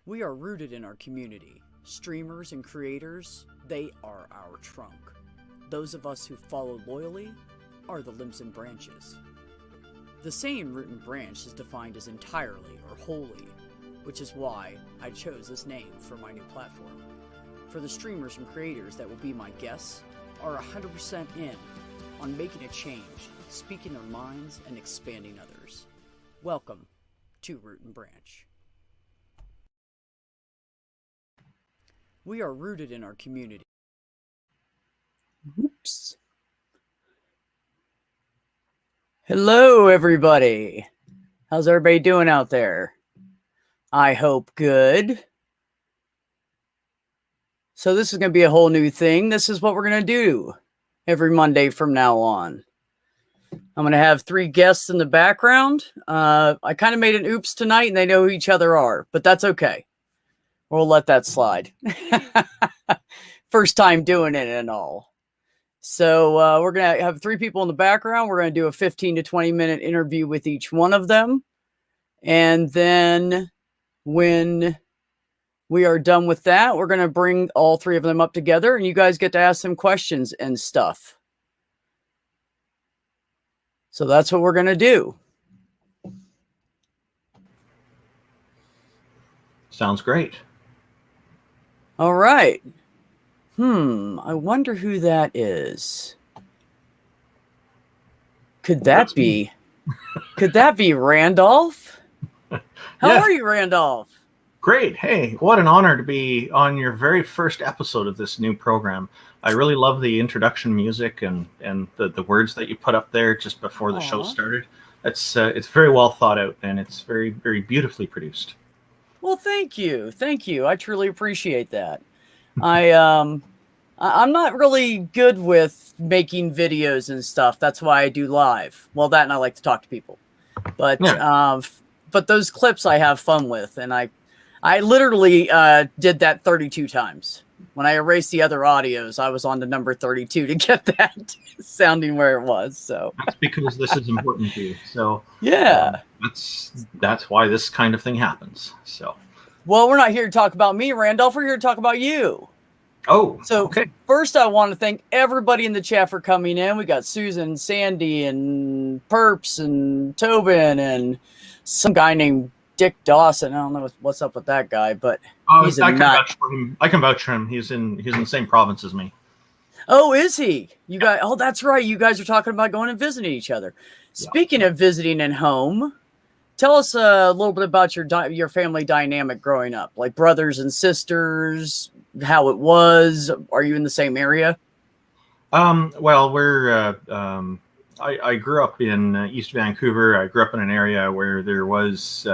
We are rooted in our community. Streamers and creators, they are our trunk. Those of us who follow loyally are the limbs and branches. The saying root and branch is defined as entirely or wholly, which is why I chose this name for my new platform. For the streamers and creators that will be my guests are 100% in on making a change, speaking their minds, and expanding others. Welcome to Root and Branch. We are rooted in our community. Oops. Hello, everybody. How's everybody doing out there? I hope good. So this is going to be a whole new thing. This is what we're going to do every Monday from now on. I'm going to have 3 guests in the background. I kind of made an oops tonight, and they know who each other are, but that's okay. We'll let that slide. First time doing it and all. So we're going to have 3 people in the background. We're going to do a 15 to 20 minute interview with each one of them. And then when we are done with that, we're going to bring all 3 of them up together, and you guys get to ask them questions and stuff. So that's what we're going to do. Sounds great. All right. I wonder who that is. Could that be Randolph? How are you, Randolph? Great. Hey, what an honor to be on your very first episode of this new program. I really love the introduction music and the words that you put up there just before the show started. It's very well thought out, and it's very, very beautifully produced. Well, thank you. Thank you. I truly appreciate that. I'm not really good with making videos and stuff. That's why I do live. Well, that, and I like to talk to people. But but those clips I have fun with, and I literally did that 32 times. When I erased the other audios, I was on to number 32 to get that sounding where it was. So that's because this is important to you. So yeah, that's why this kind of thing happens. So well, we're not here to talk about me, Randolph. We're here to talk about you. Oh, so okay. First, I want to thank everybody in the chat for coming in. We got Susan, Sandy, and Perps, and Tobin, and some guy named Dick Dawson. I don't know what's up with that guy, but he's a nut. I can vouch for him. He's in the same province as me. Oh, is he? You guys? Oh, that's right. You guys are talking about going and visiting each other. Speaking of visiting and home, tell us a little bit about your family dynamic growing up, like brothers and sisters, how it was. Are you in the same area? Well, we're I grew up in East Vancouver. I grew up in an area where there was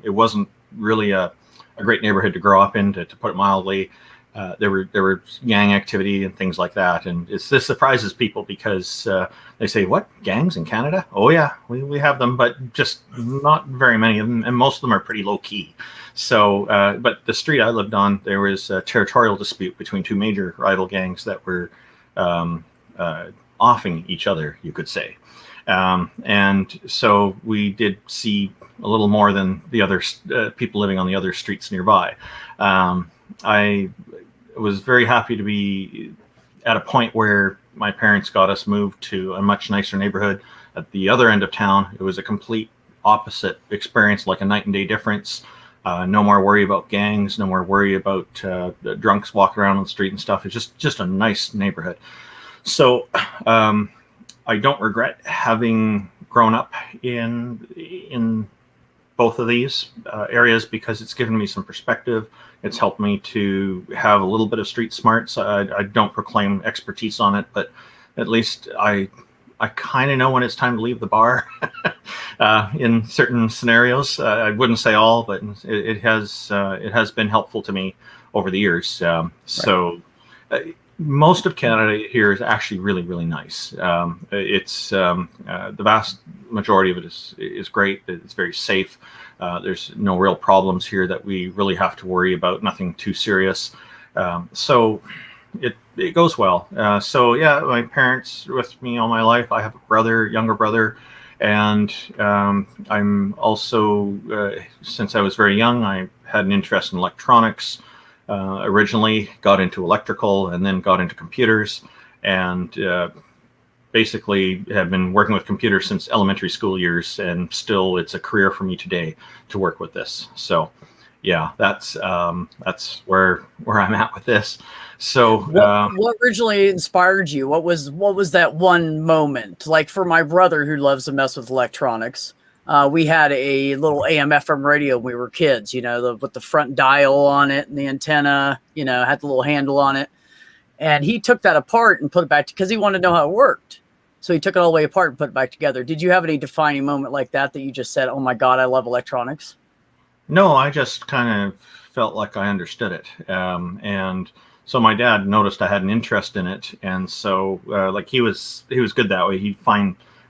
it wasn't really a great neighborhood to grow up in, to put it mildly. There were gang activity and things like that, and this surprises people because they say, "What, gangs in Canada?" Oh yeah, we have them, but just not very many of them, and most of them are pretty low key. So, but the street I lived on, there was a territorial dispute between 2 major rival gangs that were offing each other, you could say. And so we did see a little more than the other people living on the other streets nearby. I was very happy to be at a point where my parents got us moved to a much nicer neighborhood at the other end of town. It was a complete opposite experience, like a night and day difference. No more worry about gangs, no more worry about the drunks walking around on the street and stuff. It's just a nice neighborhood. So I don't regret having grown up in both of these areas, because it's given me some perspective. It's helped me to have a little bit of street smarts. I don't proclaim expertise on it, but at least I kind of know when it's time to leave the bar in certain scenarios. I wouldn't say all, but it has been helpful to me over the years. So most of Canada here is actually really, really nice. It's the vast majority of it is great. It's very safe. There's no real problems here that we really have to worry about. Nothing too serious. So it goes well. So yeah, my parents are with me all my life. I have a younger brother, and I'm also since I was very young, I had an interest in electronics. Originally got into electrical and then got into computers, and basically have been working with computers since elementary school years, and still it's a career for me today to work with this. So yeah, that's where I'm at with this. So what originally inspired you? What was that one moment? Like for my brother who loves to mess with electronics, we had a little AM/FM radio when we were kids, you know, with the front dial on it and the antenna, you know, had the little handle on it. And he took that apart and put it back because he wanted to know how it worked. So he took it all the way apart and put it back together. Did you have any defining moment like that you just said, oh my God, I love electronics? No, I just kind of felt like I understood it. And so my dad noticed I had an interest in it. And so like he was good that way. He'd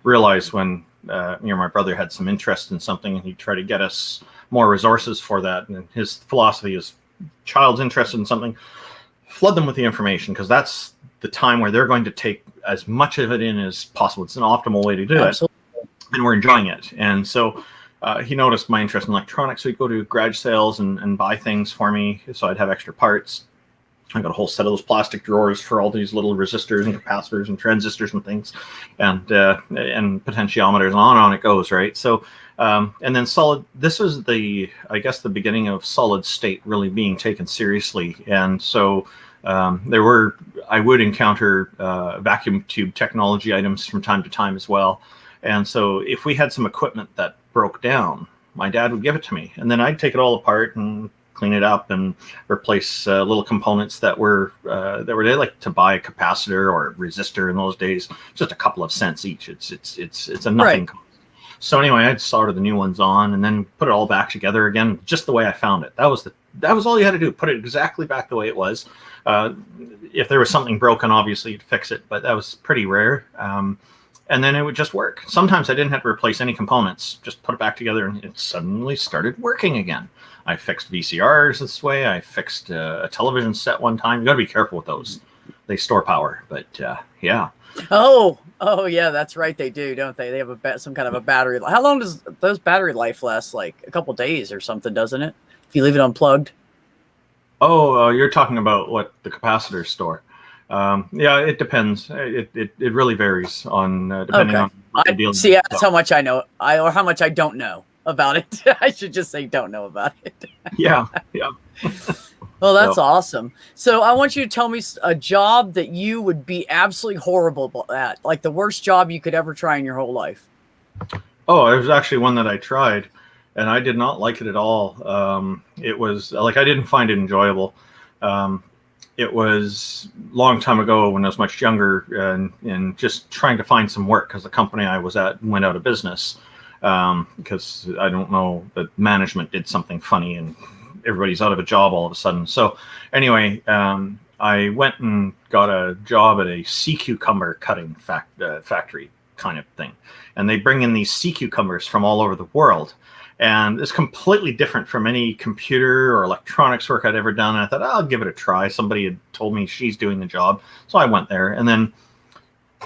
realize when my brother had some interest in something, and he'd try to get us more resources for that. And his philosophy is, child's interested in something, flood them with the information, because that's the time where they're going to take as much of it in as possible. It's an optimal way to do Absolutely. It, and we're enjoying it. And so he noticed my interest in electronics, so he'd go to garage sales and buy things for me, so I'd have extra parts. I got a whole set of those plastic drawers for all these little resistors and capacitors and transistors and things, and potentiometers, and on it goes, right? So, and then this was the beginning of solid state really being taken seriously. And so I would encounter vacuum tube technology items from time to time as well. And so if we had some equipment that broke down, my dad would give it to me, and then I'd take it all apart and clean it up and replace little components that were they like to buy a capacitor or a resistor in those days, just a couple of cents each. It's a nothing cost. So anyway, I'd solder the new ones on and then put it all back together again, just the way I found it. That was all you had to do. Put it exactly back the way it was. If there was something broken, obviously you'd fix it, but that was pretty rare. And then it would just work. Sometimes I didn't have to replace any components, just put it back together, and it suddenly started working again. I fixed VCRs this way. I fixed a television set one time. You got to be careful with those. They store power, but yeah. Oh yeah, that's right. They do, don't they? They have some kind of a battery. How long does those battery life last? Like a couple days or something, doesn't it? If you leave it unplugged. Oh, you're talking about what the capacitors store. Yeah, it depends. It really varies on depending on what the deal. See, that's how much I know, or how much I don't know about it. I should just say don't know about it. Yeah. Well, that's awesome. So I want you to tell me a job that you would be absolutely horrible at, like the worst job you could ever try in your whole life. Oh, it was actually one that I tried, and I did not like it at all. It was like I didn't find it enjoyable. It was a long time ago when I was much younger, and just trying to find some work because the company I was at went out of business because I don't know, the management did something funny and everybody's out of a job all of a sudden. So anyway, I went and got a job at a sea cucumber cutting factory kind of thing. And they bring in these sea cucumbers from all over the world. And it's completely different from any computer or electronics work I'd ever done. And I thought, I'll give it a try. Somebody had told me she's doing the job. So I went there, and then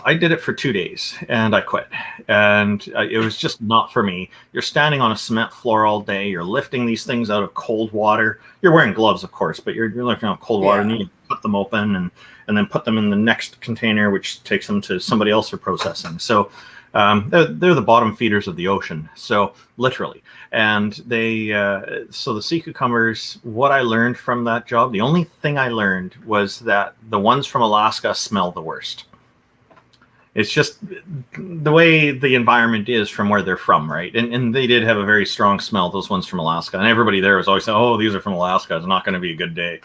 I did it for 2 days and I quit. And it was just not for me. You're standing on a cement floor all day. You're lifting these things out of cold water. You're wearing gloves, of course, but you're lifting out cold water, and you cut them open and then put them in the next container, which takes them to somebody else for processing. So they're the bottom feeders of the ocean. So literally. And so the sea cucumbers, what I learned from that job, the only thing I learned was that the ones from Alaska smell the worst. It's just the way the environment is from where they're from, right? And they did have a very strong smell, those ones from Alaska. And everybody there was always saying, oh, these are from Alaska. It's not going to be a good day.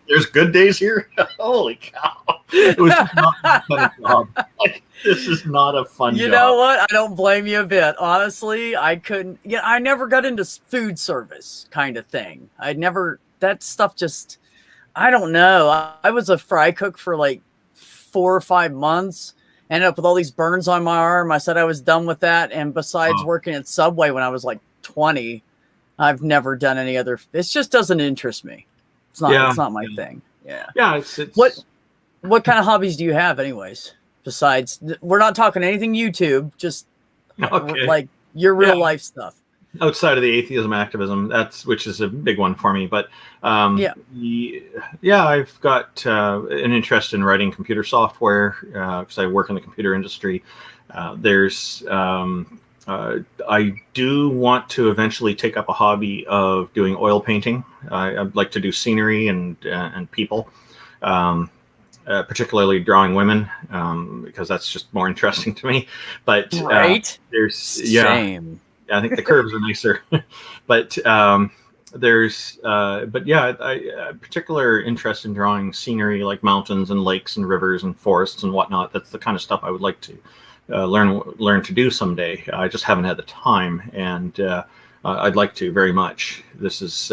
There's good days here? Holy cow. It was not a fun job. Like, this is not a fun job. You know what? I don't blame you a bit. Honestly, I never got into food service kind of thing. That stuff just, I don't know. I was a fry cook for like 4 or 5 months, ended up with all these burns on my arm. I said I was done with that. And besides working at Subway when I was like 20, I've never done any other. It just doesn't interest me. It's not my thing. Yeah. Yeah. It's what kind of hobbies do you have anyways? Besides, we're not talking anything YouTube, just like your real life stuff. outside of the atheism activism, which is a big one for me. But Yeah. yeah, I've got an interest in writing computer software because I work in the computer industry. There's I do want to eventually take up a hobby of doing oil painting. I'd like to do scenery and people. Particularly drawing women, because that's just more interesting to me. But Right. yeah, Same. I think the curves are nicer. But but yeah, I particular interest in drawing scenery like mountains and lakes and rivers and forests and whatnot. That's the kind of stuff I would like to learn to do someday. I just haven't had the time, and I'd like to very much. This is.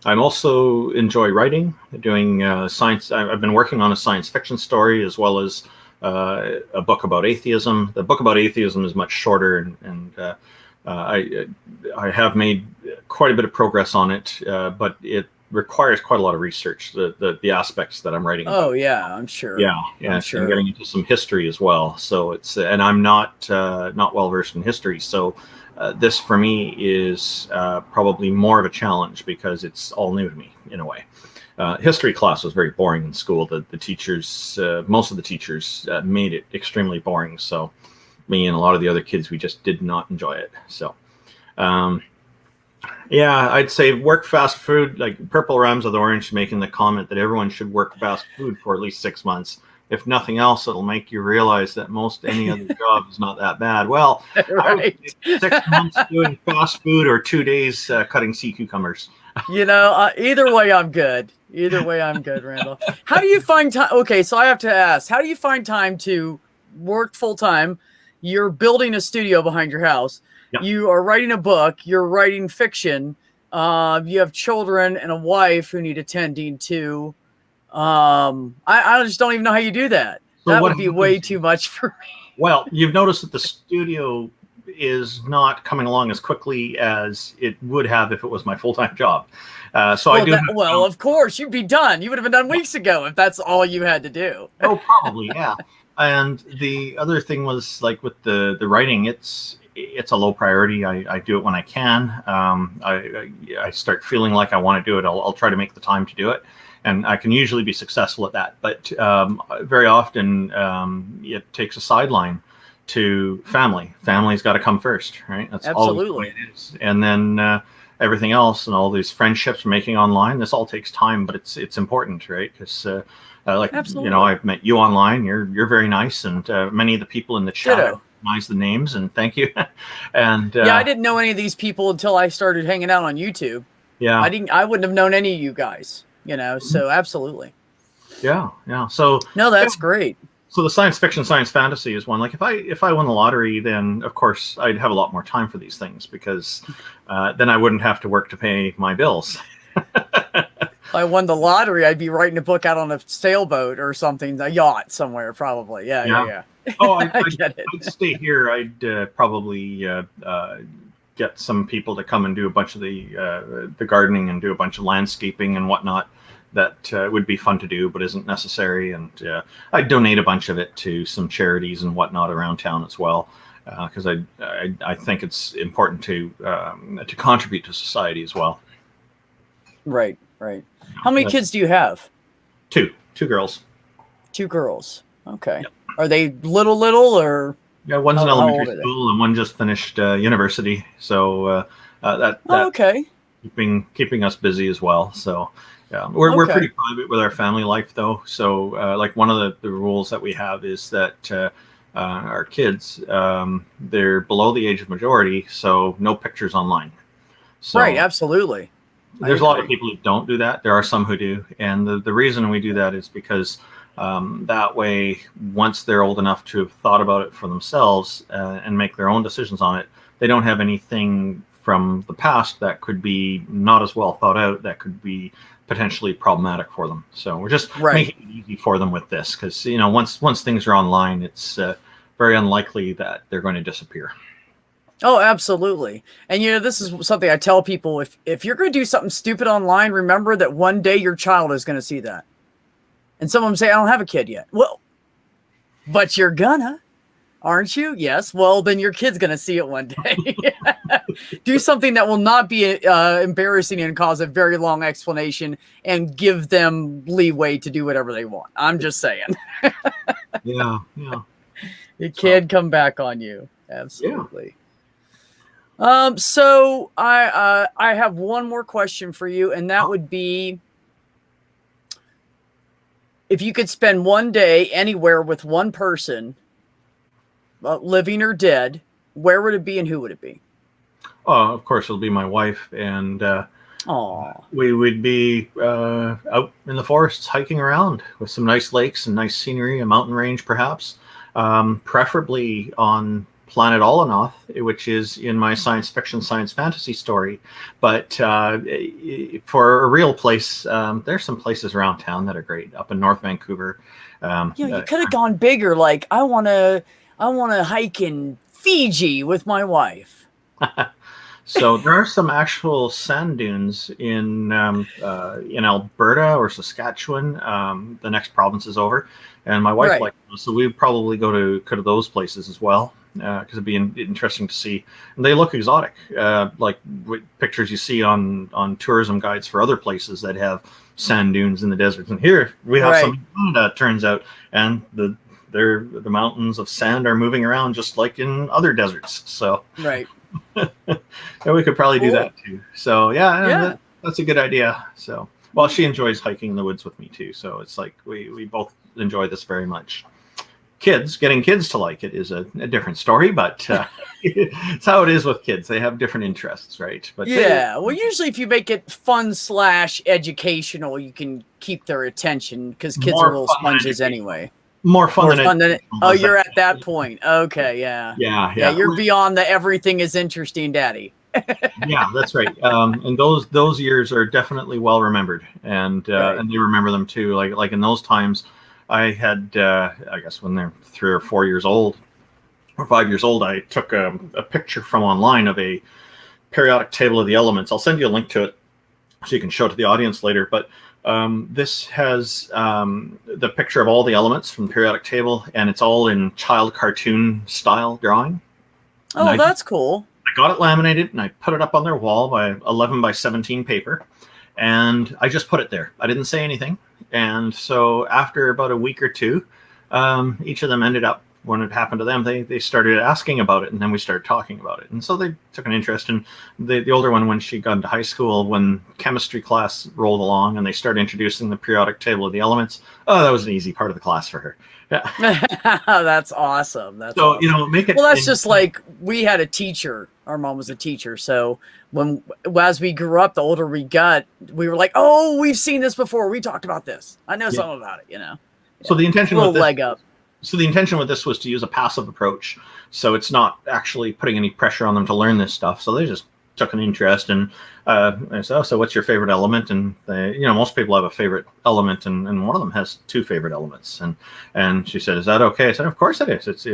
I'm also enjoy writing, doing science. I've been working on a science fiction story as well as a book about atheism. The book about atheism is much shorter, and I have made quite a bit of progress on it, but it requires quite a lot of research. The aspects that I'm writing. Oh yeah, I'm sure. Yeah, I'm sure. And getting into some history as well. So it's and I'm not well versed in history, so. This for me is probably more of a challenge because it's all new to me in a way. History class was very boring in school. The teachers, most of the teachers, made it extremely boring. So me and a lot of the other kids, we just did not enjoy it. So yeah, I'd say work fast food. Like Purple Rams of the Orange making the comment that everyone should work fast food for at least 6 months. If nothing else, it'll make you realize that most any other job is not that bad. Well, right. 6 months doing fast food or 2 days cutting sea cucumbers. Either way, I'm good. Either way, I'm good, Randall. How do you find time? Okay, so I have to ask, how do you find time to work full time? You're building a studio behind your house. Yep. You are writing a book. You're writing fiction. You have children and a wife who need attending to. I just don't even know how you do that. So that would be way too much for me. Well, you've noticed that the studio is not coming along as quickly as it would have if it was my full-time job. Well, of course, you'd be done. You would have been done weeks ago if that's all you had to do. Oh, probably, yeah. And the other thing was like with the writing, it's a low priority. I do it when I can. I start feeling like I want to do it. I'll try to make the time to do it. And I can usually be successful at that. But very often it takes a sideline to family. Family's got to come first, right? That's absolutely always the way it is. And then everything else and all these friendships we're making online, this all takes time, but it's important, right? Because absolutely. I've met you online. You're very nice, and many of the people in the chat recognize the names, and thank you. And yeah, I didn't know any of these people until I started hanging out on YouTube. Yeah, I wouldn't have known any of you guys. So absolutely. Yeah. So no, that's great. So the science fiction, science fantasy is one. Like if I won the lottery, then of course I'd have a lot more time for these things because then I wouldn't have to work to pay my bills. If I won the lottery, I'd be writing a book out on a sailboat or something, a yacht somewhere, probably. Yeah. Oh, I'd stay here. I'd probably get some people to come and do a bunch of the gardening and do a bunch of landscaping and whatnot. That would be fun to do, but isn't necessary. And I'd donate a bunch of it to some charities and whatnot around town as well, because I think it's important to contribute to society as well. Right. How many kids do you have? Two girls. 2 girls. Okay. Yep. Are they little or? Yeah, one's in elementary school and one just finished university. So okay. Keeping us busy as well. So. Yeah, we're pretty private with our family life, though. So, like one of the rules that we have is that our kids, they're below the age of majority, so no pictures online. So right, absolutely. There's a lot of people who don't do that. There are some who do, and the reason we do that is because that way, once they're old enough to have thought about it for themselves and make their own decisions on it, they don't have anything from the past that could be not as well thought out, that could be potentially problematic for them. So we're just making it easy for them with this, because once things are online, it's very unlikely that they're going to disappear. Oh, absolutely. And this is something I tell people: if you're going to do something stupid online, remember that one day your child is going to see that. And some of them say, "I don't have a kid yet." Well, but you're gonna. Aren't you? Yes. Well, then your kid's going to see it one day. Do something that will not be embarrassing and cause a very long explanation and give them leeway to do whatever they want. I'm just saying. Yeah. It can come back on you. Absolutely. Yeah. So I have one more question for you, and that would be, if you could spend one day anywhere with one person, living or dead, where would it be and who would it be? Oh, of course, it'll be my wife, and we would be out in the forests hiking around with some nice lakes and nice scenery, a mountain range perhaps, preferably on planet Olenoth, which is in my science fiction, science fantasy story. But for a real place, there's some places around town that are great, up in North Vancouver. You could have gone bigger. Like, I want to hike in Fiji with my wife. So there are some actual sand dunes in Alberta or Saskatchewan. The next province is over, and my wife likes those, so we'd probably go to those places as well, because it'd be interesting to see. And they look exotic, like pictures you see on tourism guides for other places that have sand dunes in the deserts. And here we have some in Canada, it turns out, and the mountains of sand are moving around just like in other deserts. So and we could probably do that too. So that's a good idea. So, well, she enjoys hiking in the woods with me too. So it's like we both enjoy this very much. Getting kids to like it is a different story, but it's how it is with kids. They have different interests, right? But well, usually if you make it fun / educational, you can keep their attention, because kids are little sponges anyway. More fun than it. Oh, you're at that point. Okay, yeah. You're beyond the everything is interesting, daddy. Yeah, that's right. And those years are definitely well remembered, and they remember them too. Like in those times, I had I guess when they're 3 or 4 years old or 5 years old, I took a picture from online of a periodic table of the elements. I'll send you a link to it so you can show it to the audience later. But this has the picture of all the elements from the periodic table, and it's all in child cartoon style drawing. Oh, that's cool. I got it laminated and I put it up on their wall by 11 by 17 paper, and I just put it there. I didn't say anything. And so after about a week or two, each of them ended up, when it happened to them, they started asking about it, and then we started talking about it. And so they took an interest. And the older one, when she got into high school, when chemistry class rolled along and they started introducing the periodic table of the elements, that was an easy part of the class for her. Yeah. That's awesome. Awesome. Make it. Well, that's just like, we had a teacher. Our mom was a teacher. So as we grew up, the older we got, we were like, oh, we've seen this before. We talked about this. I know something about it, So the intention was leg up. So the intention with this was to use a passive approach. So it's not actually putting any pressure on them to learn this stuff. So they just took an interest, and I said, so what's your favorite element? And they, most people have a favorite element, and one of them has 2 favorite elements. And she said, is that okay? I said, of course it is.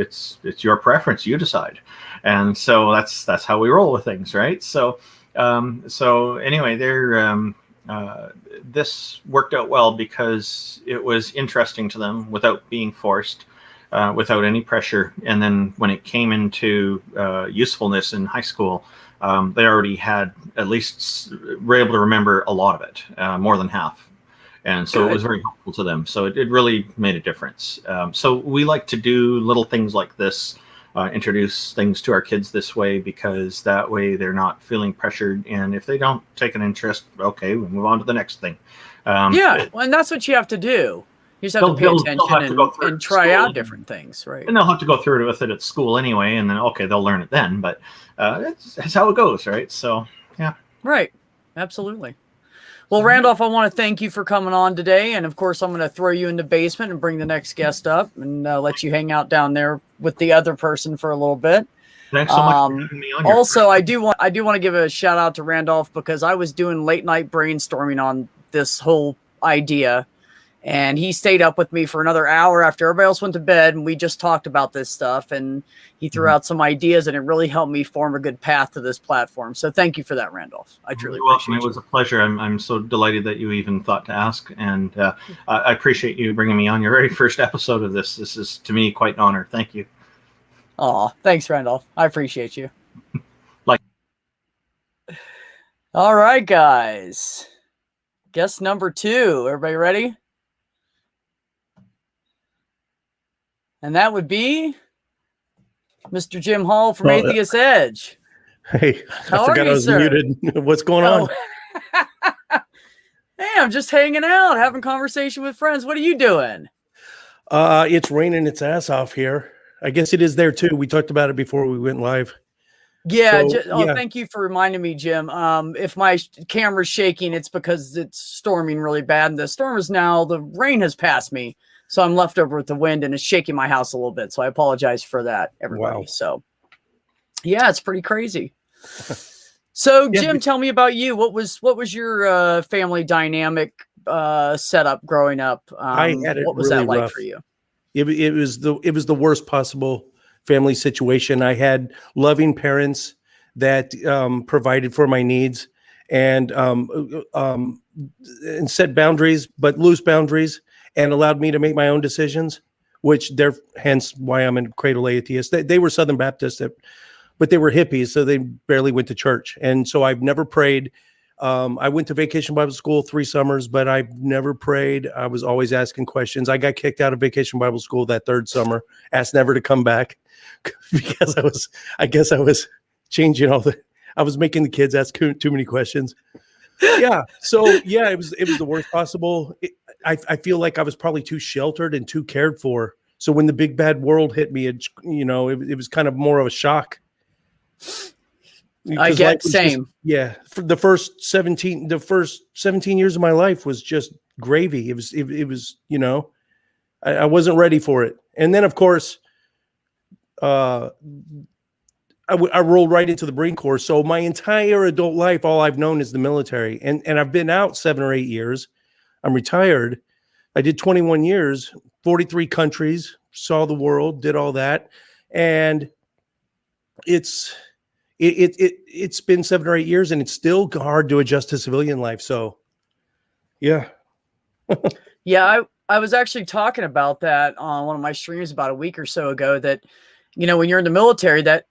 It's your preference. You decide. And so that's how we roll with things, right? So anyway, this worked out well because it was interesting to them without being forced. Without any pressure. And then when it came into usefulness in high school, they already had, at least were able to remember a lot of it, more than half. And so It was very helpful to them. So it really made a difference. So we like to do little things like this, introduce things to our kids this way, because that way they're not feeling pressured. And if they don't take an interest, okay, we'll move on to the next thing. And that's what you have to do. You just have to pay attention and try out different things, right? And they'll have to go through it with it at school anyway, and then, they'll learn it then. But that's how it goes, right? So, yeah. Right. Absolutely. Well, Randolph, I want to thank you for coming on today. And, of course, I'm going to throw you in the basement and bring the next guest up and let you hang out down there with the other person for a little bit. Thanks so much for having me on. Also, I do want to give a shout out to Randolph, because I was doing late night brainstorming on this whole idea. And he stayed up with me for another hour after everybody else went to bed, and we just talked about this stuff, and he threw out some ideas, and it really helped me form a good path to this platform. So thank you for that, Randolph. I truly appreciate it. It was a pleasure. I'm so delighted that you even thought to ask, and I appreciate you bringing me on your very first episode of this. This is, to me, quite an honor. Thank you. Aw, thanks, Randolph. I appreciate you. Like, All right, guys. Guess number 2. Everybody ready? And that would be Mr. Jim Hall from Well, Atheist Edge. hey, How I forgot are you, I was sir? muted. What's going on? Hey, I'm just hanging out, having conversation with friends. What are you doing? It's raining its ass off here. I guess it is there too. We talked about it before we went live. Yeah. So, yeah. Thank you for reminding me, Jim. If my camera's shaking, it's because it's storming really bad. And the rain has passed me. So I'm left over with the wind and it's shaking my house a little bit. So I apologize for that, everybody. Wow. So yeah, it's pretty crazy. So Yeah, Jim, tell me about you. What was your family dynamic setup growing up? I had it what was really that like rough. for you? It was the worst possible family situation. I had loving parents that provided for my needs and set boundaries, but loose boundaries, and allowed me to make my own decisions. Hence why I'm a cradle atheist. They were Southern Baptists, but they were hippies, so they barely went to church, and so I've never prayed. I went to Vacation Bible School 3 summers, but I've never prayed. I was always asking questions. I got kicked out of Vacation Bible School that 3rd summer, asked never to come back because I guess I was changing I was making the kids ask too many questions. Yeah. So yeah, it was the worst possible. I feel like I was probably too sheltered and too cared for. So when the big bad world hit me, it was kind of more of a shock. I get same. For the first 17 years of my life was just gravy. It was I wasn't ready for it. And then of course I rolled right into the Marine Corps. So my entire adult life, all I've known is the military. And I've been out 7 or 8 years. I'm retired. I did 21 years, 43 countries, saw the world, did all that. And it's been 7 or 8 years and it's still hard to adjust to civilian life. So yeah. Yeah, I was actually talking about that on one of my streams about a week or so ago, that when you're in the military, that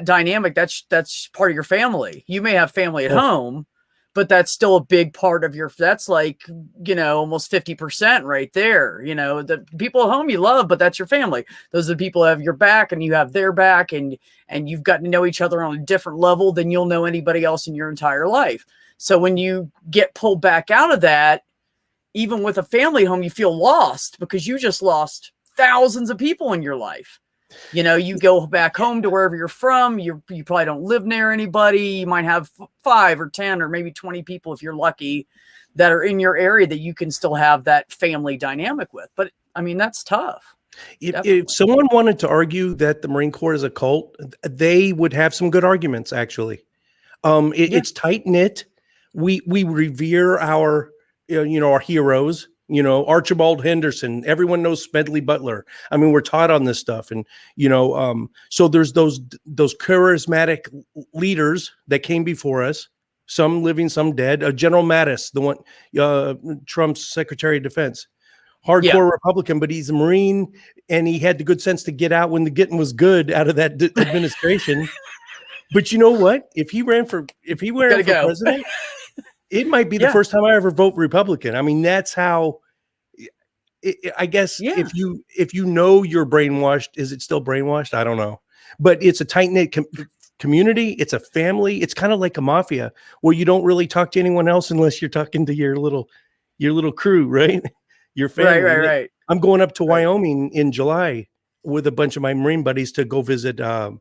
dynamic, that's part of your family. You may have family at home, but that's still a big part of that's like, almost 50% right there. The people at home you love, but that's your family. Those are the people who have your back and you have their back, and you've gotten to know each other on a different level than you'll know anybody else in your entire life. So when you get pulled back out of that, even with a family home, you feel lost because you just lost thousands of people in your life. You go back home to wherever you're from. You probably don't live near anybody. You might have 5 or 10 or maybe 20 people, if you're lucky, that are in your area that you can still have that family dynamic with. But I mean, that's tough. If someone wanted to argue that the Marine Corps is a cult, they would have some good arguments, actually. It's tight knit. We revere our heroes. Archibald Henderson, everyone knows Smedley Butler. I mean, we're taught on this stuff. And, so there's those charismatic leaders that came before us, some living, some dead. General Mattis, the one, Trump's Secretary of Defense, hardcore Republican, but he's a Marine and he had the good sense to get out when the getting was good out of that administration. But you know what? If he ran for president, it might be the first time I ever vote Republican. I mean, that's how. I guess if you know you're brainwashed, is it still brainwashed? I don't know, but it's a tight knit community. It's a family. It's kind of like a mafia where you don't really talk to anyone else unless you're talking to your little crew, right? Your family. Right. I'm going up to Wyoming in July with a bunch of my Marine buddies to go visit a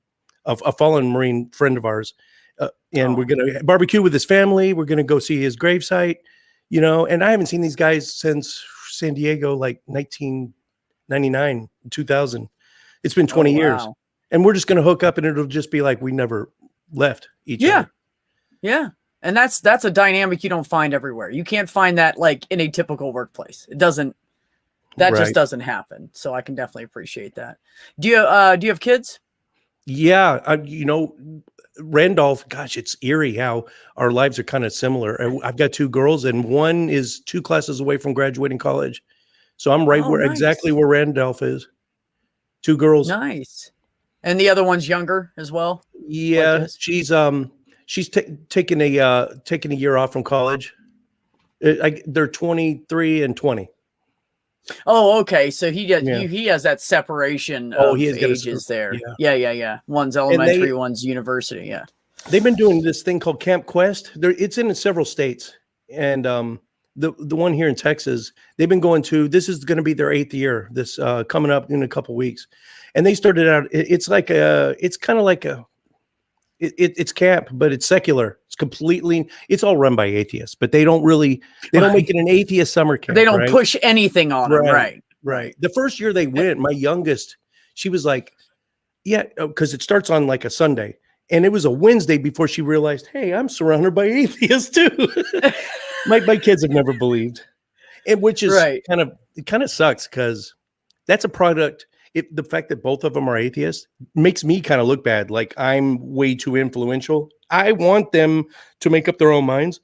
fallen Marine friend of ours. And we're going to barbecue with his family. We're going to go see his gravesite, and I haven't seen these guys since San Diego, like 1999, 2000. It's been 20 years and we're just going to hook up and it'll just be like, we never left each other. Yeah. And that's a dynamic you don't find everywhere. You can't find that like in a typical workplace. It doesn't, just doesn't happen. So I can definitely appreciate that. Do you have kids? Yeah. Randolph, gosh, it's eerie how our lives are kind of similar. I've got 2 girls and one is 2 classes away from graduating college. So I'm right exactly where Randolph is. 2 girls. Nice. And the other one's younger as well. Yeah, this? she's taking a year off from college. They're 23 and 20. Oh, okay. So Yeah. he has that separation Oh, he of has got ages there. yeah. Yeah. One's And elementary, one's university. Yeah. they've been doing this thing called Camp Quest. It's in several states, and the one here in Texas, they've been going to. This is going to be their 8th year. This coming up in a couple weeks, and they started out. It's kind of like it's camp, but it's secular. It's all run by atheists, but they don't make it an atheist summer camp. They don't push anything on them, right? Right. The first year they went, my youngest, she was like, yeah, because it starts on like a Sunday. And it was a Wednesday before she realized, hey, I'm surrounded by atheists too. my kids have never believed. And which is kind of sucks because that's a product. The fact that both of them are atheists makes me kind of look bad. Like I'm way too influential. I want them to make up their own minds.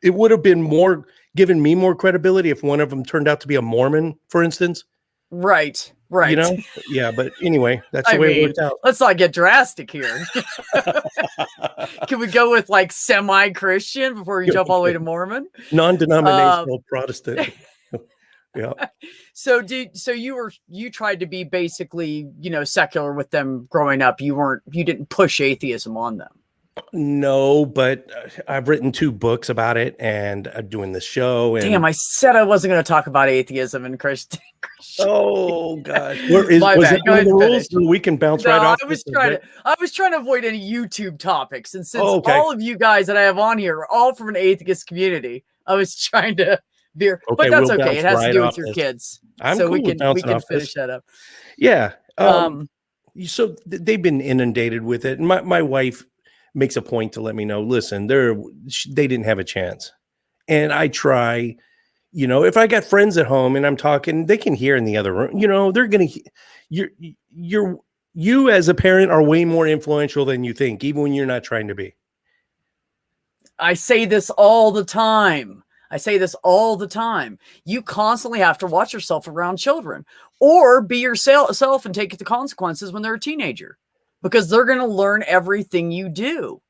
It would have been given me more credibility if one of them turned out to be a Mormon, for instance. Right. You know? Yeah, but anyway, that's the way it worked out. Let's not get drastic here. Can we go with like semi-Christian before you jump all the way to Mormon? Non-denominational Protestant. Yeah. So you tried to be basically, secular with them growing up. You didn't push atheism on them. No, but I've written 2 books about it, and I'm doing this show. And damn, I said I wasn't going to talk about atheism and Christian. Oh God, was it one of the rules? We can bounce right off. I was trying to avoid any YouTube topics, and since all of you guys that I have on here are all from an atheist community, I was trying to veer. But that's okay. It has to do with your kids, so we can finish that up. Yeah. So they've been inundated with it, and my wife makes a point to let me know, listen, they didn't have a chance. And I try, if I got friends at home and I'm talking, they can hear in the other room, they're going to, you as a parent are way more influential than you think, even when you're not trying to be. I say this all the time. You constantly have to watch yourself around children, or be yourself and take the consequences when they're a teenager. Because they're going to learn everything you do.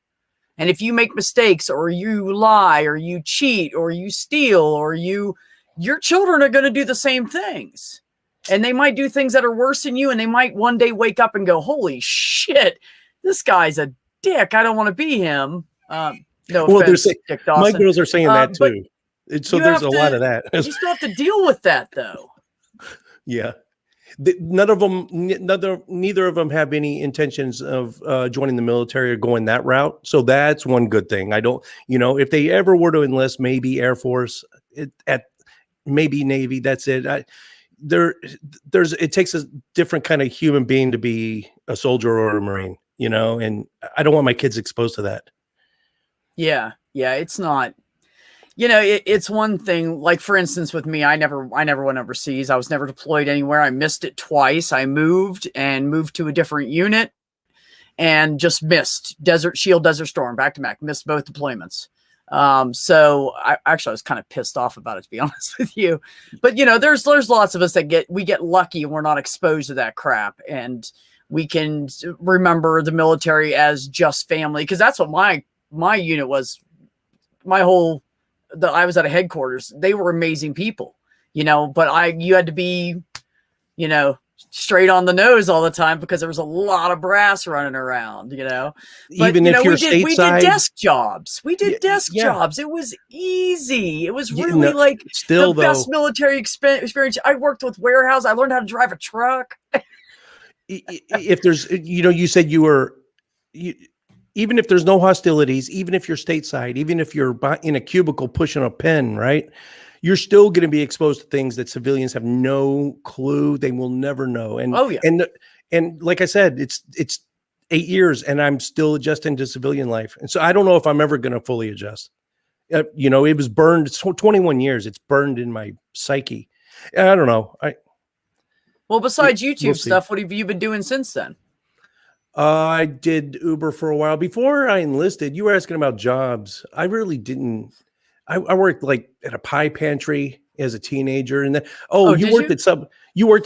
And if you make mistakes, or you lie, or you cheat, or you steal, or your children are going to do the same things. And they might do things that are worse than you. And they might one day wake up and go, holy shit, this guy's a dick. I don't want to be him. No offense, Dick Dawson. My girls are saying that too. So there's a lot of that. You still have to deal with that though. Yeah. Neither of them have any intentions of joining the military or going that route. So that's one good thing. I don't, if they ever were to enlist, maybe Air Force, maybe Navy. That's it. It takes a different kind of human being to be a soldier or a Marine, and I don't want my kids exposed to that. Yeah, it's not. It's one thing, like for instance, with me, I never went overseas. I was never deployed anywhere. I missed it twice. I moved to a different unit and just missed Desert Storm back to back, missed both deployments. So I was kind of pissed off about it, to be honest with you, but there's lots of us that get lucky and we're not exposed to that crap. And we can remember the military as just family. Cause that's what my unit was. I was at a headquarters. They were amazing people, but you had to be, straight on the nose all the time because there was a lot of brass running around, But, even if you're stateside, we did desk jobs. Jobs. It was easy. It was really the best military experience. I worked with warehouse. I learned how to drive a truck. If there's, you said even if there's no hostilities, even if you're stateside, even if you're in a cubicle pushing a pen, right, you're still going to be exposed to things that civilians have no clue. They will never know. And and like I said, it's 8 years, and I'm still adjusting to civilian life. And so I don't know if I'm ever going to fully adjust. It was burned. It's 21 years. It's burned in my psyche. I don't know. Well, besides YouTube stuff, what have you been doing since then? I did Uber for a while before I enlisted. You were asking about jobs. I really didn't. I worked like at a pie pantry as a teenager, and then you worked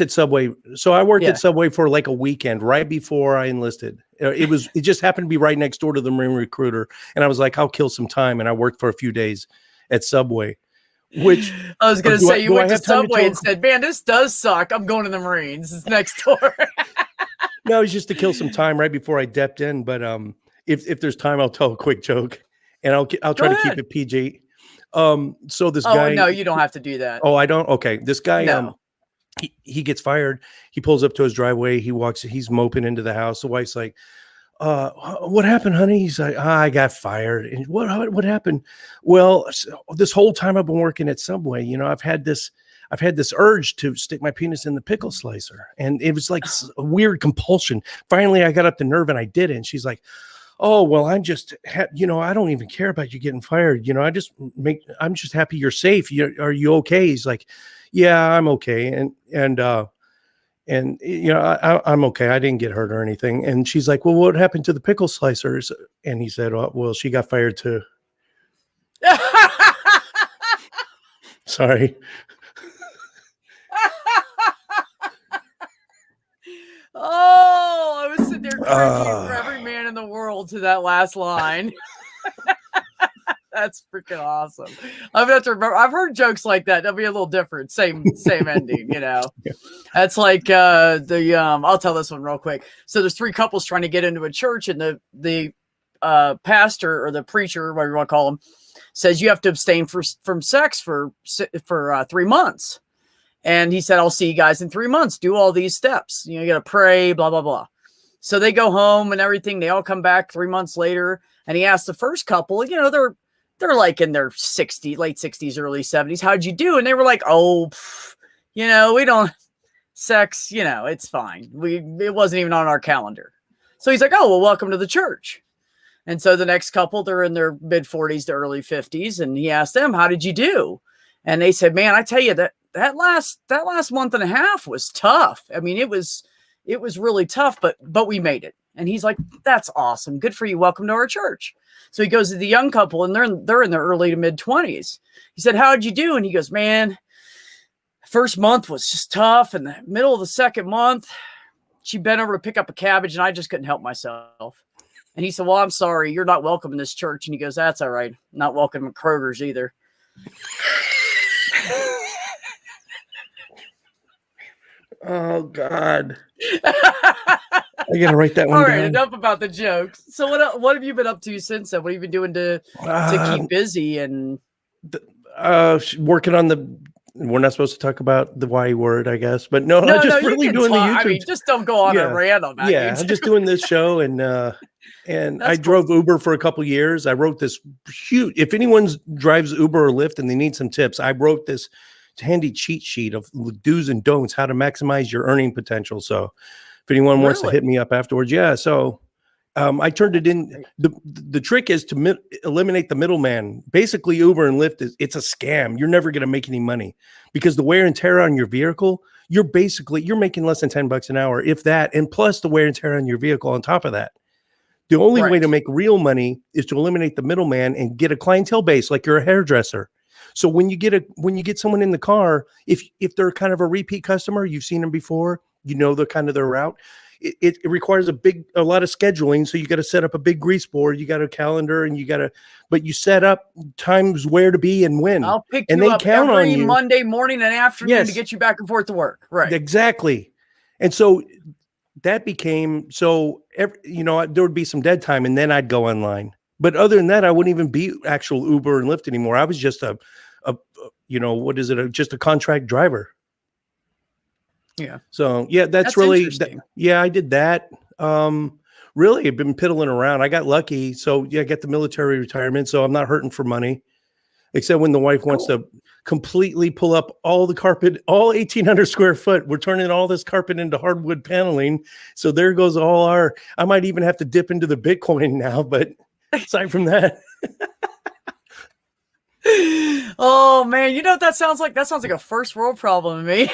at Subway. So I worked Yeah. at Subway for like a weekend right before I enlisted. It just happened to be right next door to the Marine Recruiter, and I was like, I'll kill some time, and I worked for a few days at Subway. Which I was going to say, you went to Subway and to said, "Man, this does suck. I'm going to the Marines. It's next door." No, it's just to kill some time right before I depped in. But if there's time, I'll tell a quick joke, and I'll try to keep it PG. So this guy. No, you don't have to do that. Oh, I don't. Okay, this guy. No. He gets fired. He pulls up to his driveway. He's moping into the house. The wife's like, what happened, honey? He's like, I got fired. And what happened? Well, this whole time I've been working at Subway, I've had this urge to stick my penis in the pickle slicer. And it was like a weird compulsion. Finally, I got up the nerve and I did it. And she's like, oh, well, I'm just, I don't even care about you getting fired. I'm just happy you're safe. Are you okay? He's like, yeah, I'm okay. And I'm okay. I didn't get hurt or anything. And she's like, well, what happened to the pickle slicers? And he said, well, she got fired too. Sorry. Oh, I was sitting there cringing for every man in the world to that last line. That's freaking awesome. I'm gonna have to remember. I've heard jokes like that. That'll be a little different. Same ending, Yeah. That's like I'll tell this one real quick. So there's three couples trying to get into a church, and the pastor or the preacher, whatever you want to call him, says you have to abstain from sex for 3 months. And he said, I'll see you guys in 3 months. Do all these steps. You got to pray, blah, blah, blah. So they go home and everything. They all come back 3 months later. And he asked the first couple, they're like in their late 60s, early 70s. How'd you do? And they were like, oh, we don't sex, it's fine. It wasn't even on our calendar. So he's like, oh, well, welcome to the church. And so the next couple, they're in their mid 40s to early 50s. And he asked them, how did you do? And they said, man, I tell you that last month and a half was tough. I mean, it was really tough, but we made it. And he's like, that's awesome. Good for you. Welcome to our church. So he goes to the young couple, and they're in their early to mid 20s. He said, how'd you do? And he goes, man, first month was just tough. And the middle of the second month, she bent over to pick up a cabbage, and I just couldn't help myself. And he said, well, I'm sorry. You're not welcome in this church. And he goes, that's all right. Not welcome in Kroger's either. Oh, God. I got to write that one All down. right, enough about the jokes. So what have you been up to since then? What have you been doing to keep busy? And working on we're not supposed to talk about the Y word, I guess. But no, I'm just really doing the YouTube. I mean, just don't go on a rant on that. Yeah, I'm just doing this show. And I drove Uber for a couple years. I wrote this huge, if anyone drives Uber or Lyft and they need some tips, I wrote this handy cheat sheet of do's and don'ts, how to maximize your earning potential. So if anyone wants to hit me up afterwards, yeah. So I turned it in. The trick is to eliminate the middleman. Basically, Uber and Lyft it's a scam. You're never going to make any money because the wear and tear on your vehicle, you're making less than $10 an hour, if that, and plus the wear and tear on your vehicle on top of that. The only way to make real money is to eliminate the middleman and get a clientele base like you're a hairdresser. So when you get someone in the car, if they're kind of a repeat customer, you've seen them before, the kind of their route, it requires a lot of scheduling. So you got to set up a big grease board, you got a calendar, and but you set up times where to be and when. I'll pick and you they up count every on you. Monday morning and afternoon to get you back and forth to work. Right. Exactly. And so that became, there would be some dead time and then I'd go online. But other than that, I wouldn't even be actual Uber and Lyft anymore. I was just just a contract driver. Yeah. So yeah, that's really, I did that. Really, I've been piddling around. I got lucky. So yeah, I got the military retirement. So I'm not hurting for money, except when the wife wants to completely pull up all the carpet, all 1,800 square foot. We're turning all this carpet into hardwood paneling. So there goes I might even have to dip into the Bitcoin now, but aside from that. Oh man, what that sounds like? That sounds like a first world problem to me.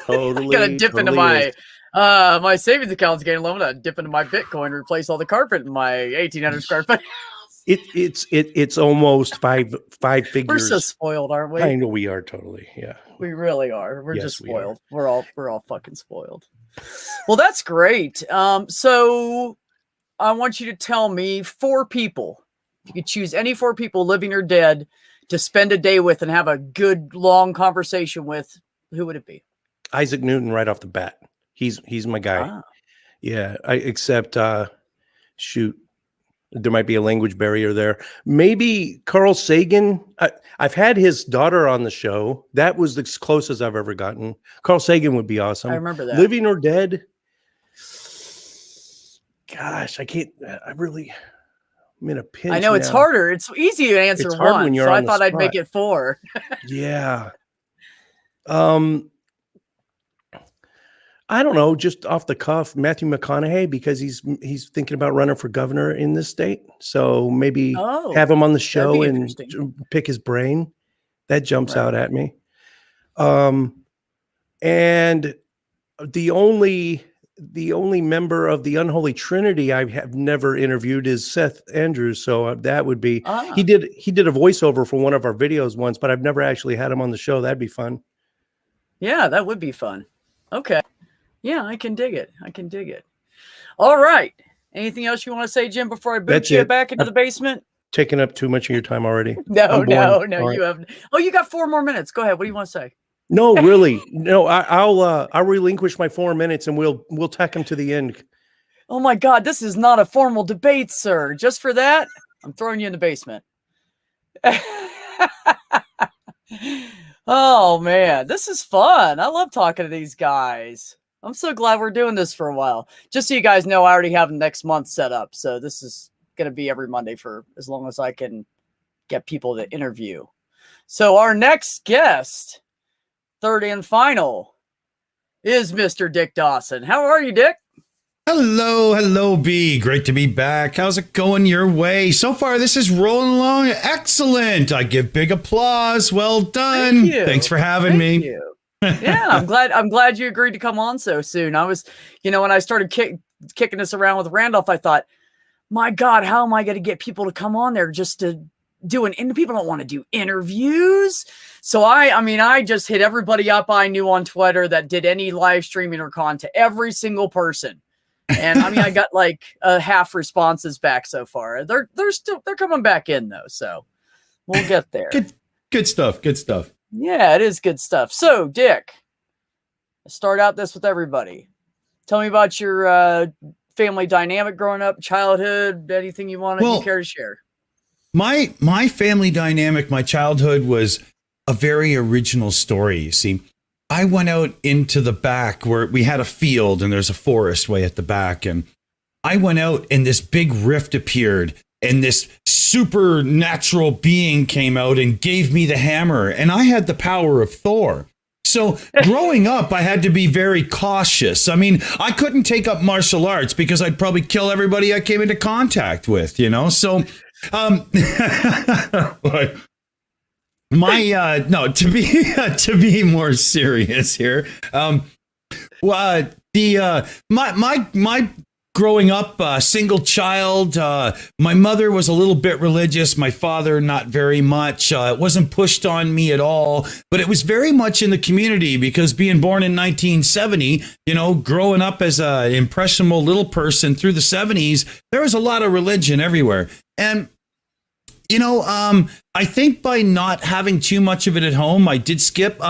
Totally. Gotta dip into my savings account's getting low. I'm gonna dip into my Bitcoin, replace all the carpet in my 1,800 square foot house. It's almost five figures. We're so spoiled, aren't we? I know we are totally. Yeah. We really are. We're Yes, just we are. spoiled. We're all fucking spoiled. Well, that's great. So I want you to tell me 4 people. If you could choose any 4 people, living or dead, to spend a day with and have a good long conversation with, who would it be? Isaac Newton right off the bat. He's my guy. Ah. Yeah, except shoot, there might be a language barrier there. Maybe Carl Sagan. I've had his daughter on the show. That was the closest I've ever gotten. Carl Sagan would be awesome. I remember that. Living or dead? Gosh, I can't. I'm in a pinch. I know it's now. harder. It's easy to answer It's hard one, when you're so I on the thought I'd make spot. it 4. Yeah. I don't know, just off the cuff, Matthew McConaughey, because he's thinking about running for governor in this state. So maybe have him on the show and pick his brain. That jumps out at me. And the only member of the Unholy Trinity I have never interviewed is Seth Andrews. So that would be he did a voiceover for one of our videos once, but I've never actually had him on the show. That'd be fun. Yeah, that would be fun. Okay. Yeah, I can dig it. All right. Anything else you want to say, Jim, before I boot you back into the basement? Taking up too much of your time already. No, right. you haven't. Oh, you got 4 more minutes. Go ahead. What do you want to say? No, really. No, I'll relinquish my 4 minutes and we'll tack them to the end. Oh my God, this is not a formal debate, sir. Just for that, I'm throwing you in the basement. Oh man, this is fun. I love talking to these guys. I'm so glad we're doing this for a while. Just so you guys know, I already have next month set up. So this is going to be every Monday for as long as I can get people to interview. So our next guest, third and final, is Mr. Dick Dawson. How are you, Dick? Hello, B. Great to be back. How's it going your way? So far, this is rolling along excellent. I give big applause. Well done. Thank you. Thanks for having me. You. Yeah, I'm glad you agreed to come on so soon. I was, when I started kicking this around with Randolph, I thought, my God, how am I going to get people to come on there just to do and people don't want to do interviews. So I just hit everybody up I knew on Twitter that did any live streaming or content, every single person. And I got like half responses back so far. They're coming back in though. So we'll get there. Good stuff. Yeah, it is good stuff. So Dick, start out this with everybody. Tell me about your family dynamic growing up, childhood, anything you care to share. My family dynamic, my childhood was a very original story. You see, I went out into the back where we had a field and there's a forest way at the back. And I went out and this big rift appeared and this supernatural being came out and gave me the hammer. And I had the power of Thor. So growing up, I had to be very cautious. I couldn't take up martial arts because I'd probably kill everybody I came into contact with, So to be more serious here, my growing up, single child, my mother was a little bit religious, my father not very much. It wasn't pushed on me at all, but it was very much in the community because being born in 1970, growing up as an impressionable little person through the 70s, there was a lot of religion everywhere. And I think by not having too much of it at home, I did skip.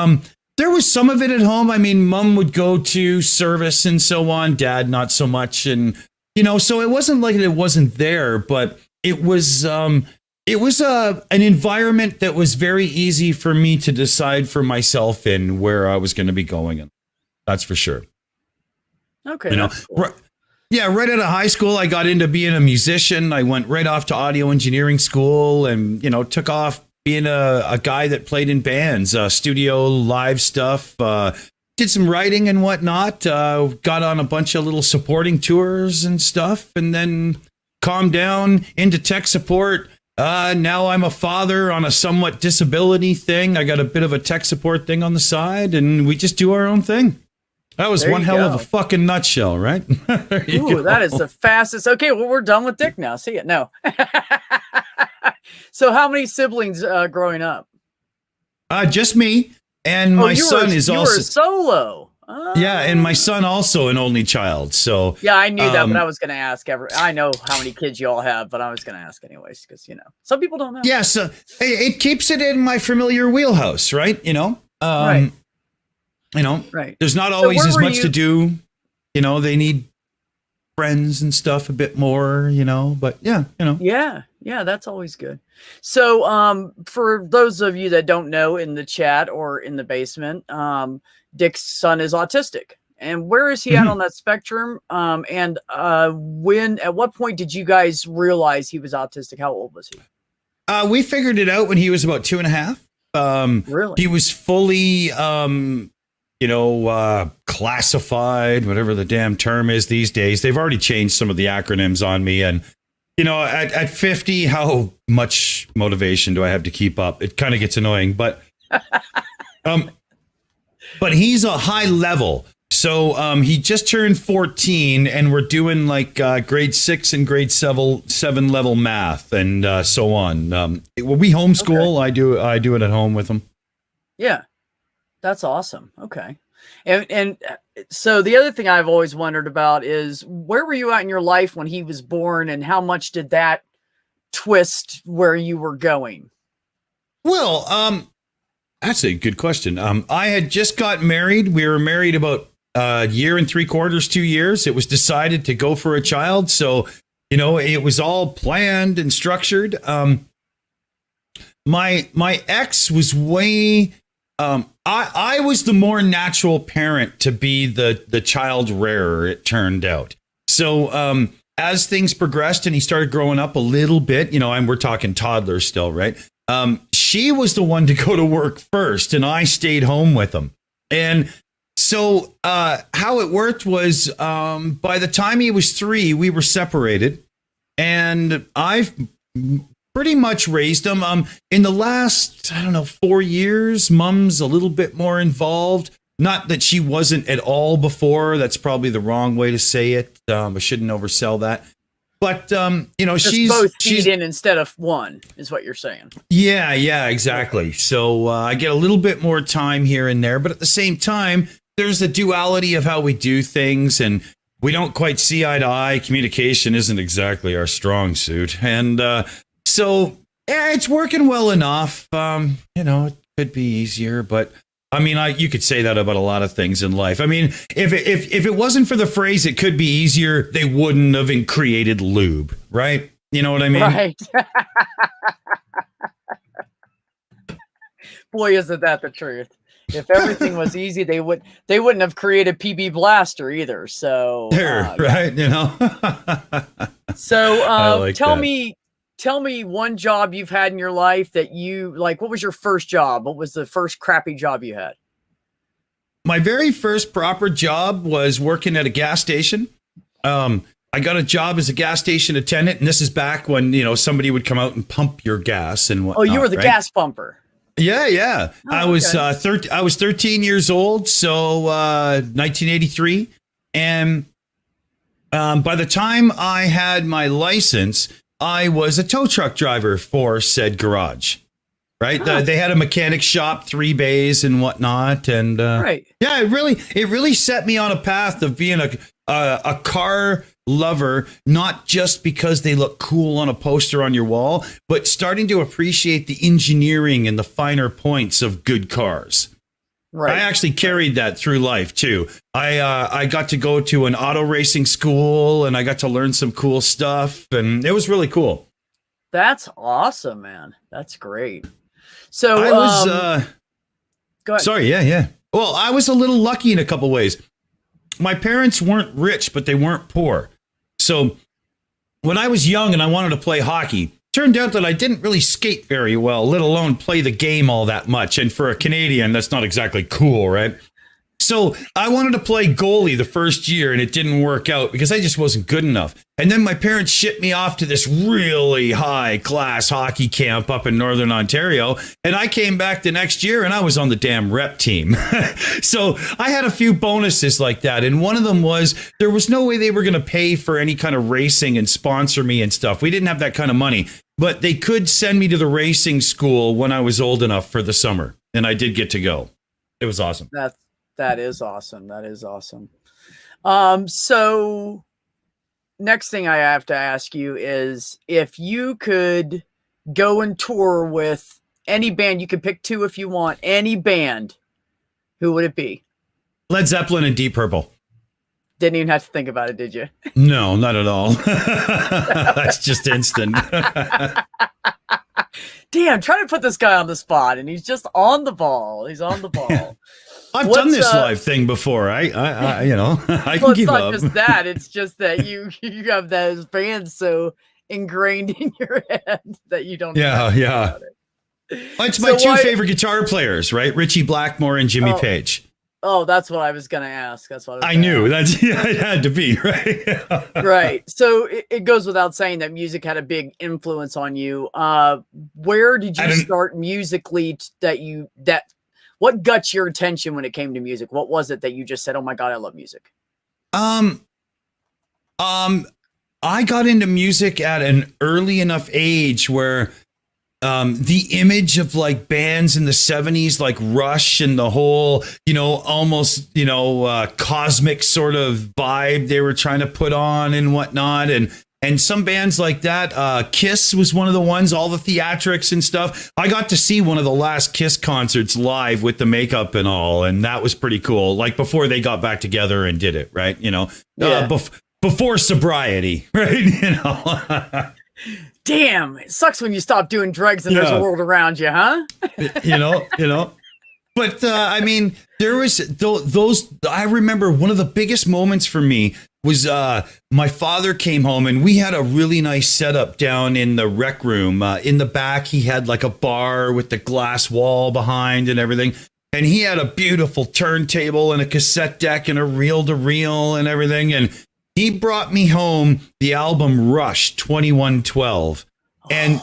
There was some of it at home. Mom would go to service and so on. Dad, not so much. And, so it wasn't like it wasn't there, but it was an environment that was very easy for me to decide for myself in where I was going to be going. That's for sure. Okay. Cool. Yeah, right out of high school, I got into being a musician. I went right off to audio engineering school and, took off being a guy that played in bands, studio live stuff, did some writing and whatnot, got on a bunch of little supporting tours and stuff, and then calmed down into tech support. Now I'm a father on a somewhat disability thing. I got a bit of a tech support thing on the side, and we just do our own thing. That was one hell of a fucking nutshell, right? Ooh, that is the fastest. Okay, well, we're done with Dick now. See it? No. So how many siblings growing up? Just me. And my son is you also were solo. yeah, and my son also an only child. So yeah, I knew that, but I was going to ask. I know how many kids you all have, but I was going to ask anyways because some people don't know. Yeah, so it keeps it in my familiar wheelhouse, right? Right. Right. There's not always as much to do. They need friends and stuff a bit more. But yeah. Yeah, that's always good. So, for those of you that don't know, in the chat or in the basement, Dick's son is autistic. And where is he at on that spectrum? And at what point did you guys realize he was autistic? How old was he? We figured it out when he was about 2.5. Really? He was fully, classified, whatever the damn term is these days. They've already changed some of the acronyms on me. And, at 50, how much motivation do I have to keep up? It kind of gets annoying, but he's a high level. So he just turned 14 and we're doing like grade 6 and grade 7 level math and so on. We homeschool. Okay. I do it at home with him. Yeah, that's awesome. Okay. And so the other thing I've always wondered about is where were you at in your life when he was born and how much did that twist where you were going? Well, that's a good question. I had just got married. We were married about a year and 3/4, 2 years. It was decided to go for a child. So, it was all planned and structured. My ex was way, I was the more natural parent to be the child rearer, it turned out. So, as things progressed and he started growing up a little bit, and we're talking toddler still, right? She was the one to go to work first and I stayed home with him. And so how it worked was by the time he was 3, we were separated and I've pretty much raised him. In the last, 4 years, Mom's a little bit more involved. Not that she wasn't at all before. That's probably the wrong way to say it. I shouldn't oversell that. But, she's both feed in instead of one is what you're saying. Yeah, exactly. So I get a little bit more time here and there. But at the same time, there's the duality of how we do things. And we don't quite see eye to eye. Communication isn't exactly our strong suit. And so it's working well enough. It could be easier, but you could say that about a lot of things in life. If it wasn't for the phrase, it could be easier, they wouldn't have created lube, right? You know what I mean? Right. Boy, isn't that the truth. If everything was easy, they wouldn't have created PB Blaster either. So, right. So, tell me one job you've had in your life that you like. What was your first job? What was the first crappy job you had? My very first proper job was working at a gas station. I got a job as a gas station attendant, and this is back when, somebody would come out and pump your gas and whatnot. Oh, you were the gas pumper. Yeah. Oh, I was I was 13 years old, so 1983, and by the time I had my license, I was a tow truck driver for said garage, right? They had a mechanic shop, 3 bays and whatnot. And right. Yeah, it really set me on a path of being a car lover, not just because they look cool on a poster on your wall, but starting to appreciate the engineering and the finer points of good cars. Right. I actually carried that through life too. I got to go to an auto racing school and I got to learn some cool stuff and it was really cool. That's awesome, man. That's great. So I was go ahead. Sorry, yeah. Well, I was a little lucky in a couple ways. My parents weren't rich, but they weren't poor. So when I was young and I wanted to play hockey, turned out that I didn't really skate very well, let alone play the game all that much. And for a Canadian, that's not exactly cool, right? So I wanted to play goalie the first year and it didn't work out because I just wasn't good enough. And then my parents shipped me off to this really high class hockey camp up in Northern Ontario. And I came back the next year and I was on the damn rep team. So I had a few bonuses like that. And one of them was there was no way they were going to pay for any kind of racing and sponsor me and stuff. We didn't have that kind of money, but they could send me to the racing school when I was old enough for the summer. And I did get to go. It was awesome. That is awesome. That is awesome. So next thing I have to ask you is if you could go and tour with any band, you could pick two if you want, any band, who would it be? Led Zeppelin and Deep Purple. Didn't even have to think about it, did you? No, not at all. That's just instant. Damn, trying to put this guy on the spot, and he's just on the ball. He's on the ball. I've done this live thing before. I I well, can it's give not up. just that. It's just that you have those bands so ingrained in your head that you don't. Yeah. It's my two favorite guitar players, right? Richie Blackmore and Jimmy Page. Oh, that's what I was going to ask. That's what I knew. That's it had to be, right? Right. So it goes without saying that music had a big influence on you. Where did you start musically? What got your attention when it came to music? What was it that you just said, "Oh my God, I love music"? I got into music at an early enough age where the image of like bands in the 70s like Rush and the whole, almost, cosmic sort of vibe they were trying to put on and whatnot. And some bands like that, Kiss was one of the ones, all the theatrics and stuff. I got to see one of the last Kiss concerts live with the makeup and all, and that was pretty cool. Like before they got back together and did it, right? Before sobriety, right? Damn, it sucks when you stop doing drugs and there's a world around you, huh? But I mean, there was those. I remember one of the biggest moments for me was my father came home and we had a really nice setup down in the rec room. In the back, he had like a bar with the glass wall behind and everything. And he had a beautiful turntable and a cassette deck and a reel-to-reel and everything. And he brought me home the album Rush 2112. And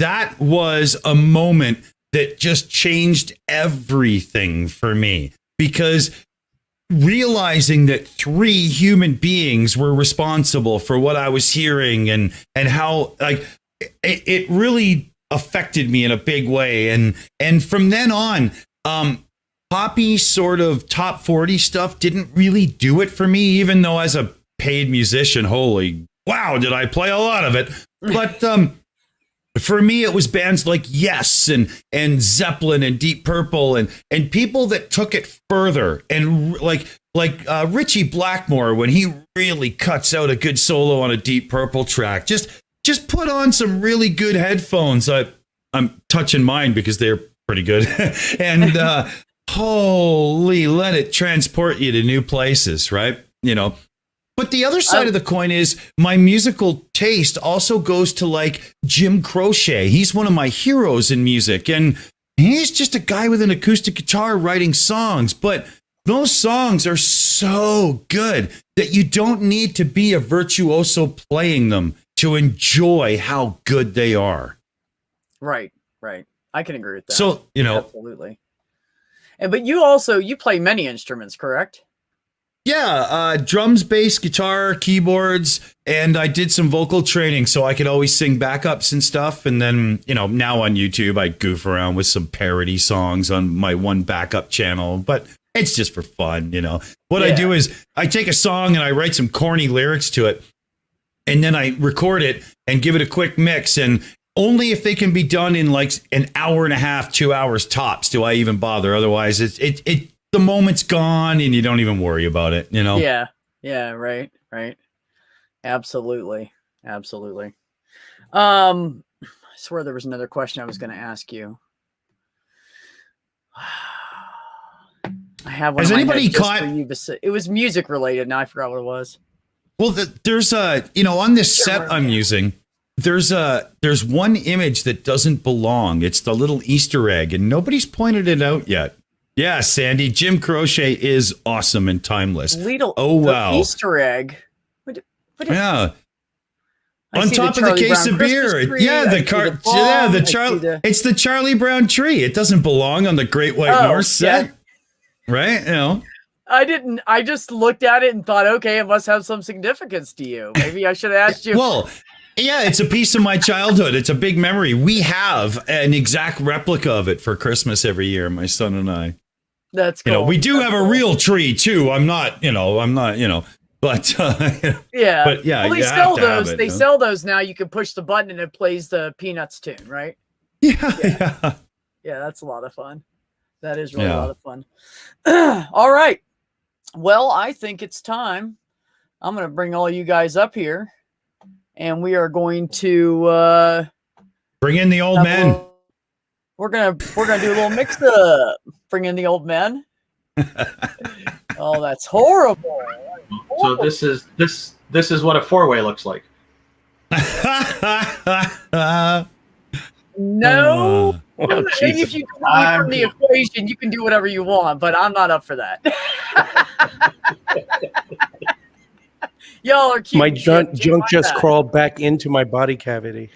that was a moment that just changed everything for me, because realizing that 3 human beings were responsible for what I was hearing and how like it really affected me in a big way. And from then on, poppy sort of top 40 stuff didn't really do it for me, even though as a paid musician, holy wow, did I play a lot of it. But for me, it was bands like Yes and Zeppelin and Deep Purple and people that took it further, and like Richie Blackmore, when he really cuts out a good solo on a Deep Purple track, just put on some really good headphones. I'm touching mine because they're pretty good. And holy, let it transport you to new places, right? But the other side of the coin is my musical taste also goes to like Jim Croce. He's one of my heroes in music, and he's just a guy with an acoustic guitar writing songs. But those songs are so good that you don't need to be a virtuoso playing them to enjoy how good they are. Right. I can agree with that. So, absolutely. But you play many instruments, correct? Yeah, drums, bass, guitar, keyboards, and I did some vocal training so I could always sing backups and stuff. And then, now on YouTube, I goof around with some parody songs on my one backup channel, but it's just for fun, What I do is I take a song and I write some corny lyrics to it, and then I record it and give it a quick mix. And only if they can be done in like an hour and a half, 2 hours tops do I even bother. Otherwise, the moment's gone and you don't even worry about it, Yeah, right. Absolutely. I swear there was another question I was going to ask you. I have one. Has anybody caught? It was music related. Now I forgot what it was. Well, there's on this set I'm using, there's one image that doesn't belong. It's the little Easter egg, and nobody's pointed it out yet. Yeah, Sandy, Jim Croce is awesome and timeless. Wow. Easter egg. Yeah. On top of the case of beer. It's the Charlie Brown tree. It doesn't belong on the Great White North set. Right? I just looked at it and thought, okay, it must have some significance to you. Maybe I should have asked you. Well, yeah, it's a piece of my childhood. It's a big memory. We have an exact replica of it for Christmas every year, my son and I. That's cool. You know, we do That's have a real tree too. I'm not, but yeah. but yeah, Well, they you sell have to have those. it, They huh? sell those now. You can push the button and it plays the Peanuts tune, right? Yeah. Yeah, that's a lot of fun. That is really a Yeah. lot of fun. All right. Well, I think it's time. I'm going to bring all you guys up here, and we are going to Bring in the old men. we're gonna do a little mix up. Bring in the old men. Oh, that's horrible. So this is what a four-way looks like. No. Oh, Maybe Jesus. if you delete from the equation, you can do whatever you want, but I'm not up for that. Y'all are cute. My and shit. junk just bad. crawled back into my body cavity.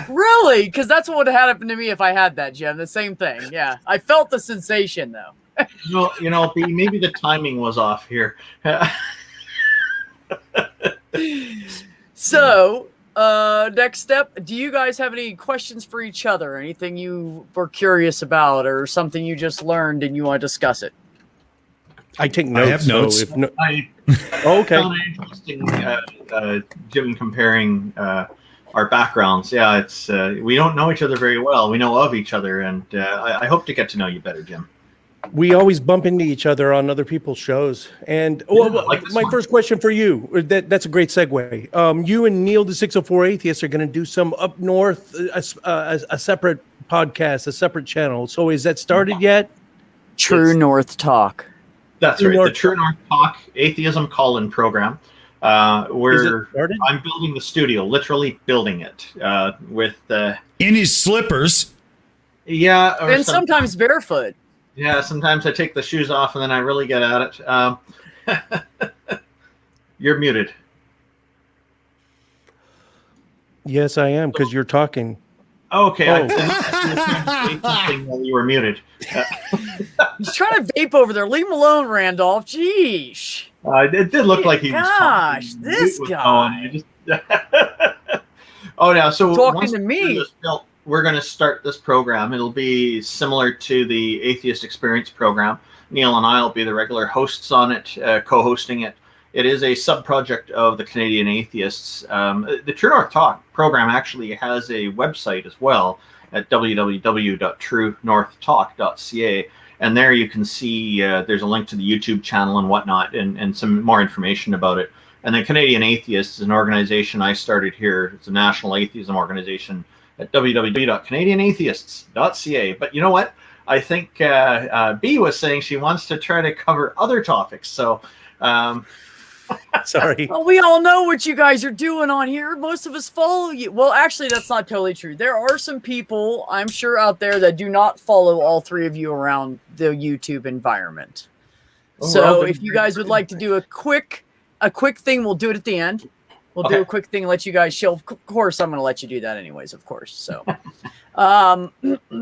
Really? Because that's what would have happened to me if I had that, Jim. The same thing. Yeah. I felt the sensation, though. Maybe the timing was off here. So, next step, do you guys have any questions for each other? Anything you were curious about or something you just learned and you want to discuss it? I take notes. I have notes. So if no, I okay. found it interesting, Jim, comparing our backgrounds. Yeah, it's we don't know each other very well. We know of each other, and I hope to get to know you better, Jim. We always bump into each other on other people's shows. And like this my one. first question for you, that's a great segue. You and Neil, the 604 Atheist, are going to do some up north, a separate podcast, a separate channel. So is that started yet? True North Talk. That's right. The True North Talk Atheism Call-In program. Where started? I'm building the studio, literally building it with In his slippers. yeah, or And sometimes barefoot. yeah. Sometimes I take the shoes off and then I really get at it. You're muted. Yes, I am, because you're talking. Okay, Oh. I think something while you were muted. He's trying to vape over there. Leave him alone, Randolph. Jeez. It did look like he was Gosh, talking. this Mute was guy. going. You just- oh, yeah. So Talking once to we me. do this built, we're going to start this program. It'll be similar to the Atheist Experience program. Neil and I will be the regular hosts on it, co-hosting it. It is a sub-project of the Canadian Atheists. The True North Talk program actually has a website as well at www.truenorthtalk.ca. And there you can see there's a link to the YouTube channel and whatnot and some more information about it. And the Canadian Atheists is an organization I started here. It's a national atheism organization at www.canadianatheists.ca. But you know what? I think B was saying she wants to try to cover other topics. So Sorry. Well, we all know what you guys are doing on here. Most of us follow you. Well, actually, that's not totally true. There are some people, I'm sure, out there that do not follow all three of you around the YouTube environment. So if you guys would like to do a quick thing, we'll do it at the end. We'll do a quick thing and let you guys show. Of course, I'm going to let you do that anyways, of course. So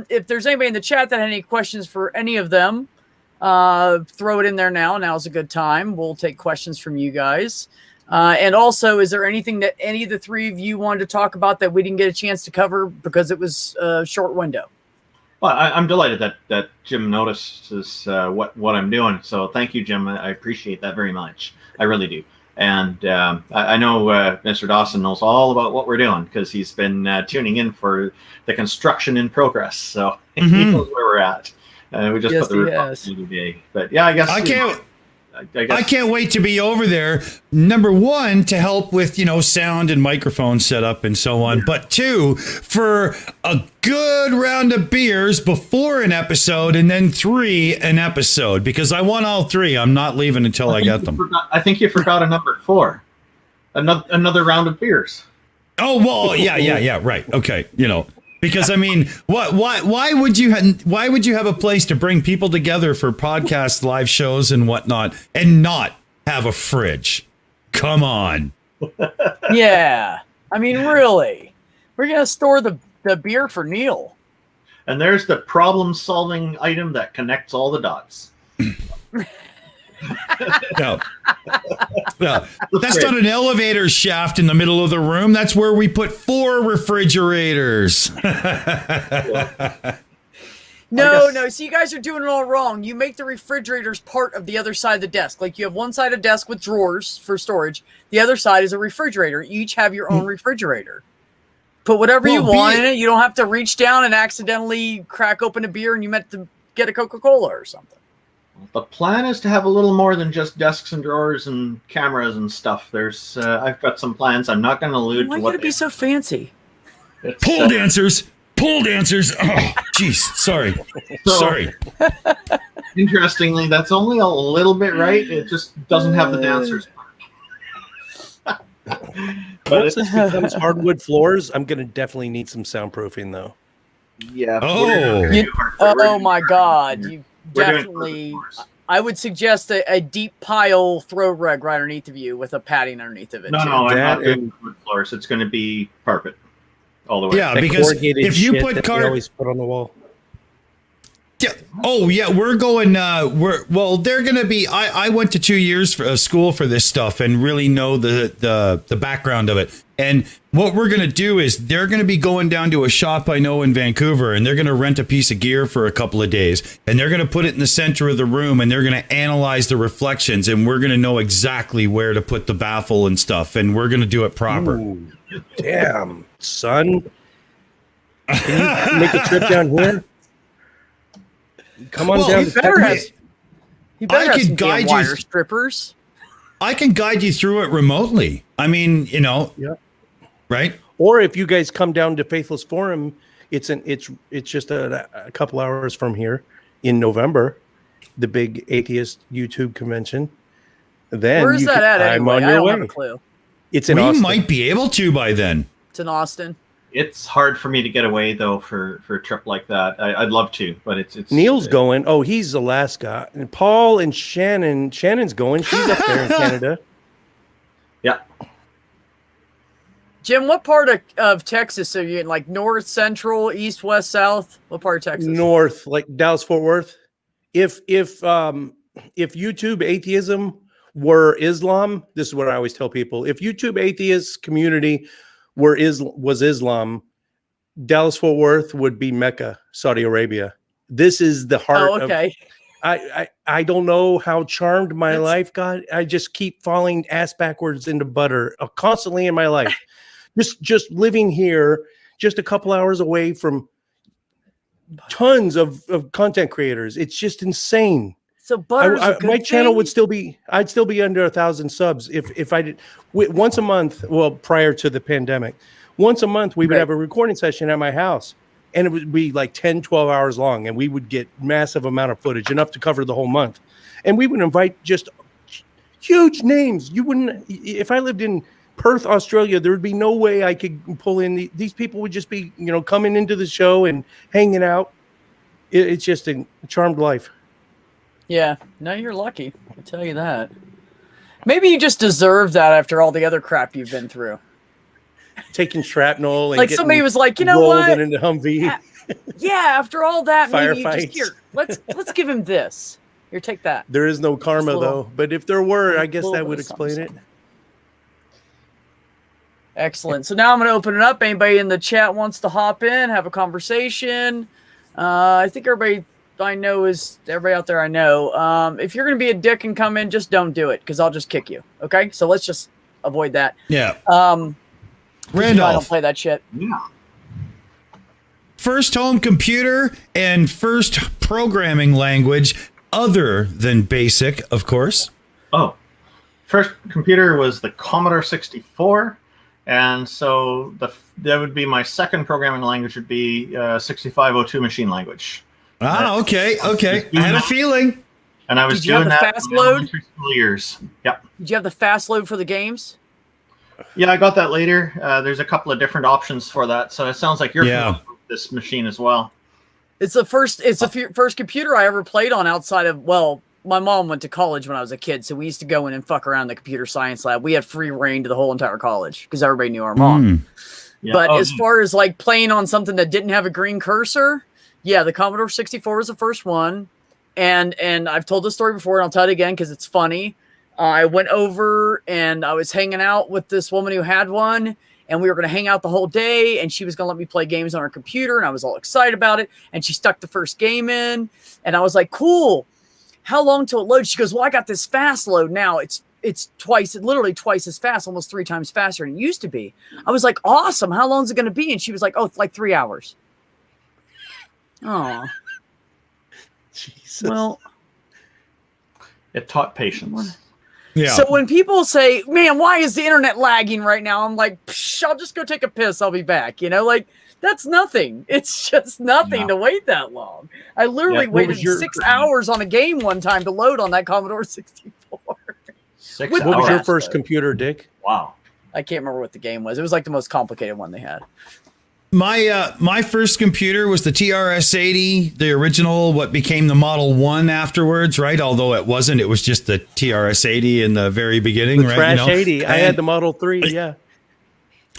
if there's anybody in the chat that had any questions for any of them, throw it in there now. Now's a good time. We'll take questions from you guys. And also, is there anything that any of the three of you wanted to talk about that we didn't get a chance to cover because it was a short window? Well, I'm delighted that Jim notices what I'm doing. So thank you, Jim. I appreciate that very much. I really do. And I know Mr. Dawson knows all about what we're doing because he's been tuning in for the construction in progress. So he knows where we're at. We just put the roof up the other day. But yeah, I guess I can't wait to be over there. Number one, to help with, sound and microphone setup and so on. Yeah. But two, for a good round of beers before an episode, and then three, an episode, because I want all three. I'm not leaving until I get them. I think you forgot a number 4. Another round of beers. Oh, well, yeah, right. Okay, Because I mean, why would you have a place to bring people together for podcasts, live shows, and whatnot, and not have a fridge? Come on. Yeah, I mean, really, we're gonna store the beer for Neil. And there's the problem-solving item that connects all the dots. No, that's not an elevator shaft in the middle of the room. That's where we put 4 refrigerators. No, no. See, you guys are doing it all wrong. You make the refrigerators part of the other side of the desk. Like you have one side of desk with drawers for storage. The other side is a refrigerator. You each have your own refrigerator. Put whatever you want in it. You don't have to reach down and accidentally crack open a beer and you meant to get a Coca-Cola or something. The plan is to have a little more than just desks and drawers and cameras and stuff. There's, I've got some plans. I'm not going to allude to what. Why gotta be so fancy? Pole dancers. Pole dancers. Oh, jeez. Sorry. Sorry. Interestingly, that's only a little bit right. It just doesn't have the dancers. Once this becomes hardwood floors, I'm going to definitely need some soundproofing, though. Yeah. Oh my God! You definitely. I would suggest a deep pile throw rug right underneath of you with a padding underneath of it. No, I'm not doing wood floors. It's going to be carpet all the way. Yeah, because if you put always put on the wall. Yeah. Oh, yeah. We're going. They're going to be. I went to 2 years for school for this stuff and really know the background of it. And what we're going to do is they're going to be going down to a shop I know in Vancouver, and they're going to rent a piece of gear for a couple of days, and they're going to put it in the center of the room, and they're going to analyze the reflections, and we're going to know exactly where to put the baffle and stuff, and we're going to do it proper. Ooh, damn, son. Can you make a trip down here? Come on down. He better have some damn wire strippers. I can guide you through it remotely. I mean, Yeah. Right? Or if you guys come down to Faithless Forum, it's just a couple hours from here in November, the big atheist YouTube convention. Then where's that at anyway? I don't have a clue. It's in Austin. We might be able to by then. It's in Austin. It's hard for me to get away though for a trip like that. I'd love to, but it's Neil's going. Oh, he's Alaska. And Paul and Shannon. Shannon's going. She's up there in Canada. Yeah. Jim, what part of Texas are you in? Like north, central, east, west, south? What part of Texas? North, like Dallas, Fort Worth. If YouTube atheism were Islam, this is what I always tell people. If YouTube atheist community was Islam, Dallas, Fort Worth would be Mecca, Saudi Arabia. This is the heart of. I don't know how charmed my life got. I just keep falling ass backwards into butter constantly in my life. Just living here, just a couple hours away from tons of content creators. It's just insane. So butter's a good my thing? channel would still be. I'd still be under 1,000 subs if I did once a month. Well, prior to the pandemic, once a month we would have a recording session at my house, and it would be like 10, 12 hours long, and we would get massive amount of footage, enough to cover the whole month, and we would invite just huge names. You wouldn't if I lived in Perth, Australia, there would be no way I could pull in these people. Would just be, coming into the show and hanging out. It's just a charmed life. Yeah, no, you're lucky. I'll tell you that. Maybe you just deserve that after all the other crap you've been through. Taking shrapnel and like somebody was like, you know what? Into Humvee. Yeah, after all that, maybe you Firefights. just here. Let's give him this. Here, take that. There is no karma though, but if there were, I guess that would bit of explain it. something. Excellent. So now I'm going to open it up. Anybody in the chat wants to hop in, have a conversation. I think everybody out there I know. If you're going to be a dick and come in, just don't do it because I'll just kick you. Okay? So let's just avoid that. Yeah. Randolph. I don't play that shit. Yeah. First home computer and first programming language other than BASIC, of course. Oh, first computer was the Commodore 64. And so that would be my second programming language would be 6502 machine language. Ah, okay. I had a feeling. And I was doing that in my elementary school years. Yep. Did you have the fast load for the games? Yeah, I got that later. There's a couple of different options for that. So it sounds like you're familiar with this machine as well. It's the first computer I ever played on outside of, my mom went to college when I was a kid, so we used to go in and fuck around in the computer science lab. We had free reign to the whole entire college because everybody knew our mom. Yeah. But as far as like playing on something that didn't have a green cursor, yeah, the Commodore 64 was the first one. And I've told this story before, and I'll tell it again because it's funny. I went over and I was hanging out with this woman who had one, and we were going to hang out the whole day, and she was going to let me play games on her computer, and I was all excited about it. And she stuck the first game in, and I was like, cool. How long till it loads? She goes, well, I got this fast load now. It's literally twice as fast, almost 3 times faster than it used to be. I was like, awesome. How long is it going to be? And she was like, oh, it's like 3 hours. Oh, Jesus. well, It taught patience. Yeah. so when people say, man, why is the internet lagging right now? I'm like, psh, I'll just go take a piss. I'll be back. You know, like that's nothing. It's just nothing to wait that long. I literally waited 6 hours on a game one time to load on that Commodore 64. 6 What hours. What was your first computer, Dick? Wow. I can't remember what the game was. It was like the most complicated one they had. My first computer was the TRS-80, the original, what became the Model 1 afterwards, right? Although it wasn't, it was just the TRS-80 in the very beginning, The right? Trash 80. I had the Model 3, yeah.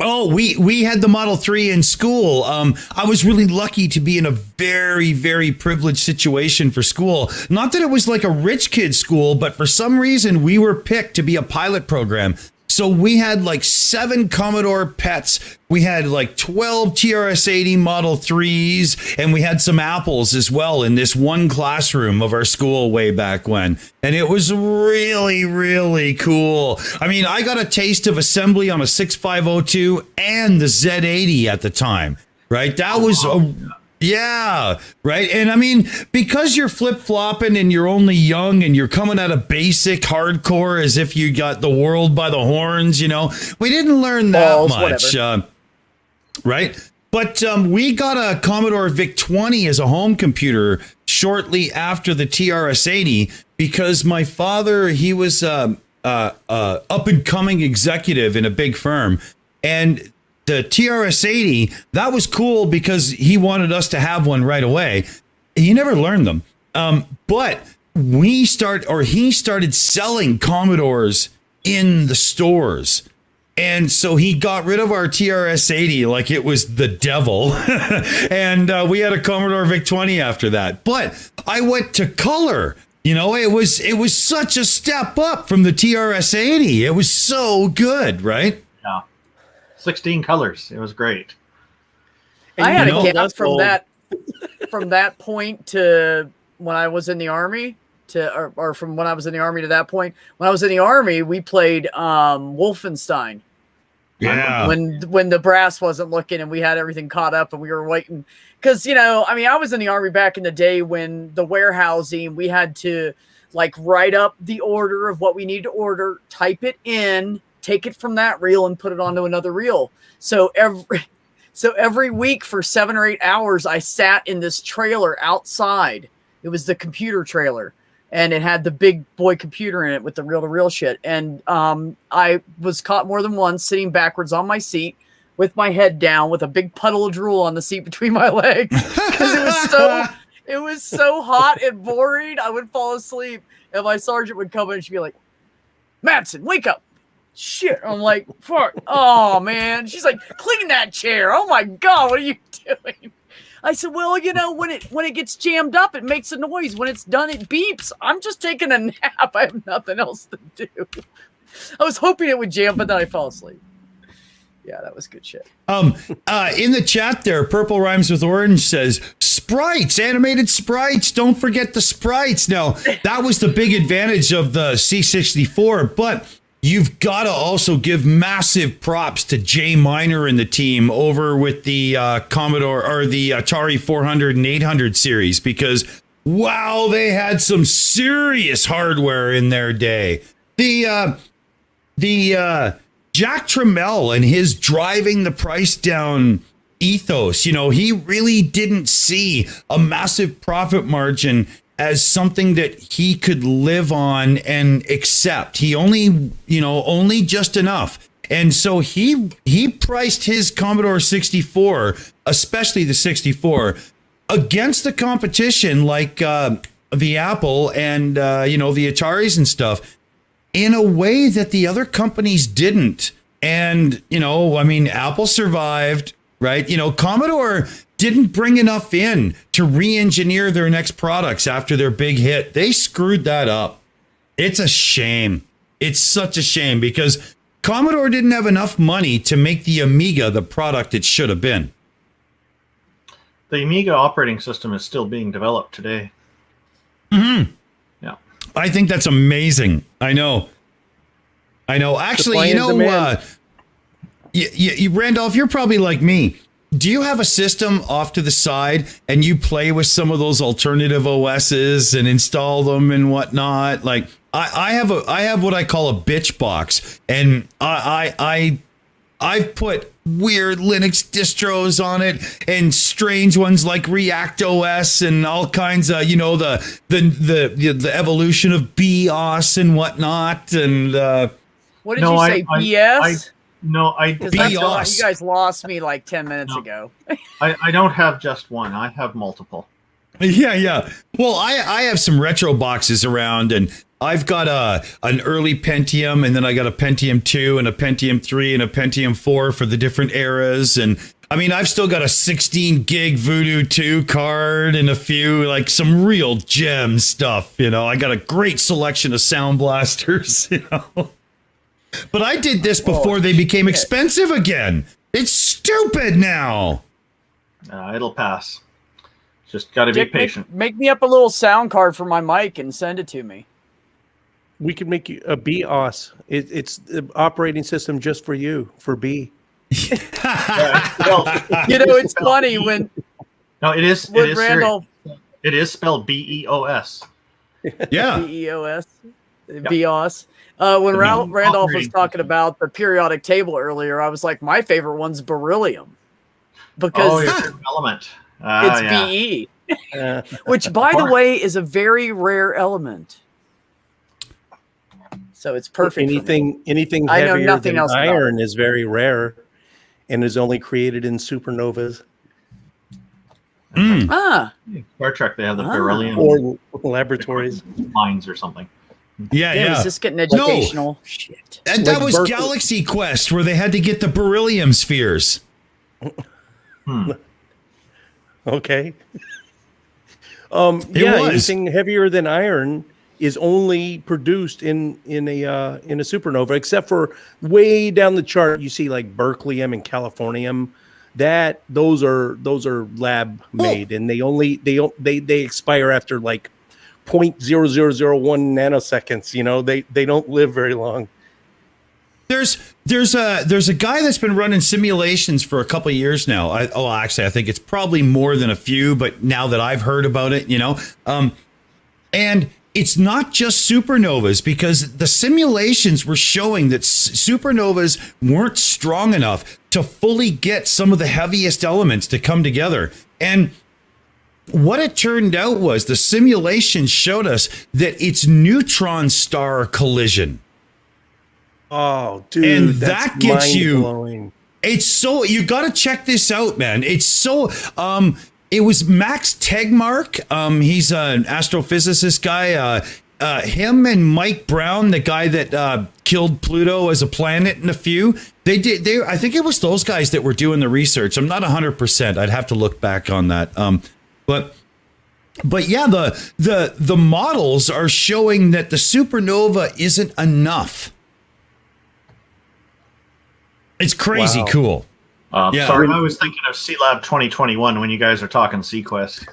Oh, we had the Model 3 in school. I was really lucky to be in a very, very privileged situation for school. Not that it was like a rich kid school, but for some reason we were picked to be a pilot program. So we had like 7 Commodore PETs. We had like 12 TRS-80 Model 3s, and we had some Apples as well in this one classroom of our school way back when. And it was really, really cool. I mean, I got a taste of assembly on a 6502 and the Z80 at the time, right? That was yeah, right. And I mean, because you're flip-flopping and you're only young and you're coming at a basic hardcore as if you got the world by the horns, you know, we didn't learn that much, right? But we got a Commodore VIC-20 as a home computer shortly after the TRS-80 because my father, he was up-and-coming executive in a big firm, and the TRS-80, that was cool because he wanted us to have one right away. He never learned them. But he started selling Commodores in the stores. And so he got rid of our TRS-80 like it was the devil. And we had a Commodore VIC-20 after that. But I went to color. You know, it was such a step up from the TRS-80. It was so good, right? Yeah. 16 colors. It was great. I had a gap that's from old. from that point to when I was in the Army or from when I was in the Army to that point. When I was in the Army, we played Wolfenstein. Yeah. When the brass wasn't looking and we had everything caught up and we were waiting. Because, you know, I mean, I was in the Army back in the day when the warehousing, we had to like write up the order of what we need to order, type it in, take it from that reel and put it onto another reel. So every week for 7 or 8 hours, I sat in this trailer outside. It was the computer trailer, and it had the big boy computer in it with the reel-to-reel shit. And I was caught more than once sitting backwards on my seat with my head down with a big puddle of drool on the seat between my legs because it was so hot and boring. I would fall asleep, and my sergeant would come in and she'd be like, "Madsen, wake up." Shit. I'm like, fuck. Oh, man. She's like, clean that chair. Oh, my God. What are you doing? I said, well, you know, when it gets jammed up, it makes a noise. When it's done, it beeps. I'm just taking a nap. I have nothing else to do. I was hoping it would jam, but then I fell asleep. Yeah, that was good shit. In the chat there, Purple Rhymes with Orange says, sprites, animated sprites. Don't forget the sprites. Now, that was the big advantage of the C64, but you've got to also give massive props to Jay Miner and the team over with the Commodore or the Atari 400 and 800 series because, wow, they had some serious hardware in their day. The Jack Tramiel and his driving the price down ethos, you know, he really didn't see a massive profit margin as something that he could live on and accept. He only just enough. And so he priced his Commodore 64, especially the 64, against the competition like the Apple and, the Ataris and stuff in a way that the other companies didn't. And, Apple survived, right? Commodore didn't bring enough in to re-engineer their next products after their big hit. They screwed that up. It's a shame. It's such a shame because Commodore didn't have enough money to make the Amiga the product it should have been. The Amiga operating system is still being developed today. Mm-hmm. Yeah. I think that's amazing. I know. Actually, Randolph, you're probably like me. Do you have a system off to the side and you play with some of those alternative OSs and install them and whatnot? Like I have what I call a bitch box, and I've put weird Linux distros on it and strange ones like React OS and all kinds of, the evolution of BIOS and whatnot. And what did you say? BS? BIOS. You guys lost me like 10 minutes ago. I don't have just one. I have multiple. Yeah. Well, I have some retro boxes around, and I've got an early Pentium, and then I got a Pentium 2 and a Pentium 3 and a Pentium 4 for the different eras. And I mean, I've still got a 16 gig Voodoo 2 card and a few, like, some real gem stuff. I got a great selection of sound blasters, But I did this before they became expensive again. It's stupid now. It'll pass. Just got to be patient. Make me up a little sound card for my mic and send it to me. We could make you a BIOS. It's the operating system just for you, for B. It's funny when... No, it is. It is Randolph. It is spelled BEOS. Yeah. BEOS. BIOS. When Randolph was talking about the periodic table earlier, I was like, my favorite one's beryllium. Because your element. It's BE. Which, by the way, is a very rare element. So it's perfect. Anything heavier than iron is very rare and is only created in supernovas. Star Trek, they have the beryllium. Or laboratories. Mines or something. Yeah. Is this getting educational? No. Shit. And that was Berkeley. Galaxy Quest, where they had to get the beryllium spheres. Okay. Anything heavier than iron is only produced in a supernova, except for way down the chart. You see like berkelium and californium. Those are lab made, and they expire after like 0.0001 nanoseconds. They don't live very long. There's a guy that's been running simulations for a couple of years now. I think it's probably more than a few, but now that I've heard about it, and it's not just supernovas, because the simulations were showing that supernovas weren't strong enough to fully get some of the heaviest elements to come together. And what it turned out was the simulation showed us that it's neutron star collision. Oh, dude, and that gets you. It's so, you got to check this out, man. It's so, it was Max Tegmark. He's an astrophysicist guy. Him and Mike Brown, the guy that killed Pluto as a planet, and a few. I think it was those guys that were doing the research. I'm not 100%. I'd have to look back on that. But yeah, the models are showing that the supernova isn't enough. It's crazy cool. Sorry, I was thinking of C-Lab 2021 when you guys are talking Sequest.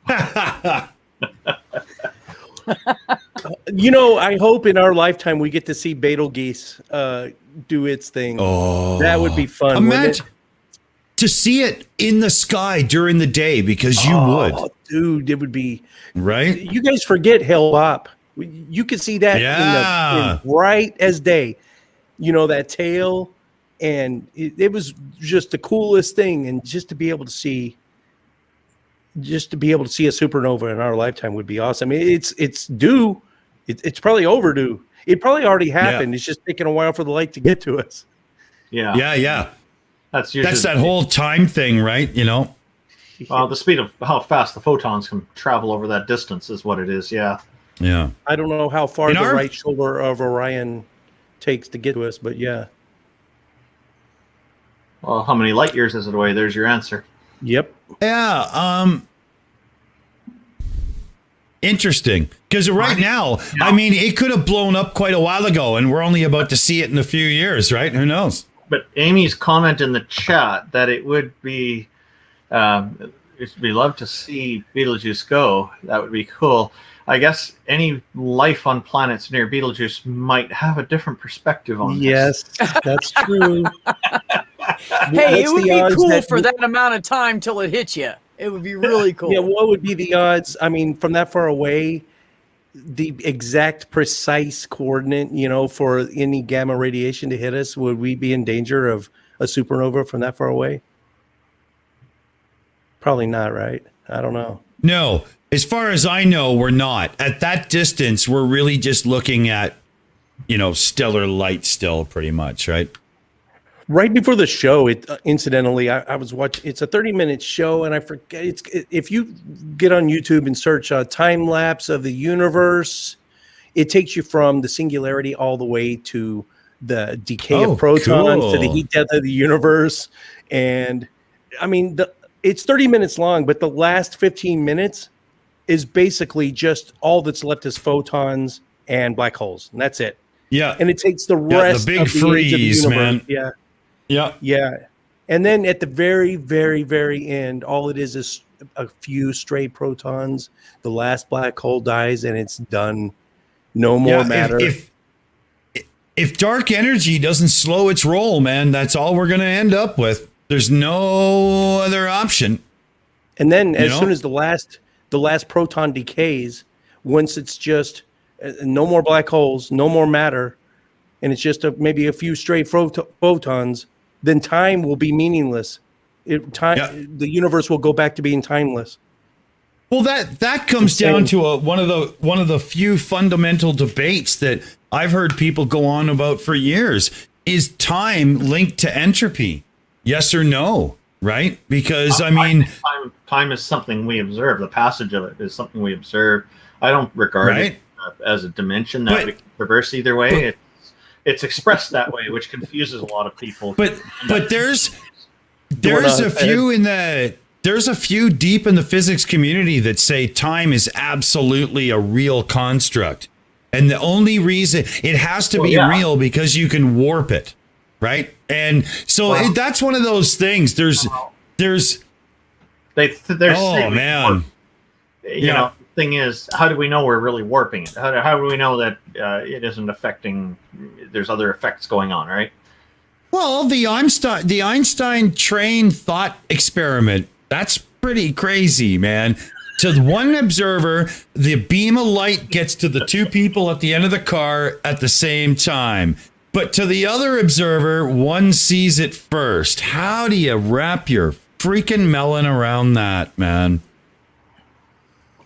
I hope in our lifetime we get to see Betelgeuse do its thing. Oh, that would be fun. Imagine to see it in the sky during the day, because you would. Dude, it would be right. You guys forget Hell Bop. You could see that in bright as day. That tail. And it was just the coolest thing, and just to be able to see a supernova in our lifetime would be awesome. It's due. It's probably overdue. It probably already happened. Yeah. It's just taking a while for the light to get to us. Yeah. That's that whole time thing, right? Well, the speed of how fast the photons can travel over that distance is what it is. Yeah. I don't know how far the right shoulder of Orion takes to get to us, but yeah. Well, how many light years is it away? There's your answer. Yep. Yeah. Interesting. Because right now, I mean, it could have blown up quite a while ago, and we're only about to see it in a few years, right? Who knows? But Amy's comment in the chat that it would be, we'd love to see Betelgeuse go. That would be cool. I guess any life on planets near Betelgeuse might have a different perspective on this. Yes, that's true. Hey, What's it would the be odds cool that for that amount of time till it hits you. It would be really cool. Yeah, what would be the odds? I mean, from that far away, the exact precise coordinate, for any gamma radiation to hit us, would we be in danger of a supernova from that far away? Probably not, right? I don't know. No, as far as I know, we're not. At that distance, we're really just looking at, stellar light still pretty much, right? Right before the show, incidentally, I was watching. It's a 30-minute show, and I forget. If you get on YouTube and search time lapse of the universe, it takes you from the singularity all the way to the decay of protons to the heat death of the universe. And I mean, it's 30 minutes long, but the last 15 minutes is basically just all that's left is photons and black holes, and that's it. Yeah, and it takes the rest the big of the freeze, age of the universe. man. Yeah. And then at the very, very, very end, all it is a few stray protons. The last black hole dies, and it's done. No more matter. If dark energy doesn't slow its roll, man, that's all we're going to end up with. There's no other option. And then as soon as the last proton decays, once it's just no more black holes, no more matter, and it's just maybe a few stray photons, then time will be meaningless. The universe will go back to being timeless. Well, that comes down to one of the few fundamental debates that I've heard people go on about for years. Is time linked to entropy? Yes or no? Right? Because I mean, time is something we observe. The passage of it is something we observe. I don't regard it as a dimension that we can traverse either way. It's expressed that way, which confuses a lot of people. But there's a few deep in the physics community that say time is absolutely a real construct, and the only reason it has to be real because you can warp it, right? And so that's one of those things. There's man, thing is, how do we know we're really warping it? How do we know that it isn't affecting? There's other effects going on, right? Well, the Einstein train thought experiment, that's pretty crazy, man. To the one observer, the beam of light gets to the two people at the end of the car at the same time. But to the other observer, one sees it first. How do you wrap your freaking melon around that, man?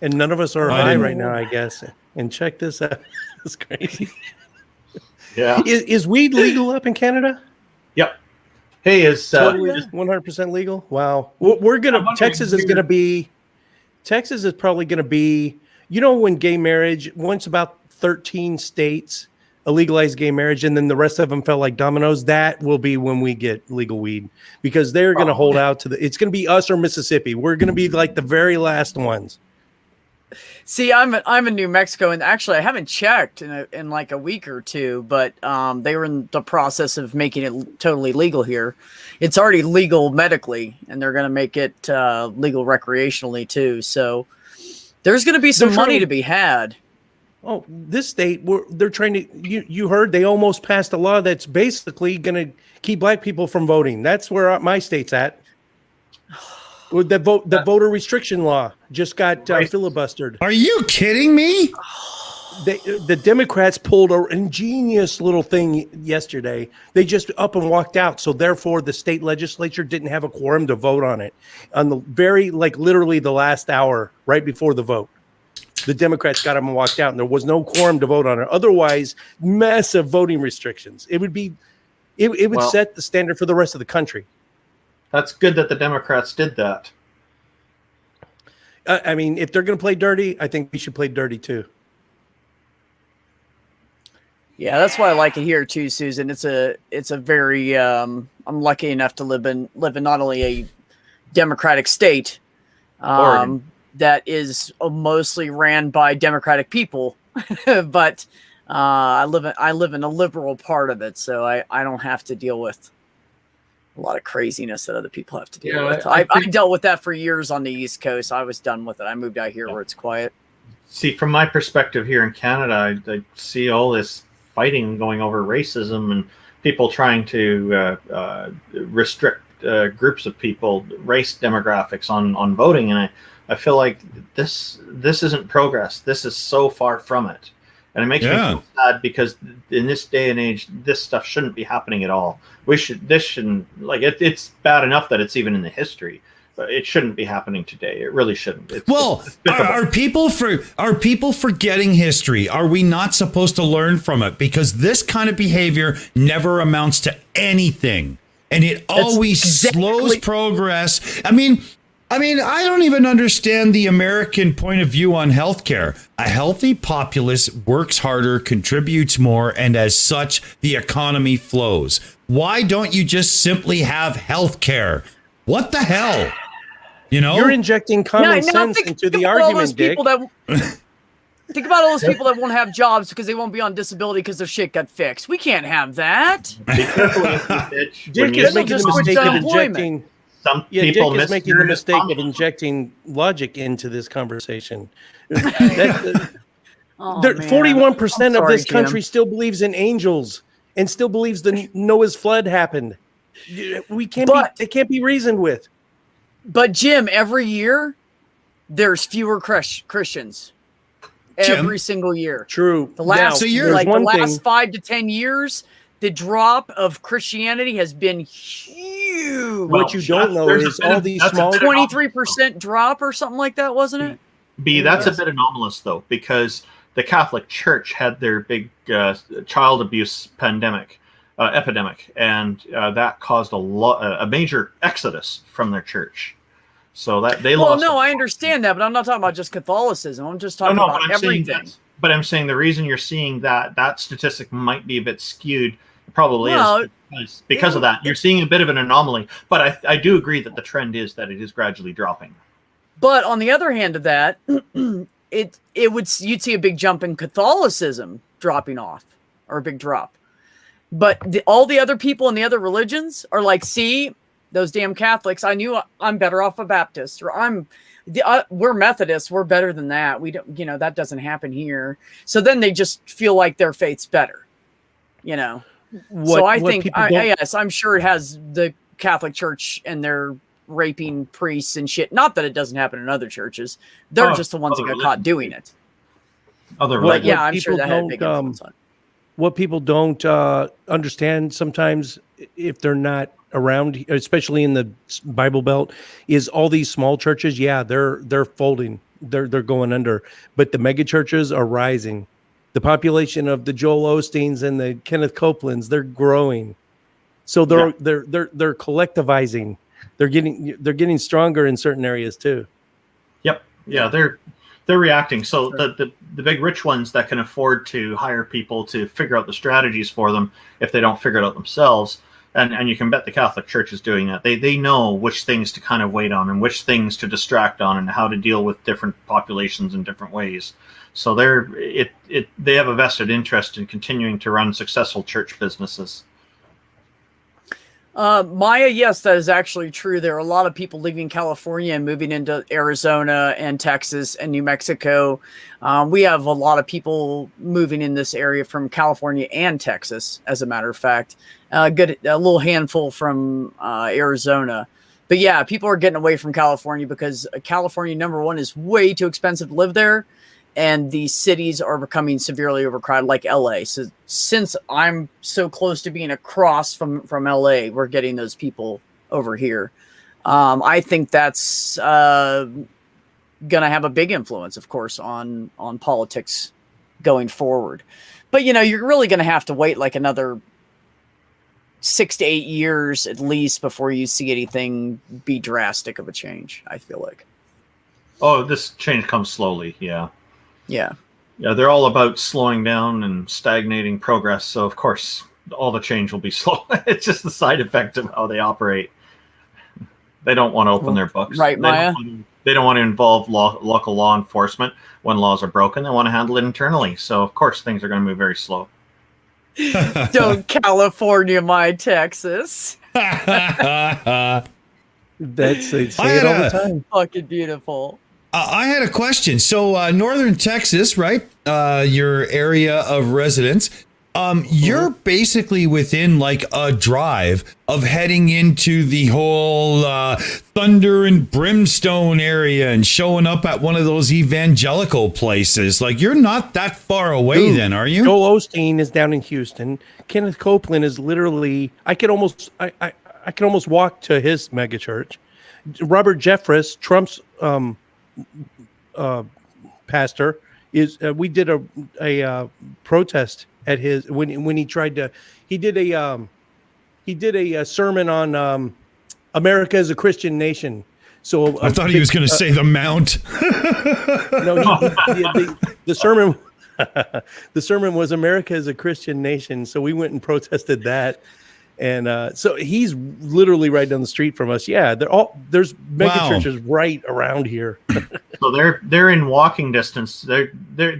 And none of us are high right now, I guess. And check this out. It's crazy. Yeah. Is weed legal up in Canada? Yep. Hey, is 100% legal? Wow. Texas is probably going to be, when gay marriage, once about 13 states legalized gay marriage, and then the rest of them fell like dominoes, that will be when we get legal weed, because they're going to hold out it's going to be us or Mississippi. We're going to be like the very last ones. See, I'm in New Mexico, and actually I haven't checked in like a week or two, but they were in the process of making it totally legal here. It's already legal medically, and they're going to make it legal recreationally too. So there's going to be some money to be had. Oh, this state, they're trying to. You heard they almost passed a law that's basically going to keep black people from voting. That's where my state's at. The voter restriction law just got filibustered. Are you kidding me? The Democrats pulled an ingenious little thing yesterday. They just up and walked out. So therefore, the state legislature didn't have a quorum to vote on it. On the literally the last hour, right before the vote, the Democrats got up and walked out, and there was no quorum to vote on it. Otherwise, massive voting restrictions. It would set the standard for the rest of the country. That's good that the Democrats did that. I mean, if they're going to play dirty, I think we should play dirty too. Yeah, that's why I like it here too, Susan. It's a very I'm lucky enough to live in not only a democratic state, that is mostly ran by Democratic people, but I live in a liberal part of it, so I don't have to deal with a lot of craziness that other people have to deal with. I dealt with that for years on the East Coast. I was done with it. I moved out here where it's quiet. See, from my perspective here in Canada, I see all this fighting going over racism and people trying to restrict groups of people, race demographics on voting, and I feel like this isn't progress. This is so far from it, and it makes me feel sad because in this day and age, this stuff shouldn't be happening at all. This shouldn't, like, it's bad enough that it's even in the history, but it shouldn't be happening today. It really shouldn't. Are people forgetting history? Are we not supposed to learn from it? Because this kind of behavior never amounts to anything, and it always slows progress. I mean, I don't even understand the American point of view on healthcare. A healthy populace works harder, contributes more, and as such, the economy flows. Why don't you just simply have healthcare? What the hell? You know, you're injecting common sense into the argument, Dick. Think about all those people that won't have jobs because they won't be on disability because their shit got fixed. We can't have that. Dick is making the mistake of injecting. Dick is making the mistake of injecting logic into this conversation. 41% of this country still believes in angels and still believes the Noah's flood happened. It can't be reasoned with. But Jim, every year there's fewer Christians. Every single year. True. The last 5 to 10 years, the drop of Christianity has been huge. What you don't know is all these small 23% drop or something like that, wasn't it? That's a bit anomalous though, because the Catholic Church had their big child abuse epidemic, and that caused a major exodus from their church. So that they lost. Well, no, I understand that, but I'm not talking about just Catholicism. I'm just talking about everything. But I'm saying the reason you're seeing that statistic might be a bit skewed, probably is because of that. You're seeing a bit of an anomaly. But I do agree that the trend is that it is gradually dropping. But on the other hand of that, you'd see a big jump in Catholicism dropping off, or a big drop. But all the other people in the other religions are like, see, those damn Catholics, I knew I'm better off a Baptist, or we're Methodists, we're better than that. We don't, that doesn't happen here. So then they just feel like their faith's better, So I think, yes, I'm sure it has the Catholic Church and their raping priests and shit. Not that it doesn't happen in other churches. They're just the ones that got caught doing it. I'm sure that had a big influence on it. What people don't understand sometimes, if they're not around, especially in the Bible Belt, is all these small churches. Yeah, they're folding, they're going under, but the mega churches are rising. The population of the Joel Osteens and the Kenneth Copelands, they're growing. So they're collectivizing. They're getting stronger in certain areas too. Yep. Yeah, they're reacting. So the big rich ones that can afford to hire people to figure out the strategies for them if they don't figure it out themselves. And you can bet the Catholic Church is doing that. They know which things to kind of wait on and which things to distract on and how to deal with different populations in different ways. So they have a vested interest in continuing to run successful church businesses. Maya, yes, that is actually true. There are a lot of people leaving California and moving into Arizona and Texas and New Mexico. We have a lot of people moving in this area from California and Texas, as a matter of fact. A little handful from Arizona. But yeah, people are getting away from California because California, number one, is way too expensive to live there. And the cities are becoming severely overcrowded, like LA. So since I'm so close to being across from LA, we're getting those people over here. I think that's going to have a big influence, of course, on politics going forward. But, you're really going to have to wait like another 6 to 8 years at least before you see anything be drastic of a change, I feel like. Oh, this change comes slowly, yeah. Yeah, they're all about slowing down and stagnating progress. So, of course, all the change will be slow. It's just the side effect of how they operate. They don't want to open their books. Right, Maya? they don't want to involve local law enforcement when laws are broken. They want to handle it internally. So of course things are going to move very slow. Don't California my Texas. That's they say it all the time. Fucking beautiful. I had a question. So northern Texas, right? Your area of residence. You're basically within like a drive of heading into the whole thunder and brimstone area and showing up at one of those evangelical places. Like you're not that far away then, are you? Joel Osteen is down in Houston. Kenneth Copeland is literally I could almost walk to his megachurch. Robert Jeffress, Trump's pastor, is we did a protest at his when he tried to he did a sermon on America as a Christian nation. So I thought he was going to say the Mount. No, the sermon the sermon was America as a Christian nation. So we went and protested that. And so he's literally right down the street from us. Yeah, there's mega churches right around here. So they're in walking distance. They're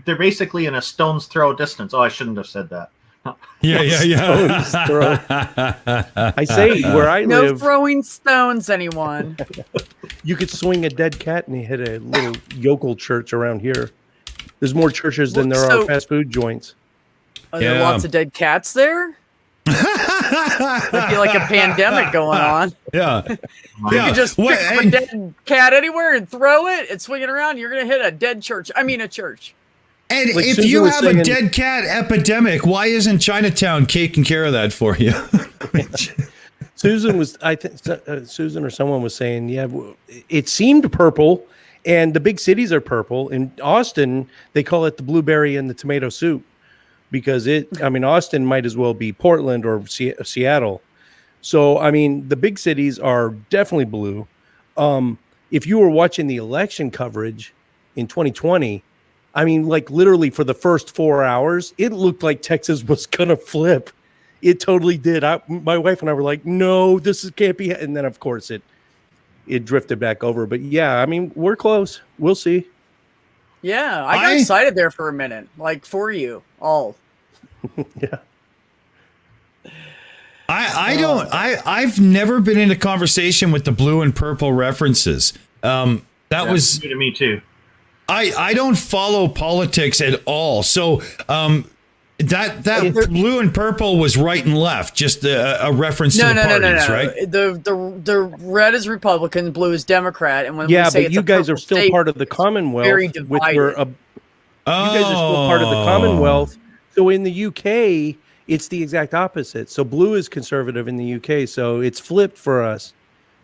basically in a stone's throw distance. Oh, I shouldn't have said that. Yeah. I say where I No live, throwing stones, anyone. you could swing a dead cat and hit a little yokel church around here. There's more churches than there are fast food joints. Are there lots of dead cats there? Might be like a pandemic going on. Yeah. You can just pick a dead cat anywhere and throw it and swing it around. You're going to hit a dead church. I mean, a church. And like if Susan you have saying, a dead cat epidemic, why isn't Chinatown taking care of that for you? Susan was, I think, Susan or someone was saying, yeah, it seemed purple, and the big cities are purple. In Austin, they call it the blueberry and the tomato soup because Austin might as well be Portland or Seattle. So, I mean, the big cities are definitely blue. If you were watching the election coverage in 2020, I mean, like literally for the first 4 hours, it looked like Texas was going to flip. It totally did. My wife and I were like, no, this can't be. And then, of course, it drifted back over. But yeah, I mean, we're close. We'll see. Yeah, I got excited there for a minute, like for you all. Yeah. I've never been in a conversation with the blue and purple references. That was new to me too. I don't follow politics at all. So that blue and purple was right and left, just a reference to the parties, right? The red is Republican, blue is Democrat, and when we say but you guys are still part of the Commonwealth. Very divided. You guys are still part of the Commonwealth. So in the UK, it's the exact opposite. So blue is conservative in the UK, so it's flipped for us.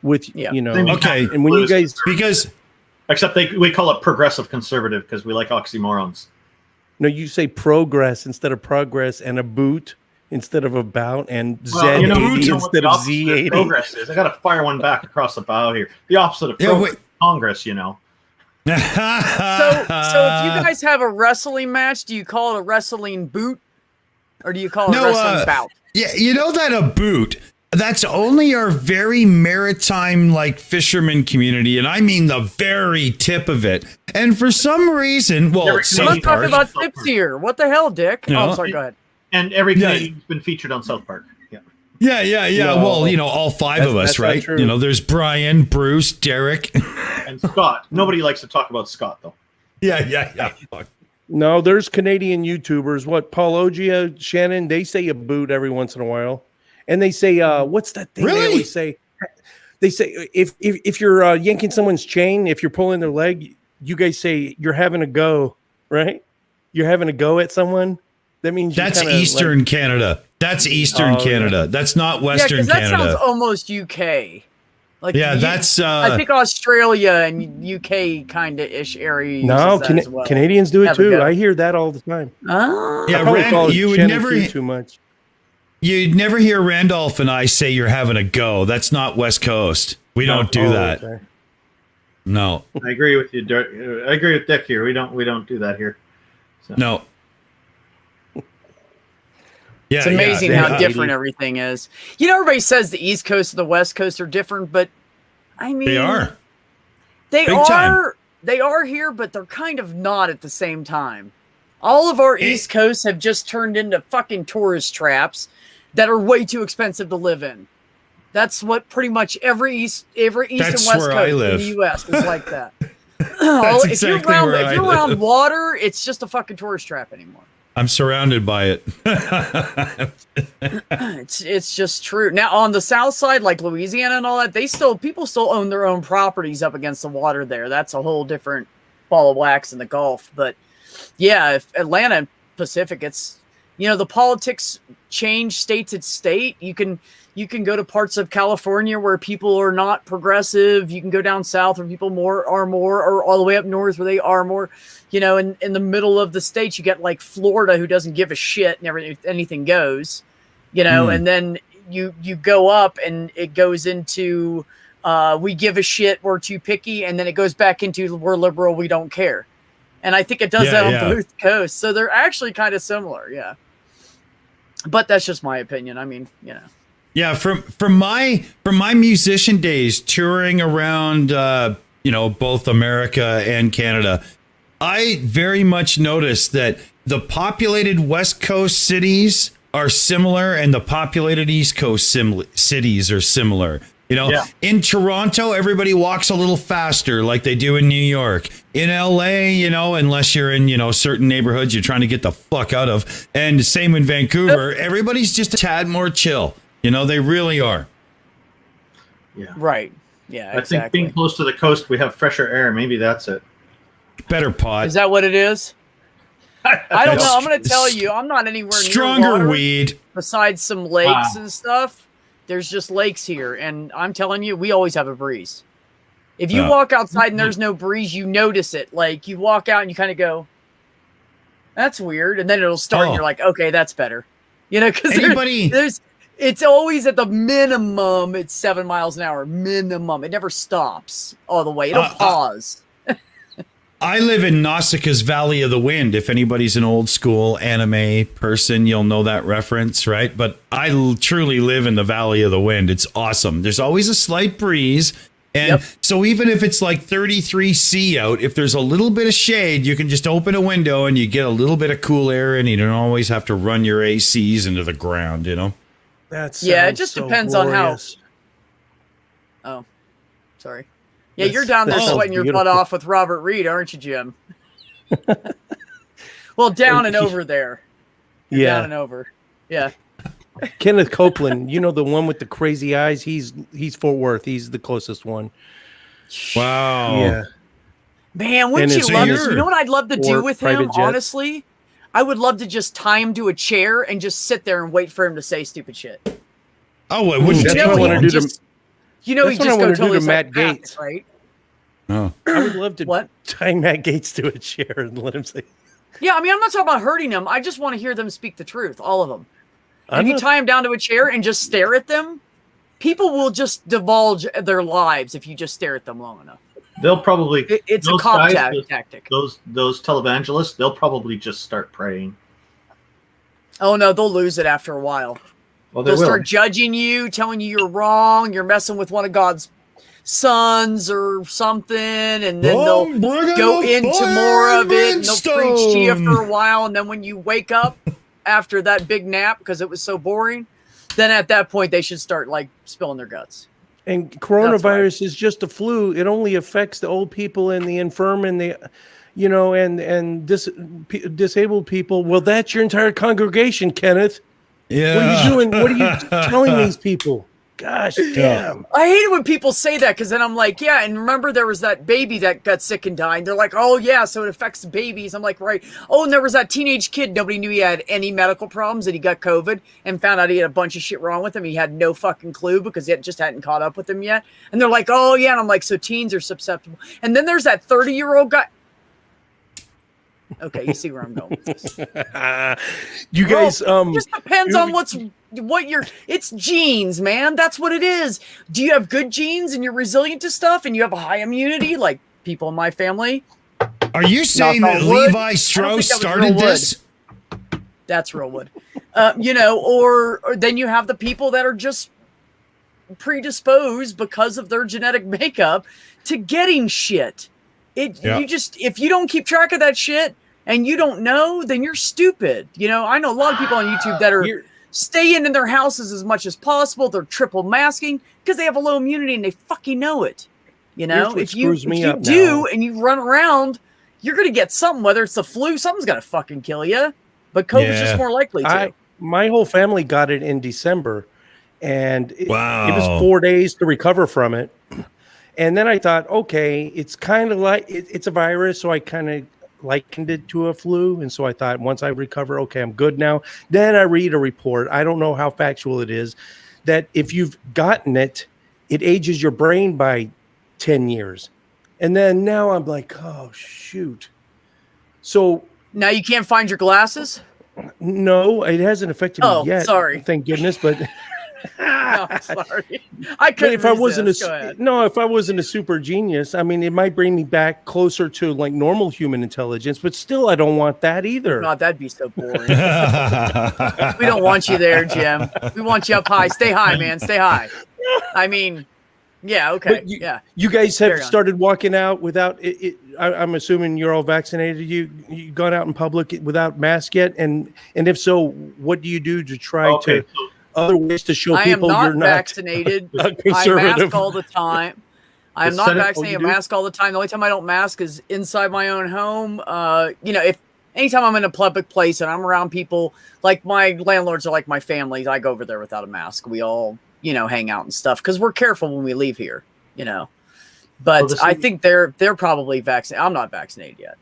Okay, and when you guys except we call it progressive conservative because we like oxymorons. No, you say progress instead of progress, and a boot instead of about, and Z80 instead of Z80. Progress is. I got to fire one back across the bow here. The opposite of progress, Congress, you know. So if you guys have a wrestling match, do you call it a wrestling boot, or do you call it a wrestling bout? Yeah, you know that a boot. That's only our very maritime, like fisherman community, and I mean the very tip of it. And for some reason, let's talk about tips here. What the hell, Dick? No. Oh, I'm sorry. Go ahead. And every Canadian's been featured on South Park. Yeah. Well, all five of us, right? There's Brian, Bruce, Derek, and Scott. Nobody likes to talk about Scott, though. Yeah. No, there's Canadian YouTubers. Paulogia, Shannon, they say a boot every once in a while. And they say, what's that thing they always say? They say, if you're yanking someone's chain, if you're pulling their leg, you guys say you're having a go, right? You're having a go at someone. That means that's Eastern Canada. That's Eastern Canada. Yeah. That's not Western Canada. That sounds almost UK. That's. I think Australia and UK kind of ish area. No, as well. Canadians do it too. I hear that all the time. Yeah, you would never too much. You'd never hear Randolph and I say you're having a go. That's not West Coast. We don't do that. Okay. No. I agree with you. I agree with Dick here. We don't do that here. So. No. Yeah, it's amazing how different everything is. Everybody says the East Coast and the West Coast are different, but I mean, they are. They Big are time. they are here, but they're kind of not at the same time. All of our East Coast have just turned into fucking tourist traps that are way too expensive to live in. That's what pretty much every East and That's West where I Coast in live. the U.S. is like that. That's exactly if you're where I around live. water, it's just a fucking tourist trap anymore. I'm surrounded by it. It's just true. Now on the south side, like Louisiana and all that, people still own their own properties up against the water there. That's a whole different ball of wax in the Gulf. But yeah, if Atlanta and Pacific, it's the politics change state to state. You can go to parts of California where people are not progressive. You can go down south where people are more, or all the way up north where they are more. In the middle of the states, you get like Florida, who doesn't give a shit and anything goes. And then you go up and it goes into we give a shit, we're too picky, and then it goes back into we're liberal, we don't care. And I think it does that on both coasts. So they're actually kind of similar, yeah. But that's just my opinion. I mean, Yeah, from my musician days touring around both America and Canada, I very much noticed that the populated West Coast cities are similar and the populated East Coast cities are similar. In Toronto, everybody walks a little faster like they do in New York. In LA, unless you're in, certain neighborhoods you're trying to get the fuck out of. And same in Vancouver, everybody's just a tad more chill. They really are. Yeah. Right. Yeah, I think being close to the coast, we have fresher air. Maybe that's it. Better pot. Is that what it is? I don't know. I'm going to tell you, I'm not anywhere near stronger water weed. besides some lakes and stuff. There's just lakes here, and I'm telling you, we always have a breeze. If you walk outside and there's no breeze, you notice it. Like you walk out and you kind of go, "That's weird," and then it'll start, and you're like, "Okay, that's better." Because it's always at the minimum. It's 7 miles an hour minimum. It never stops all the way. It'll pause. I live in Nausicaa's Valley of the Wind. If anybody's an old school anime person, you'll know that reference, right? But I truly live in the Valley of the Wind. It's awesome. There's always a slight breeze. And so even if it's like 33°C out, if there's a little bit of shade, you can just open a window and you get a little bit of cool air and you don't always have to run your ACs into the ground, That's it just depends on how. Oh, sorry. Yeah, you're down there sweating your butt off with Robert Reed, aren't you, Jim? Well, down and over there. Down and over. Yeah. Kenneth Copeland, the one with the crazy eyes. He's Fort Worth. He's the closest one. Wow. Yeah. Man, wouldn't you love this? You know what I'd love to do with him, honestly? I would love to just tie him to a chair and just sit there and wait for him to say stupid shit. Oh, what wouldn't that's you what I want to do to he just go totally to Matt Gates, right? Oh, I would love to tie Matt Gates to a chair and let him say. Yeah, I mean, I'm not talking about hurting them. I just want to hear them speak the truth, all of them. And if you tie them down to a chair and just stare at them, people will just divulge their lives if you just stare at them long enough. They'll probably it's a cop tactic. Those televangelists, they'll probably just start praying. Oh no, they'll lose it after a while. Well, they'll start judging you, telling you you're wrong, you're messing with one of God's sons or something, and then they'll go into more of it and they'll preach to you for a while, and then when you wake up after that big nap because it was so boring, then at that point they should start like spilling their guts. And coronavirus is just a flu. It only affects the old people and the infirm and the and disabled people. Well, that's your entire congregation, Kenneth. Yeah. What are you doing? What are you telling these people? Gosh damn. I hate it when people say that because then I'm like, yeah, and remember there was that baby that got sick and died. They're like, oh, yeah, so it affects babies. I'm like, right. Oh, and there was that teenage kid. Nobody knew he had any medical problems and he got COVID and found out he had a bunch of shit wrong with him. He had no fucking clue because it just hadn't caught up with him yet. And they're like, oh, yeah. And I'm like, so teens are susceptible. And then there's that 30-year-old guy. Okay, you see where I'm going with this. You guys, it just depends on it's genes, man. That's what it is. Do you have good genes and you're resilient to stuff and you have a high immunity like people in my family? Are you saying that Levi Strauss started this? That's real wood. Or then you have the people that are just predisposed because of their genetic makeup to getting shit. You just, if you don't keep track of that shit and you don't know, then you're stupid. You know, I know a lot of people on YouTube that are staying in their houses as much as possible. They're triple masking because they have a low immunity and they fucking know it. You know, if you do and you run around, you're going to get something, whether it's the flu, something's going to fucking kill you. But COVID's just more likely to. My whole family got it in December, and it was 4 days to recover from it. And then I thought, okay, it's kind of like it's a virus, so I kind of likened it to a flu. And so I thought, once I recover, okay, I'm good now. Then I read a report. I don't know how factual it is, that if you've gotten it, it ages your brain by 10 years. And then now I'm like, oh, shoot. So now you can't find your glasses? No, it hasn't affected me yet. Sorry. Thank goodness. But no, sorry. I couldn't if I wasn't if I wasn't a super genius, I mean, it might bring me back closer to like normal human intelligence, but still I don't want that either. God, that'd be so boring. We don't want you there, Jim. We want you up high. Stay high, man. Stay high. I mean, yeah, okay. You guys have started walking out without it. I'm assuming you're all vaccinated. You gone out in public without mask yet, and if so, what do you do to try to other ways to show people you're not vaccinated? I mask all the time. I'm not vaccinated. I mask all the time. The only time I don't mask is inside my own home. You know, if anytime I'm in a public place and I'm around people, like my landlords are like my family, I go over there without a mask. We all, you know, hang out and stuff because we're careful when we leave here, you know. But I think they're probably vaccinated. I'm not vaccinated yet.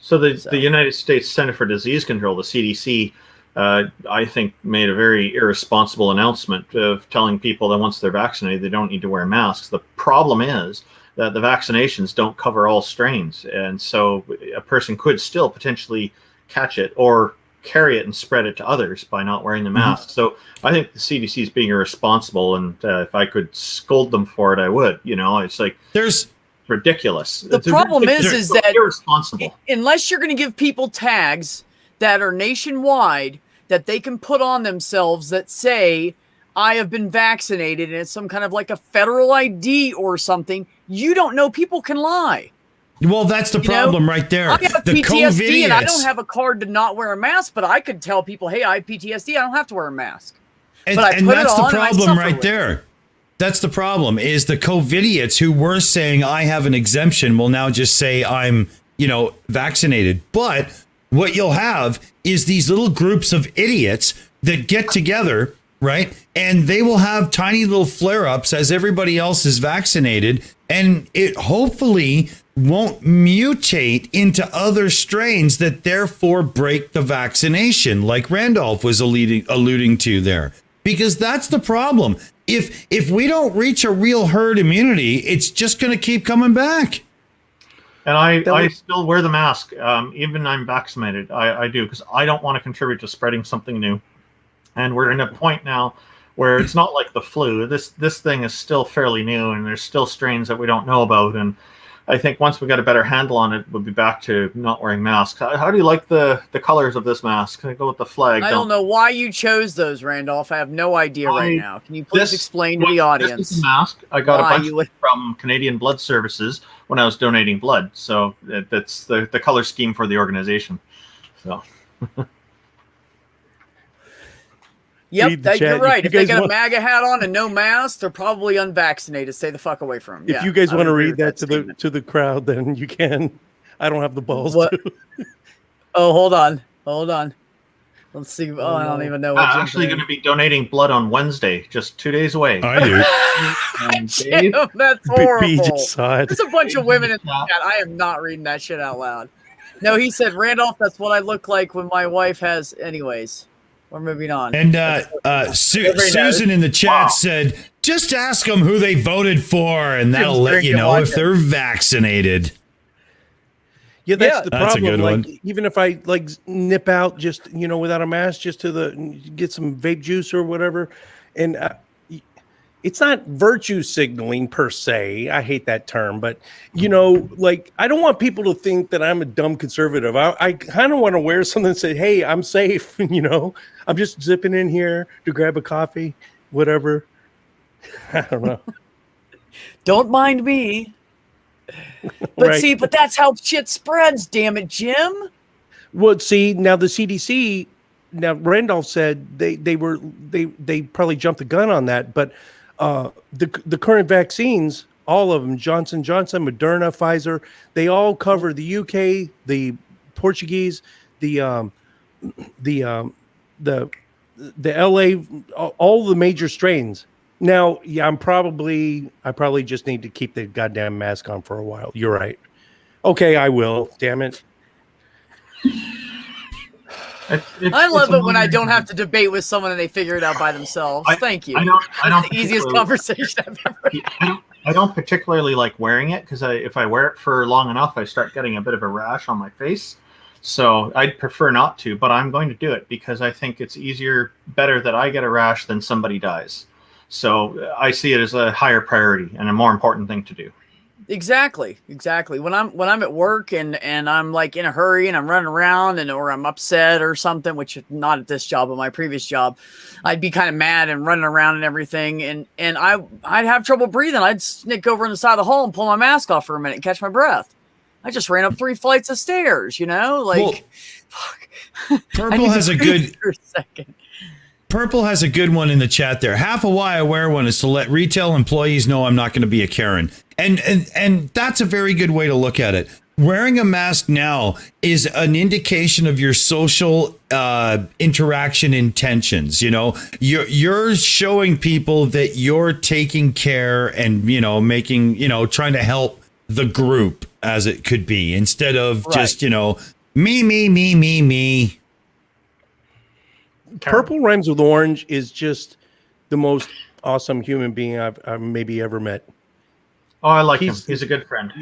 So the United States Center for Disease Control, the CDC, I think made a very irresponsible announcement of telling people that once they're vaccinated, they don't need to wear masks. The problem is that the vaccinations don't cover all strains. And so a person could still potentially catch it or carry it and spread it to others by not wearing the mask. So I think the CDC is being irresponsible, and if I could scold them for it, I would. You know, it's like there's ridiculous. The problem is that irresponsible. Unless you're going to give people tags that are nationwide that they can put on themselves that say, I have been vaccinated, and it's some kind of like a federal ID or something, you don't know. People can lie. Well, that's the problem right there. I have PTSD and I don't have a card to not wear a mask, but I could tell people, hey, I have PTSD. I don't have to wear a mask. And that's the problem right there. That's the problem is the COVIDiots who were saying I have an exemption will now just say I'm, you know, vaccinated. But what you'll have is these little groups of idiots that get together, right? And they will have tiny little flare-ups as everybody else is vaccinated. And it hopefully won't mutate into other strains that therefore break the vaccination, like Randolph was alluding to there. Because that's the problem. If we don't reach a real herd immunity, it's just going to keep coming back. And I still wear the mask, even I'm vaccinated. I do, because I don't want to contribute to spreading something new. And we're in a point now where it's not like the flu. This thing is still fairly new, and there's still strains that we don't know about. And I think once we get a better handle on it, we'll be back to not wearing masks. How do you like the colors of this mask? Can I go with the flag? I don't know why you chose those, Randolph. I have no idea right now. Can you please explain to the audience? This is a mask. I got a bunch from Canadian Blood Services when I was donating blood. So that's the color scheme for the organization. So. Yep, you're right. If they got a MAGA hat on and no mask, they're probably unvaccinated. Stay the fuck away from them. If you guys want to read that to the crowd, then you can. I don't have the balls to. Oh, hold on. Let's see. Oh, I don't even know. I'm actually going to be donating blood on Wednesday, just 2 days away. I do. Jim, that's horrible. Just saw it. There's a bunch of women in the chat. I am not reading that shit out loud. No, he said, Randolph, that's what I look like when my wife has. Anyways. We're moving on. And Susan in the chat said, just ask them who they voted for, and that'll let you know if they're vaccinated. Yeah, that's the problem. A good one. Even if I nip out just, without a mask, just to get some vape juice or whatever. And it's not virtue signaling per se. I hate that term, but I don't want people to think that I'm a dumb conservative. I kind of want to wear something that says, hey, I'm safe. I'm just zipping in here to grab a coffee, whatever. I don't know. Don't mind me. But Right. see, but that's how shit spreads, damn it, Jim. Well, see, now the CDC, now Randolph said they probably jumped the gun on that, but the current vaccines, all of them, Johnson Johnson, Moderna, Pfizer, they all cover the UK, the Portuguese, the LA, all the major strains. Now, yeah, I probably just need to keep the goddamn mask on for a while. You're right. Okay, I will. Damn it. I love it when I don't have to debate with someone and they figure it out by themselves. Thank you. I don't It's the easiest conversation I've ever had. I don't particularly like wearing it because if I wear it for long enough, I start getting a bit of a rash on my face. So I'd prefer not to, but I'm going to do it because I think it's better that I get a rash than somebody dies. So I see it as a higher priority and a more important thing to do. Exactly. When I'm at work and I'm like in a hurry and I'm running around or I'm upset or something, which not at this job, but my previous job, I'd be kind of mad and running around and everything, and I'd have trouble breathing. I'd sneak over on the side of the hall and pull my mask off for a minute and catch my breath. I just ran up 3 flights of stairs, fuck. Purple has a good for a second. Purple has a good one in the chat there. Half of why I wear one is to let retail employees know I'm not going to be a Karen. And that's a very good way to look at it. Wearing a mask now is an indication of your social interaction intentions. You're showing people that you're taking care and, making, trying to help the group as it could be instead of just, me. Purple rhymes with orange is just the most awesome human being I've maybe ever met. Oh, I like him. He's a good friend.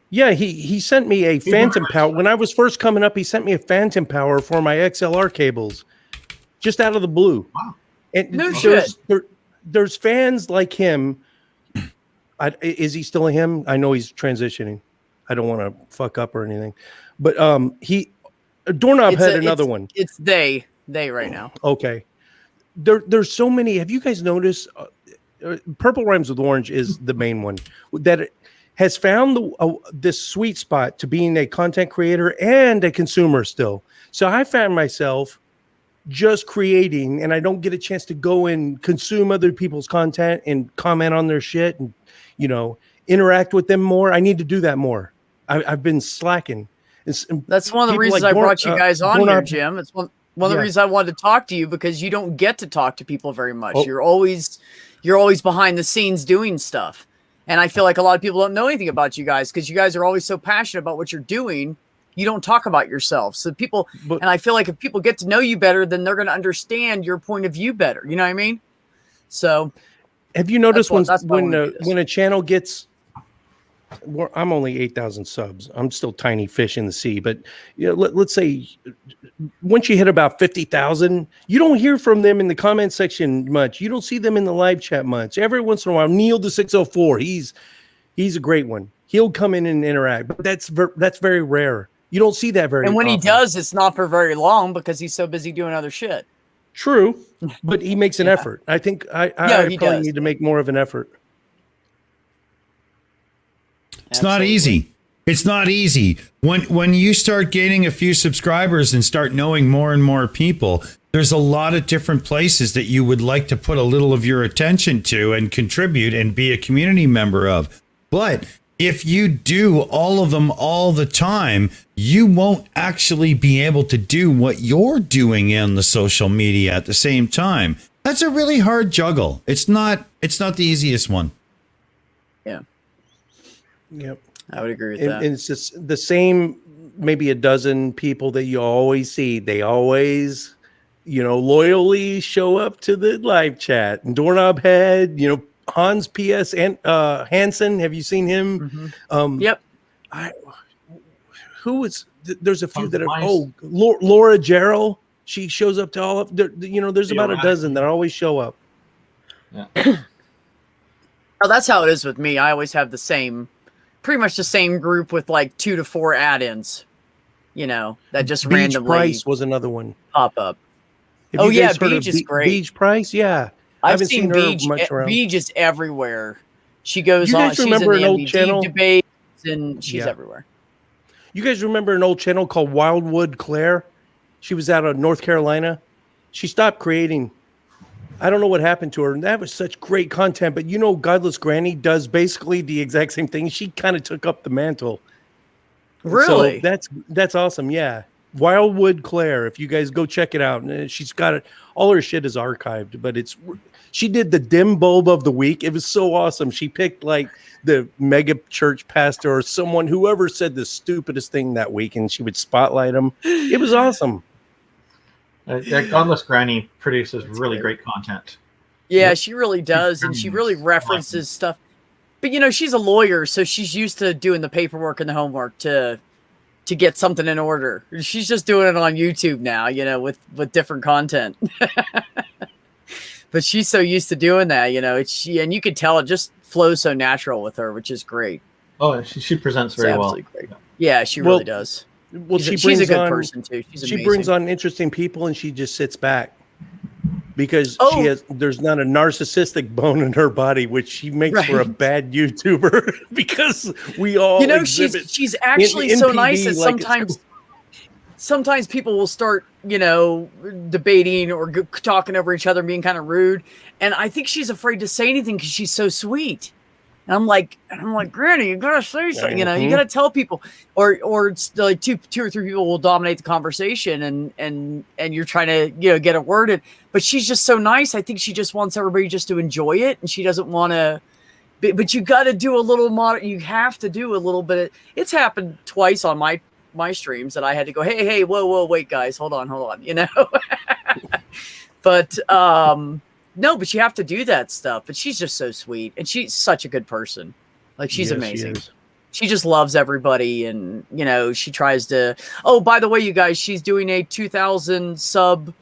Yeah, he sent me a phantom power. When I was first coming up, he sent me a phantom power for my XLR cables, just out of the blue. Wow. And no shit. There's fans like him. Is he still a him? I know he's transitioning. I don't want to fuck up or anything. But Doorknob had another one. It's they right now. Okay. There's so many. Have you guys noticed? Purple Rhymes with Orange is the main one that has found this sweet spot to being a content creator and a consumer still. So I found myself just creating, and I don't get a chance to go and consume other people's content and comment on their shit and, interact with them more. I need to do that more. I've been slacking. That's one of the reasons I brought you guys on here, Jim. It's one of the reasons I wanted to talk to you, because you don't get to talk to people very much. Oh. You're always behind the scenes doing stuff. And I feel like a lot of people don't know anything about you guys because you guys are always so passionate about what you're doing. You don't talk about yourself. So and I feel like if people get to know you better, then they're going to understand your point of view better. You know what I mean? So have you noticed when a channel gets, well, I'm only 8,000 subs. I'm still tiny fish in the sea. But let's say once you hit about 50,000, you don't hear from them in the comment section much. You don't see them in the live chat much. Every once in a while, Neil the 604, he's a great one. He'll come in and interact, but that's very rare. You don't see that very often. And when he does, it's not for very long because he's so busy doing other shit. True, but he makes an effort. I think I probably need to make more of an effort. It's not easy. It's not easy. When you start gaining a few subscribers and start knowing more and more people, there's a lot of different places that you would like to put a little of your attention to and contribute and be a community member of. But if you do all of them all the time, you won't actually be able to do what you're doing in the social media at the same time. That's a really hard juggle. It's not the easiest one. Yeah. Yep. I would agree with that. And it's just the same, maybe a dozen people that you always see. They always, loyally show up to the live chat. And Doorknob Head, Hans P.S. and Hansen. Have you seen him? Mm-hmm. Yep. There's a few that are, Laura Jarrell. She shows up to all of, there's about a dozen that always show up. Yeah. Oh, that's how it is with me. I always have pretty much the same group with like 2 to 4 add-ins, that just Beach randomly Price was another one. pop up. Have you guys heard Beach of is great. Beach Price, yeah. I I've haven't seen seen her much around. Bee just everywhere. She goes You on. guys She's in remember the an old MVD channel? debates, and she's Yeah. everywhere. You guys remember an old channel called Wildwood Claire? She was out of North Carolina. She stopped creating. I don't know what happened to her. And that was such great content. But you know, Godless Granny does basically the exact same thing. She kind of took up the mantle. Really? So that's awesome. Yeah. Wildwood Claire. If you guys go check it out. And she's got it. All her shit is archived, but she did the dim bulb of the week. It was so awesome. She picked like the mega church pastor or someone, whoever said the stupidest thing that week, and she would spotlight them. It was awesome. That Godless Granny produces That's really great. great content. Yeah, Yep. she really does, and she really references stuff. But you know, she's a lawyer, so she's used to doing the paperwork and the homework to get something in order. She's just doing it on YouTube now, you know, with different content. But she's so used to doing that, you know. And you could tell it just flows so natural with her, which is great. Oh, she presents very well. Great. Yeah, she really does. Well, she's she a brings good on person too. She's she amazing. brings on interesting people, and she just sits back because there's not a narcissistic bone in her body, which she makes for a bad YouTuber because we all, you know, she's actually so nice that sometimes people will start, you know, debating or talking over each other and being kind of rude. And I think she's afraid to say anything because she's so sweet. And I'm like, Granny, you gotta say something, you know, you gotta tell people, or it's like two or three people will dominate the conversation, and you're trying to, you know, get it worded. But she's just so nice. I think she just wants everybody just to enjoy it, and she doesn't want to. But you got to do a little you have to do a little bit. It's happened twice on my streams that I had to go, hey, whoa, wait, guys, hold on, you know. But no, but you have to do that stuff. But she's just so sweet, and she's such a good person. Like, she's amazing. She just loves everybody, and you know, she tries to. Oh, by the way, you guys, she's doing a 2,000 sub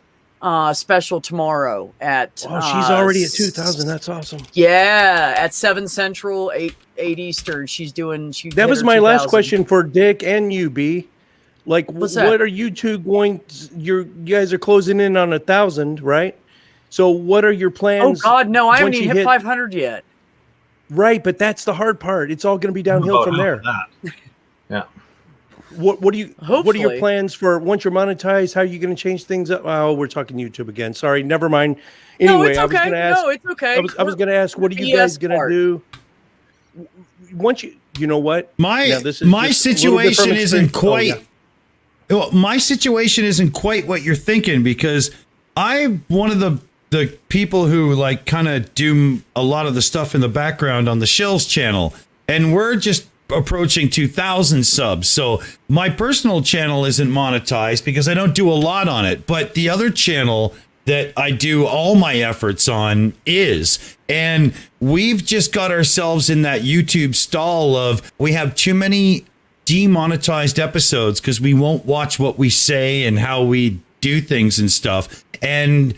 special tomorrow at. Oh, she's already at 2,000. That's awesome. Yeah, at 7 Central, 8 Eastern. She's doing. That was my last question for Dick and you, B. Like, what are you two going? You guys are closing in on 1,000, right? So, what are your plans? Oh God, no! I haven't even hit 500 yet. Right, but that's the hard part. It's all going to be downhill from there. Yeah. What are your plans for once you're monetized? How are you going to change things up? Oh, we're talking YouTube again. Sorry, never mind. Anyway, no, it's okay. I was going to ask. No, it's okay. I was going to ask, what are you guys going to do once you know what? My situation isn't quite. Oh, yeah. Well, my situation isn't quite what you're thinking, because I'm one of the people who like kind of do a lot of the stuff in the background on the Shills channel, and we're just approaching 2,000 subs. So my personal channel isn't monetized because I don't do a lot on it, but the other channel that I do all my efforts on is, and we've just got ourselves in that YouTube stall of we have too many demonetized episodes because we won't watch what we say and how we do things and stuff. And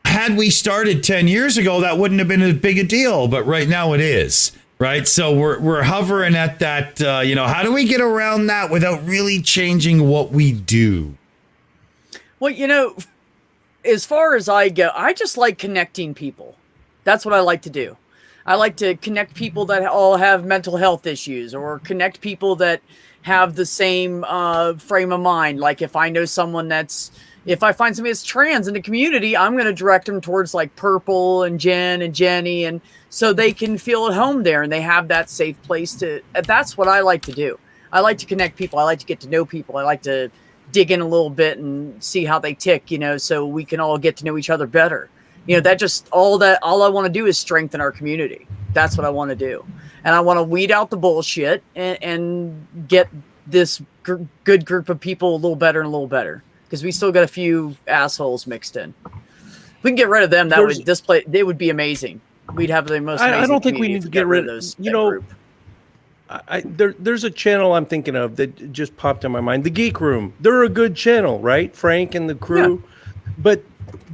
had we started 10 years ago, that wouldn't have been as big a deal, but right now it is. Right. So we're hovering at that, you know, how do we get around that without really changing what we do? Well, you know, as far as I go, I just like connecting people. That's what I like to do. I like to connect people that all have mental health issues, or connect people that have the same frame of mind. Like if I know someone if I find somebody that's trans in the community, I'm going to direct them towards like Purple and Jen and Jenny, and so they can feel at home there and they have that safe place to. That's what I like to do. I like to connect people. I like to get to know people. I like to dig in a little bit and see how they tick, you know, so we can all get to know each other better. You know, all I want to do is strengthen our community. That's what I want to do. And I want to weed out the bullshit and get this good group of people a little better and a little better. Because we still got a few assholes mixed in. If we can get rid of them, they would be amazing. We'd have the most amazing. I don't think we need to get rid of those. You know, there's a channel I'm thinking of that just popped in my mind. The Geek Room. They're a good channel, right? Frank and the crew. Yeah. But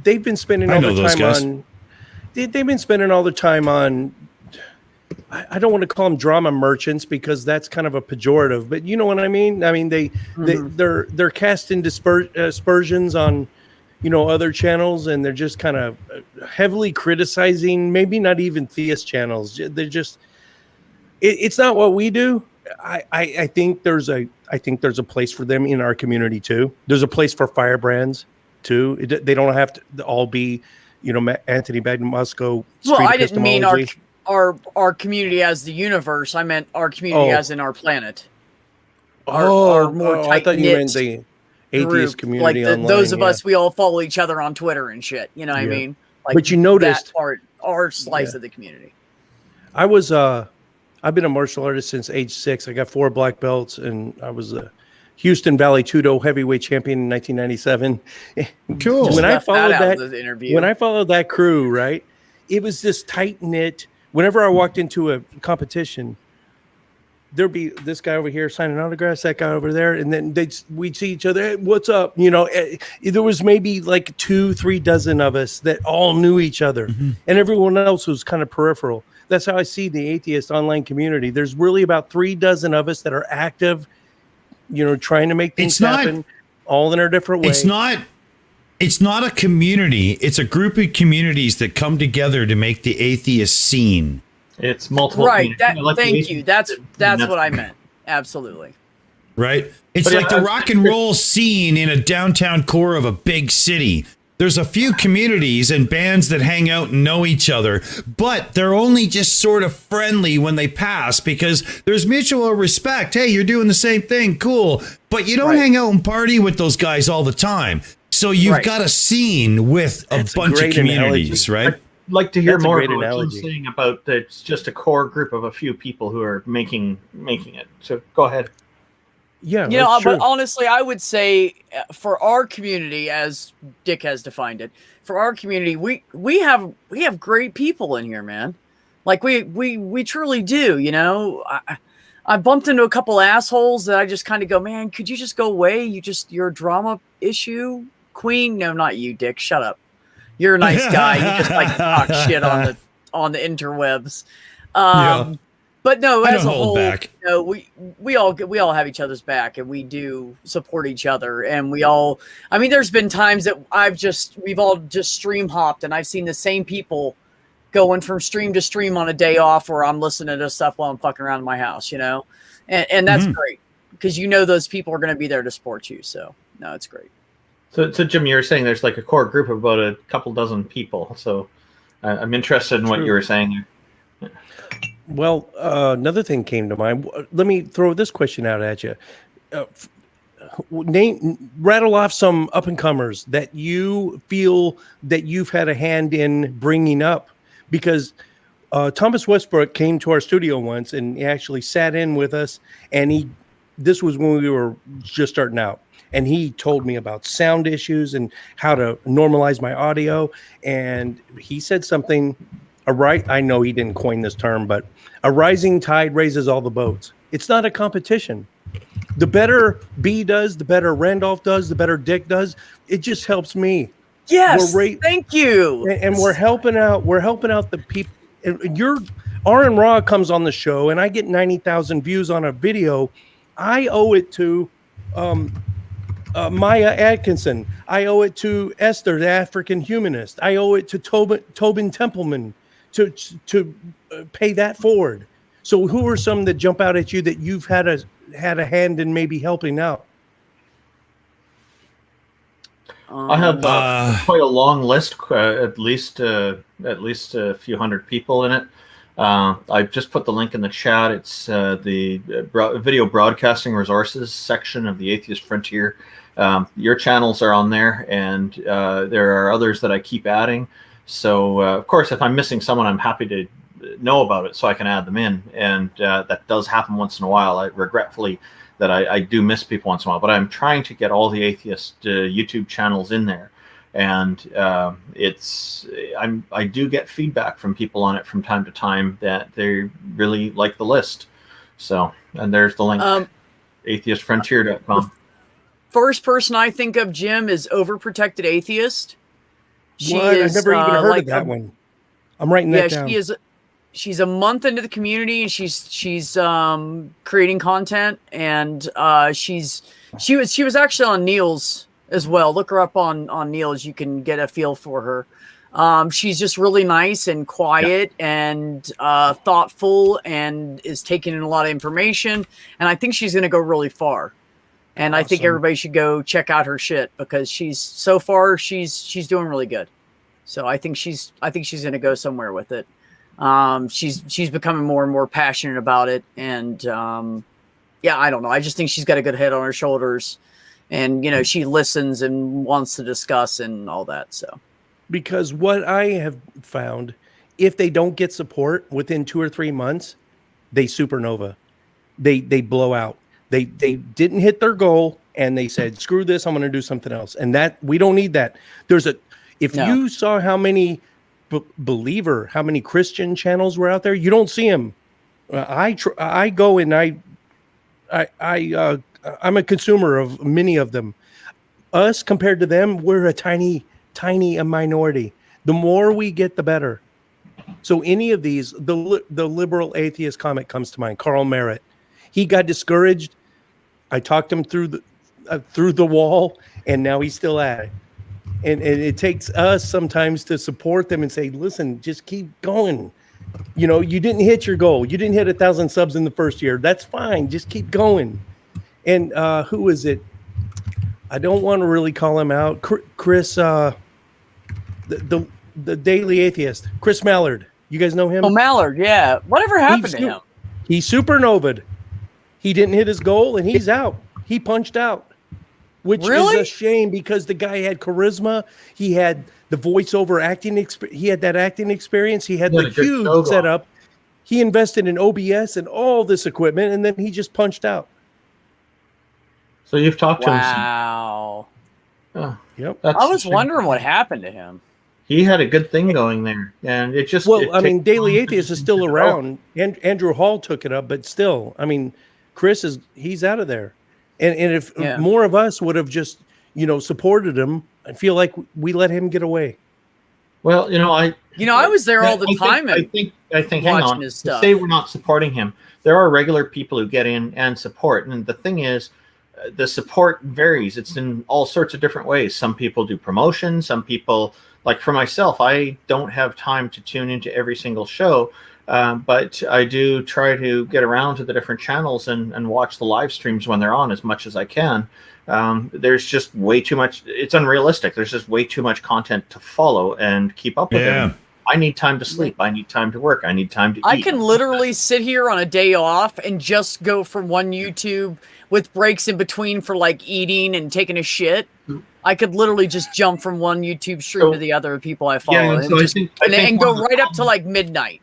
they've been spending all the time on. They've been spending all the time on. I don't want to call them drama merchants because that's kind of a pejorative, but you know what I mean. I mean they're casting aspersions on, other channels, and they're just kind of heavily criticizing, maybe not even theist channels. They're just, it's not what we do. I think there's a place for them in our community too. There's a place for firebrands too. They don't have to all be, Anthony Bagnamusco. Well, I didn't mean our community as the universe. I meant our community as in our planet. Our more I thought you meant tight-knit the atheist community, like online. those of us, we all follow each other on Twitter and shit. You know what I mean? Like, but you noticed that part, our slice of the community. I've been a martial artist since age 6. I got 4 black belts, and I was a Houston Valley Tudo heavyweight champion in 1997. Cool. When I followed when I followed that crew, right, it was this tight knit. Whenever I walked into a competition, there'd be this guy over here signing autographs, that guy over there, and then we'd see each other. Hey, what's up? There was maybe like 2-3 dozen of us that all knew each other, and everyone else was kind of peripheral. That's how I see the atheist online community. There's really about 3 dozen of us that are active, trying to make things happen, all in our different ways. It's not a community. It's a group of communities that come together to make the atheist scene. It's multiple. Right. Thank you. That's what I meant. Absolutely. Right. It's like the rock and roll scene in a downtown core of a big city. There's a few communities and bands that hang out and know each other, but they're only just sort of friendly when they pass because there's mutual respect. Hey, you're doing the same thing. Cool. But you don't hang out and party with those guys all the time. So you've got a scene with a bunch of communities, right? I'd like to hear more about what you're saying about that. It's just a core group of a few people who are making it. So go ahead. Yeah, but honestly, I would say for our community, as Dick has defined it, for our community, we have great people in here, man. Like we truly do. I bumped into a couple assholes that I just kind of go, man, could you just go away? You're a drama issue queen. No, not you, Dick. Shut up. You're a nice guy. You just like to talk shit on the interwebs. But no, as a whole, we all have each other's back, and we do support each other. And there's been times that we've all just stream hopped, and I've seen the same people going from stream to stream on a day off where I'm listening to stuff while I'm fucking around in my house, and that's great because those people are going to be there to support you. So no, it's great. So Jim, you were saying there's like a core group of about a couple dozen people. So I'm interested in what you were saying there. Well, another thing came to mind. Let me throw this question out at you. Rattle off some up-and-comers that you feel that you've had a hand in bringing up. Because Thomas Westbrook came to our studio once, and he actually sat in with us. And this was when we were just starting out. And he told me about sound issues and how to normalize my audio. And he said something... I know he didn't coin this term, but a rising tide raises all the boats. It's not a competition. The better B does, the better Randolph does, the better Dick does. It just helps me. Yes, thank you. And we're helping out. We're helping out the people. Your Aaron Raw comes on the show, and I get 90,000 views on a video. I owe it to Maya Atkinson. I owe it to Esther, the African humanist. I owe it to Tobin Templeman. To pay that forward. So who are some that jump out at you that you've had a hand in maybe helping out? I have quite a long list, at least a few hundred people in it. I just put the link in the chat. It's the video broadcasting resources section of the Atheist Frontier. Your channels are on there, and there are others that I keep adding. So, of course, if I'm missing someone, I'm happy to know about it so I can add them in. And that does happen once in a while. Regretfully, that I do miss people once in a while. But I'm trying to get all the atheist YouTube channels in there. And I do get feedback from people on it from time to time that they really like the list. So, and there's the link, atheistfrontier.com. First person I think of, Jim, is Overprotected Atheist. I've never even heard of that one. I'm writing that down. She's a month into the community, and she's creating content, and she was actually on Neil's as well. Look her up on Neil's. You can get a feel for her. She's just really nice and quiet and thoughtful, and is taking in a lot of information. And I think she's going to go really far. And I think everybody should go check out her shit, because she's doing really good. So I think she's going to go somewhere with it. She's becoming more and more passionate about it. And I don't know. I just think she's got a good head on her shoulders, and she listens and wants to discuss and all that. So, because what I have found, if they don't get support within 2 or 3 months, they supernova, they blow out. They didn't hit their goal, and they said, "Screw this! I'm going to do something else." And that we don't need that. You saw how many how many Christian channels were out there, you don't see them. I go and I'm a consumer of many of them. Us compared to them, we're a tiny minority. The more we get, the better. So any of these, the liberal atheist comic comes to mind. Carl Merritt, he got discouraged. I talked him through the wall, and now he's still at it. And it takes us sometimes to support them and say, "Listen, just keep going. You didn't hit your goal. You didn't hit 1,000 subs in the first year. That's fine. Just keep going." And who is it? I don't want to really call him out. Chris, the Daily Atheist, Chris Mallard. You guys know him? Oh, Mallard, yeah. Whatever happened to him? He supernovaed. He didn't hit his goal, and he's out. He punched out, which is a shame, because the guy had charisma. He had the voiceover acting experience. He had that acting experience. He had the huge setup. He invested in OBS and all this equipment, and then he just punched out. So you've talked to him. Wow. Oh, yep. I was wondering what happened to him. He had a good thing going there, and it just. Daily Atheist is still around. And Andrew Hall took it up, but still, Chris he's out of there. And if more of us would have just, supported him, I feel like we let him get away. Well, I was there all the time. I think hang on. His stuff. Say we're not supporting him. There are regular people who get in and support, and the thing is, the support varies. It's in all sorts of different ways. Some people do promotion. Some people, like for myself, I don't have time to tune into every single show. But I do try to get around to the different channels and watch the live streams when they're on as much as I can. There's just way too much. It's unrealistic. There's just way too much content to follow and keep up with. Yeah. I need time to sleep. I need time to work. I need time to eat. I can literally sit here on a day off and just go from one YouTube with breaks in between for like eating and taking a shit. I could literally just jump from one YouTube stream to the other people I follow and go right up to like midnight.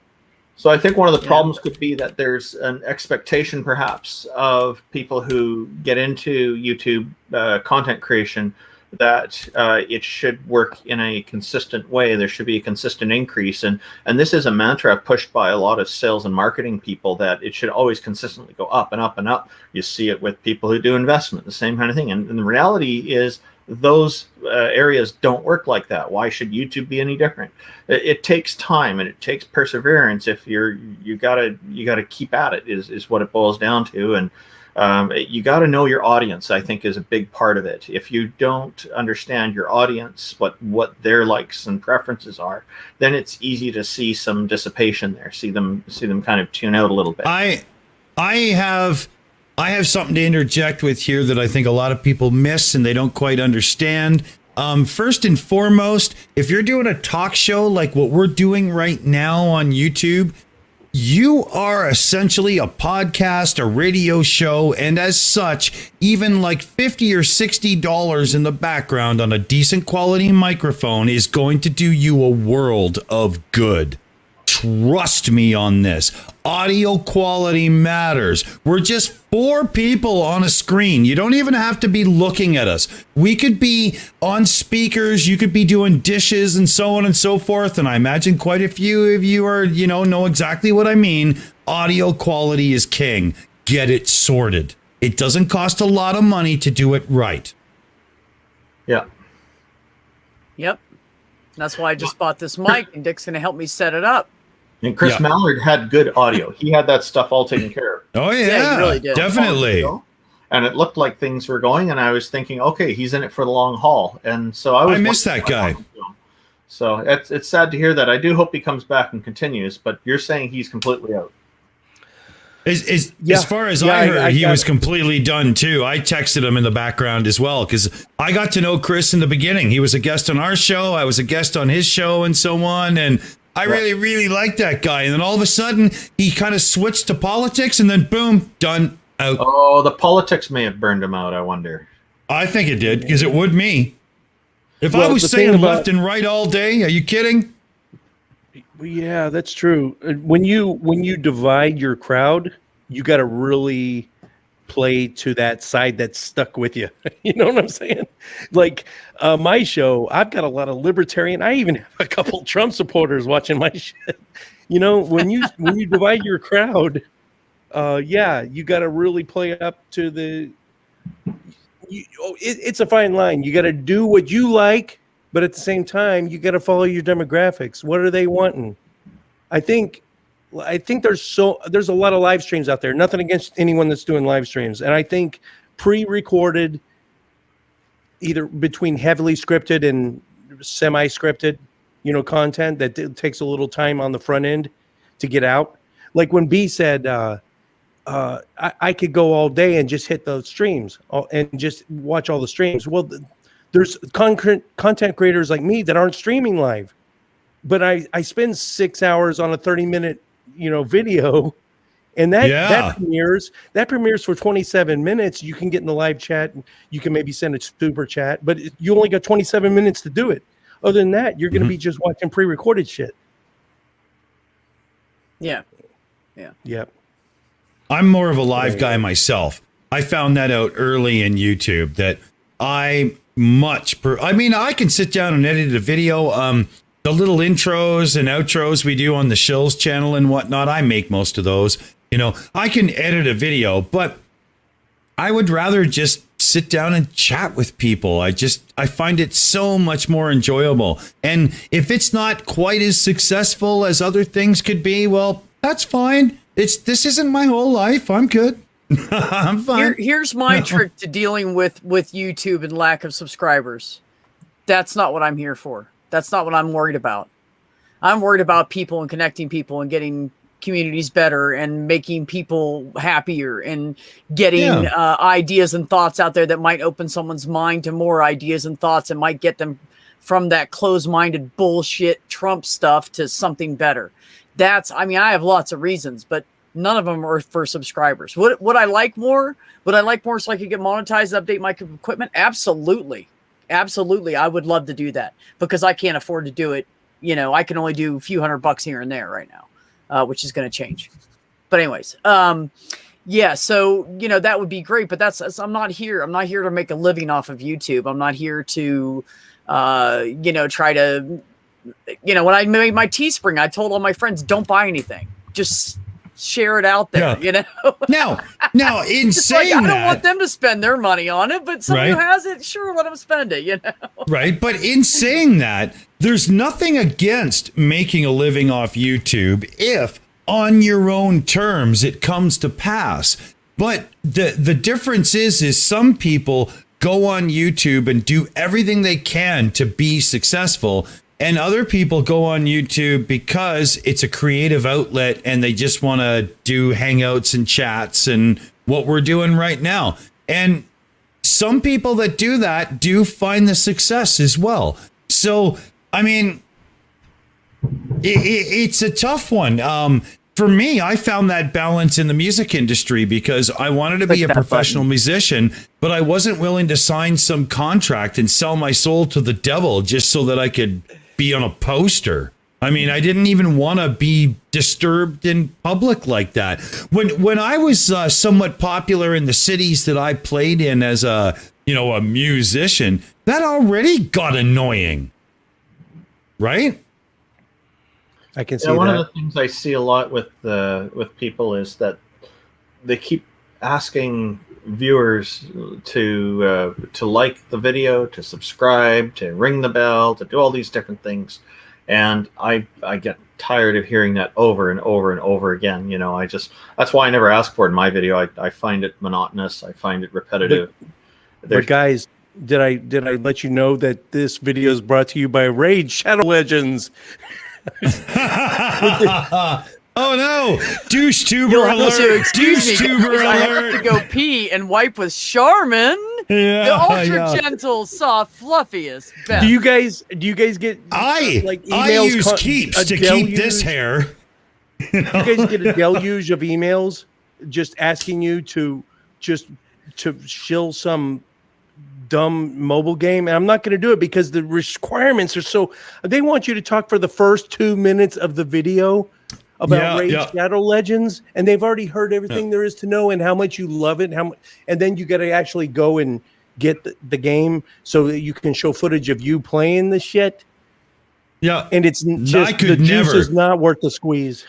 So I think one of the problems could be that there's an expectation perhaps of people who get into YouTube content creation that it should work in a consistent way. There should be a consistent increase. And this is a mantra pushed by a lot of sales and marketing people, that it should always consistently go up and up and up. You see it with people who do investment, the same kind of thing. And the reality is those areas don't work like that. Why should YouTube be any different? It takes time and it takes perseverance. If you gotta keep at it is what it boils down to. And you got to know your audience, I think, is a big part of it. If you don't understand your audience, what their likes and preferences are, then it's easy to see some dissipation there. See them kind of tune out a little bit. I have something to interject with here that I think a lot of people miss and they don't quite understand. First and foremost, if you're doing a talk show like what we're doing right now on YouTube, you are essentially a podcast, a radio show, and as such, even like $50 or $60 in the background on a decent quality microphone is going to do you a world of good. Trust me on this. Audio quality matters. We're just 4 people on a screen. You don't even have to be looking at us. We could be on speakers. You could be doing dishes and so on and so forth. And I imagine quite a few of you are, know exactly what I mean. Audio quality is king. Get it sorted. It doesn't cost a lot of money to do it right. Yeah. Yep. That's why I just bought this mic, and Dick's going to help me set it up. And Chris Mallard had good audio. He had that stuff all taken care of. Oh, yeah, he really did. Definitely. and it looked like things were going, and I was thinking, okay, he's in it for the long haul. And so I miss that guy. So it's sad to hear that. I do hope he comes back and continues, but you're saying he's completely out. As far as I heard, he was completely done too. I texted him in the background as well, because I got to know Chris in the beginning. He was a guest on our show. I was a guest on his show and so on. And I really, really liked that guy. And then all of a sudden he kind of switched to politics, and then boom, done, out. Oh, the politics may have burned him out, I wonder. I think it did, because it would me. If I was saying left and right all day, are you kidding? Yeah, that's true. When you divide your crowd, you got to really play to that side that's stuck with you. You know what I'm saying? Like my show, I've got a lot of libertarian. I even have a couple Trump supporters watching my shit. You know, when you divide your crowd, you got to really play up to the. It's a fine line. You got to do what you like, but at the same time, you got to follow your demographics. What are they wanting? I think there's a lot of live streams out there. Nothing against anyone that's doing live streams, and I think pre-recorded, either between heavily scripted and semi-scripted, content that takes a little time on the front end to get out. Like when B said, I could go all day and just hit those streams and just watch all the streams. Well, there's content creators like me that aren't streaming live, but I spend 6 hours on a 30-minute, video, and that premieres for 27 minutes. You can get in the live chat, and you can maybe send a super chat, but you only got 27 minutes to do it. Other than that, you're going to be just watching pre-recorded shit. Yeah. I'm more of a live guy myself. I found that out early in YouTube that I can sit down and edit a video. The little intros and outros we do on the Shills channel and whatnot, I make most of those. I can edit a video, but I would rather just sit down and chat with people. I find it so much more enjoyable. And if it's not quite as successful as other things could be, well, that's fine. This isn't my whole life. I'm good. I'm fine. Here's my trick to dealing with YouTube and lack of subscribers. That's not what I'm here for. That's not what I'm worried about. I'm worried about people and connecting people and getting communities better and making people happier and getting ideas and thoughts out there that might open someone's mind to more ideas and thoughts and might get them from that closed-minded bullshit Trump stuff to something better. I have lots of reasons, but none of them are for subscribers. Would I like more? Would I like more so I could get monetized and update my equipment? Absolutely. Absolutely. I would love to do that because I can't afford to do it. I can only do a few $100 here and there right now, which is going to change. But anyways, so, that would be great, but I'm not here. I'm not here to make a living off of YouTube. I'm not here to, try to, when I made my Teespring, I told all my friends, don't buy anything. Just share it out there, Now, in saying I don't want them to spend their money on it, but someone who has it, sure, let them spend it, Right, but in saying that, there's nothing against making a living off YouTube if, on your own terms, it comes to pass. But the difference is some people go on YouTube and do everything they can to be successful. And other people go on YouTube because it's a creative outlet and they just want to do hangouts and chats and what we're doing right now. And some people that do that do find the success as well. So, it's a tough one. For me, I found that balance in the music industry because I wanted to be a professional musician, but I wasn't willing to sign some contract and sell my soul to the devil just so that I could be on a poster. I didn't even want to be disturbed in public like that. When I was somewhat popular in the cities that I played in as a musician, that already got annoying. Right? I can see that. One of the things I see a lot with people is that they keep asking viewers to like the video, to subscribe, to ring the bell, to do all these different things, and I get tired of hearing that over and over and over again. That's why I never ask for it in my video. I find it monotonous. I find it repetitive. But guys, did I let you know that this video is brought to you by Raid Shadow Legends? Oh no! Douche tuber You'll have alert! to excuse Douche me, tuber guys. I have alert! to go pee and wipe with Charmin. Yeah, The ultra yeah. gentle, soft, fluffiest. Best. Do you guys get I emails use Keeps to keep this hair. You guys get a deluge of emails just asking you to shill some dumb mobile game, and I'm not going to do it because the requirements are so. They want you to talk for the first 2 minutes of the video about Raid Shadow Legends, and they've already heard everything there is to know and how much you love it. And then you got to actually go and get the game so that you can show footage of you playing the shit. Yeah, and it's just the juice is not worth the squeeze.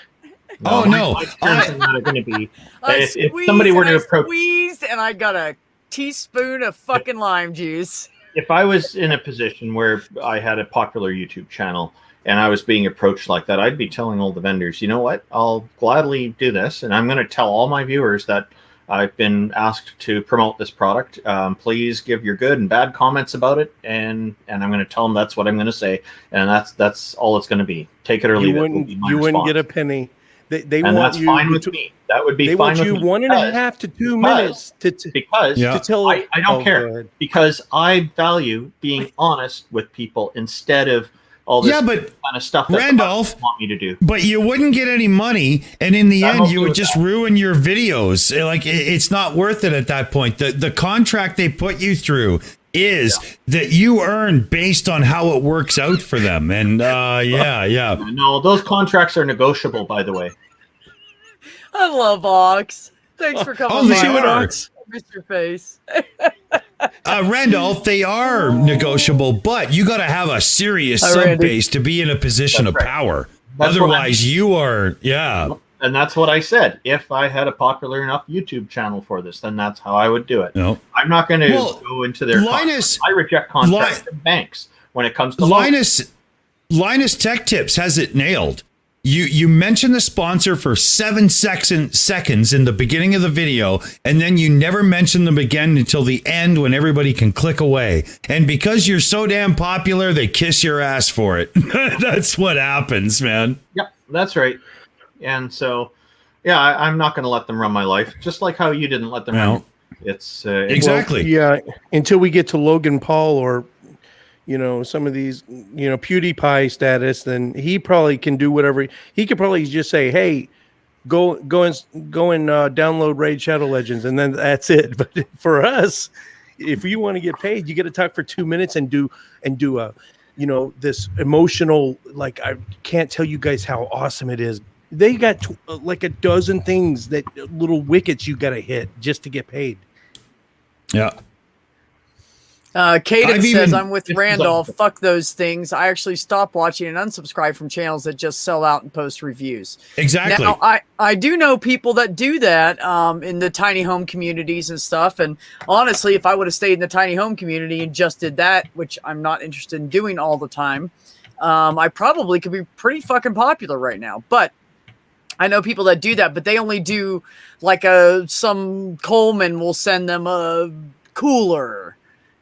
Oh no! My terms are not going to be if somebody were to approach. Squeezed, and I got a teaspoon of fucking lime juice. If I was in a position where I had a popular YouTube channel and I was being approached like that, I'd be telling all the vendors, you know what, I'll gladly do this. And I'm going to tell all my viewers that I've been asked to promote this product. Please give your good and bad comments about it. And I'm going to tell them that's what I'm going to say. And that's all it's going to be. Take it or leave it. You wouldn't get a penny. They and want that's fine with me. That would be fine with me. They want you 1.5 to 2 minutes to tell. I don't care because I value being honest with people instead of all this kind of stuff that Randolph want me to do. But you wouldn't get any money, and in the end, you would just ruin your videos. Like it's not worth it at that point. The contract they put you through is that you earn based on how it works out for them. And no, those contracts are negotiable, by the way. I love Ox. Thanks for coming by. Ox. I missed your face. Randolph, they are negotiable, but you got to have a serious sub base to be in a position of power. Otherwise, you are, And that's what I said. If I had a popular enough YouTube channel for this, then that's how I would do it. No. I'm not going to go into their contracts. I reject contracts with banks when it comes to Linus Tech Tips has it nailed. You mention the sponsor for 7 seconds in the beginning of the video, and then you never mention them again until the end when everybody can click away. And because you're so damn popular, they kiss your ass for it. That's what happens, man. Yep, that's right. And so, I'm not going to let them run my life, just like how you didn't let them run. It's exactly. Until we get to Logan Paul or some of these, PewDiePie status, then he probably can do whatever. He could probably just say, "Hey, go and download Raid Shadow Legends," and then that's it. But for us, if you want to get paid, you got to talk for 2 minutes and do a, this emotional. Like, I can't tell you guys how awesome it is. They got like a dozen things that little wickets you got to hit just to get paid. Yeah. Caden says, I'm with Randolph. Fuck those things. I actually stop watching and unsubscribe from channels that just sell out and post reviews. Exactly. Now, I do know people that do that in the tiny home communities and stuff. And honestly, if I would have stayed in the tiny home community and just did that, which I'm not interested in doing all the time, I probably could be pretty fucking popular right now. But I know people that do that, but they only do like some Coleman will send them a cooler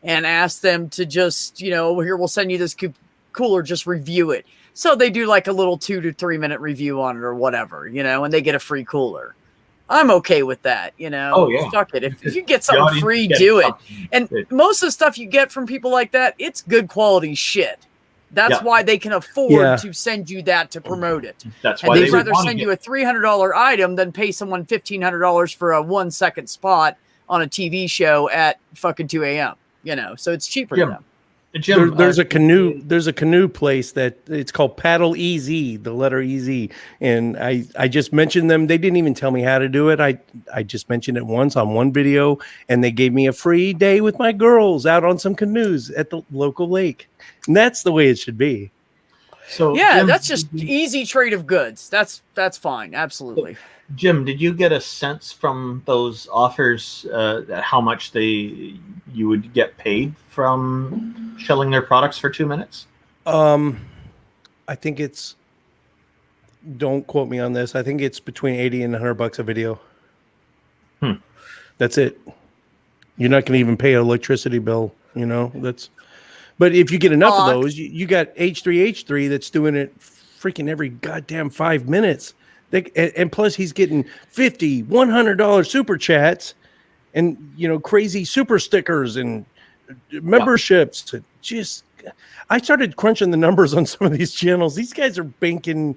and ask them to just, here, we'll send you this cooler, just review it. So they do like a little 2 to 3 minute review on it or whatever, and they get a free cooler. I'm okay with that, Oh, yeah. Fuck it. If you get something free, do it. And most of the stuff you get from people like that, it's good quality shit. That's why they can afford to send you that to promote it. That's and why they'd rather send you a $300 item than pay someone $1,500 for a 1 second spot on a TV show at fucking 2 a.m. So it's cheaper to them. Jim, there's a canoe place that it's called Paddle EZ, the letter EZ, and I just mentioned them. They didn't even tell me how to do it. I just mentioned it once on one video, and they gave me a free day with my girls out on some canoes at the local lake. And that's the way it should be. So Jim, that's just easy trade of goods. That's fine. Absolutely. Jim, did you get a sense from those offers how much you would get paid from shelling their products for 2 minutes? I think Don't quote me on this. I think it's between 80 and $100 a video. That's it. You're not going to even pay an electricity bill, but if you get enough of those, you got H3H3 that's doing it freaking every goddamn 5 minutes. And plus he's getting $50, $100 super chats and, crazy super stickers and memberships. Just, I started crunching the numbers on some of these channels. These guys are banking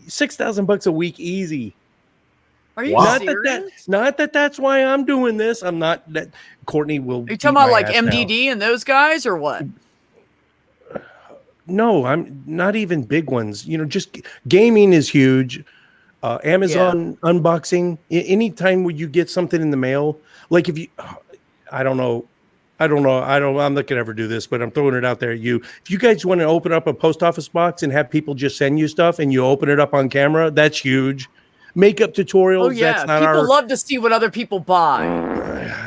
$6,000 a week easy. Are you serious? Not that that's why I'm doing this. I'm not that Courtney will. Are you talking about like MDD and those guys or what? No, I'm not even big ones. Just gaming is huge. Amazon unboxing. Anytime when you get something in the mail, like if you, I don't know. I'm not gonna ever do this, but I'm throwing it out there. If you guys want to open up a post office box and have people just send you stuff and you open it up on camera, that's huge. Makeup tutorials. Oh yeah, that's not people love to see what other people buy.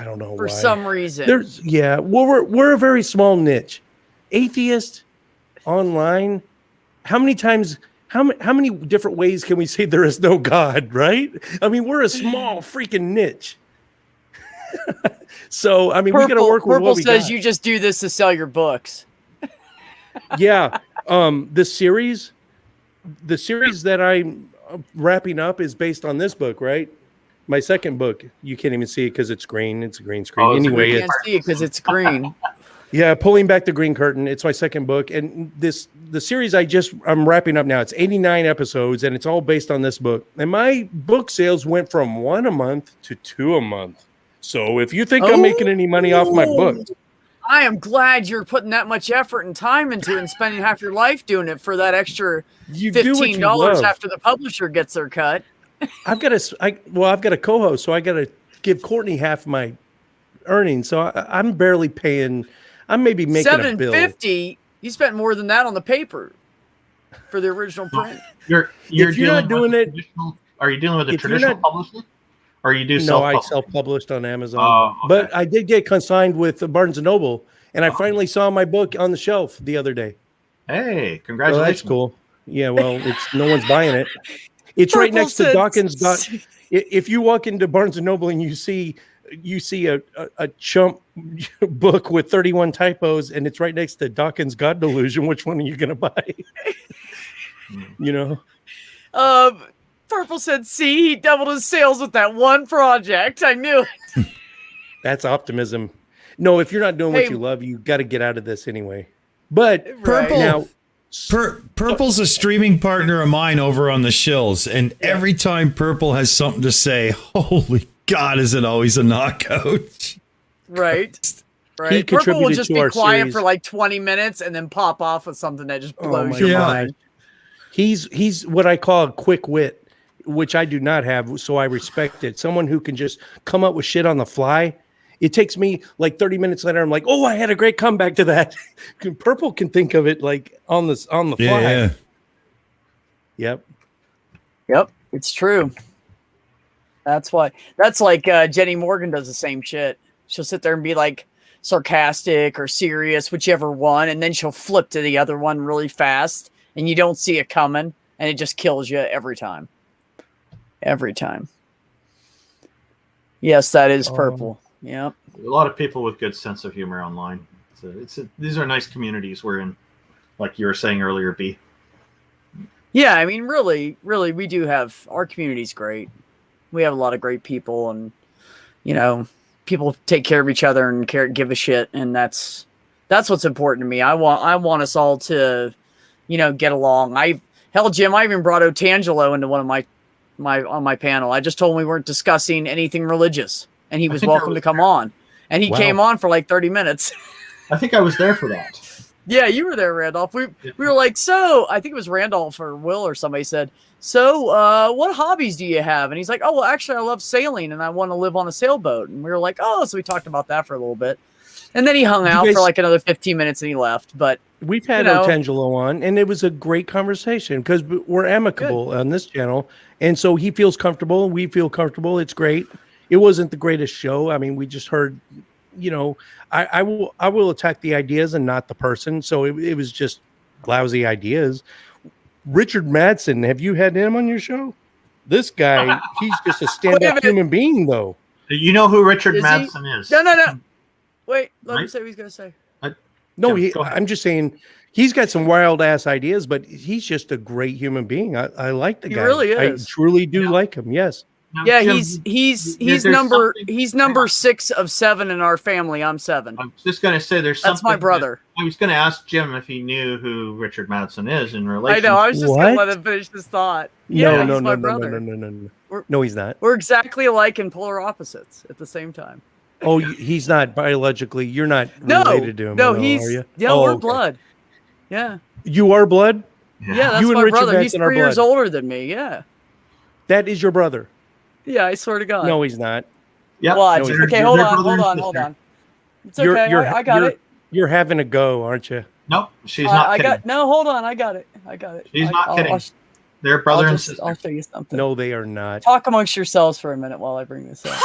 I don't know for why. some reason. We're a very small niche. Atheist online. How many times? How many different ways can we say there is no God? Right? I mean, we're a small freaking niche. So I mean, we got to work with what we got. Purple says you just do this to sell your books. Yeah. The series that I'm wrapping up is based on this book, right? My second book. You can't even see it because it's green. It's a green screen. Anyway, you can't see it because it's green. Yeah, pulling back the green curtain. It's my second book, and the series I'm wrapping up now. It's 89 episodes, and it's all based on this book. And my book sales went from 1 a month to 2 a month. So if you think I'm making any money off my book, I am glad you're putting that much effort and time into it and spending half your life doing it for that extra $15 after the publisher gets their cut. I've got a co-host, so I got to give Courtney half my earnings. So I'm barely paying. I'm maybe making a bill. $750. You spent more than that on the paper for the original print. You're not doing it. Are you dealing with a traditional publisher? Or you do self-published? No, I self-published on Amazon. Okay. But I did get consigned with Barnes & Noble, and I finally saw my book on the shelf the other day. Hey, congratulations. So that's cool. Yeah, well, no one's buying it. It's right next to Dawkins. If you walk into Barnes & Noble and you see a chump book with 31 typos, and it's right next to Dawkins' God Delusion, which one are you going to buy? Purple said, see, he doubled his sales with that one project. I knew it. That's optimism. No, if you're not doing what you love, you got to get out of this anyway. But Purple's a streaming partner of mine over on the Shills, and every time Purple has something to say, holy God, is it always a knockout? Right. Right. Purple will just be quiet for like 20 minutes and then pop off with something that just blows your mind. He's what I call a quick wit, which I do not have, so I respect it. Someone who can just come up with shit on the fly. It takes me like 30 minutes later. I'm like, oh, I had a great comeback to that. Purple can think of it like on the fly. Yeah. Yep. It's true. That's like Jenny Morgan does the same shit. She'll sit there and be like sarcastic or serious, whichever one, and then she'll flip to the other one really fast, and you don't see it coming, and it just kills you every time. Every time. Yes, that is Purple. Yep. A lot of people with good sense of humor online. These are nice communities we're in, like you were saying earlier, B. Yeah, I mean, really, we do have, our community's great. We have a lot of great people, and, people take care of each other and give a shit, and that's what's important to me. I want us all to, get along. Jim, I even brought Otangelo into one of on my panel. I just told him we weren't discussing anything religious, and he was welcome to come on. And he came on for like 30 minutes. I think I was there for that. Yeah, you were there, Randolph. We were like, so I think it was Randolph or Will or somebody said, so what hobbies do you have? And he's like, oh, well, actually, I love sailing and I want to live on a sailboat. And we were like, oh, so we talked about that for a little bit. And then he hung out for like another 15 minutes and he left. But we've had Otangelo on, and it was a great conversation because we're amicable on this channel. And so he feels comfortable. We feel comfortable. It's great. It wasn't the greatest show. I mean, we just heard, I will attack the ideas and not the person. So it was just lousy ideas. Richard Madsen, have you had him on your show? This guy, he's just a stand-up human being, though. You know who Richard Is Madsen is? No. Wait, let him Right? say what he's going to say. No, Go ahead. I'm just saying he's got some wild ass ideas, but he's just a great human being. I like the guy. He really is. I truly do like him. Yes. Now, Yeah, Jim, he's there's number something- he's number 6 of 7 in our family. I'm 7. I was just going to say there's something. That's my brother. I was going to ask Jim if he knew who Richard Madsen is in relation. I know. I was just going to What? let him finish this thought. Yeah, he's my brother. No. No, he's not. We're exactly alike and polar opposites at the same time. Oh, he's not biologically. You're not No, related to him. no, at all, he's are you? yeah, Oh, we're okay. blood. Yeah, You are blood. yeah, that's You and my Richard brother. He's Madsen are 3 years blood. older than me. Yeah, That is your brother. yeah. I swear to God. No, he's not. Yep. Watch. No, Okay, they're hold brother on. and sister. It's okay. I got it. You're having a go, aren't you? Nope, she's not I kidding. got no. Hold on. I got it. She's not kidding. I'll They're brother and sister. I'll show you something. No, they are not. Talk amongst yourselves for a minute while I bring this up.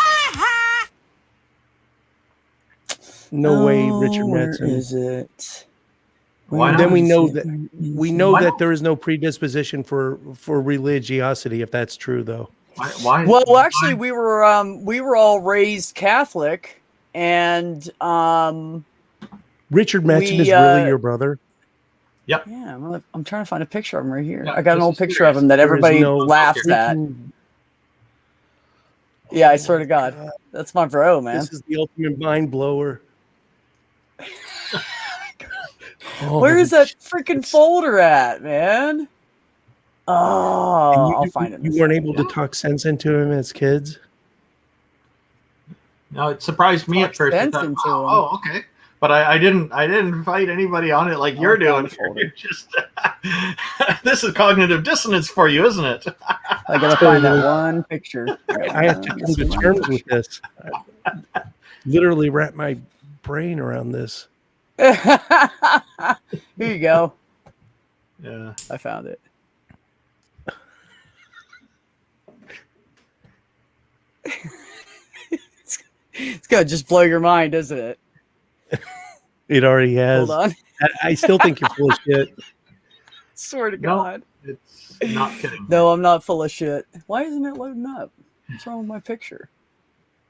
No way, Richard Where Madsen. is it? Why Then not? we know Where that is we it? know Why that not? there is no predisposition for religiosity, if that's true, though. Why? Well, actually, we were all raised Catholic, and Richard Madsen We, is really your brother. yeah, I'm trying to find a picture of him right here. Yeah, I got an this old is picture of serious. him that There is everybody no laughs at. freaking- Yeah, I swear to God, that's my bro, man. This is the ultimate mind blower. Oh, Where is that freaking folder at, man? Oh, and I'll find it. You weren't able to talk sense into him as kids. No, it surprised me Talk at first. I sense thought, into oh, okay. But I didn't fight anybody on it like you're doing. found it. You're just this is cognitive dissonance for you, isn't it? I gotta find that one picture. I have to come to terms with this. I literally wrap my brain around this. Here you go. Yeah. I found it. It's gonna just blow your mind, isn't it? It already has. Hold on. I still think you're full of shit. Swear to No. God. It's not kidding. No, I'm not full of shit. Why isn't it loading up? What's wrong with my picture?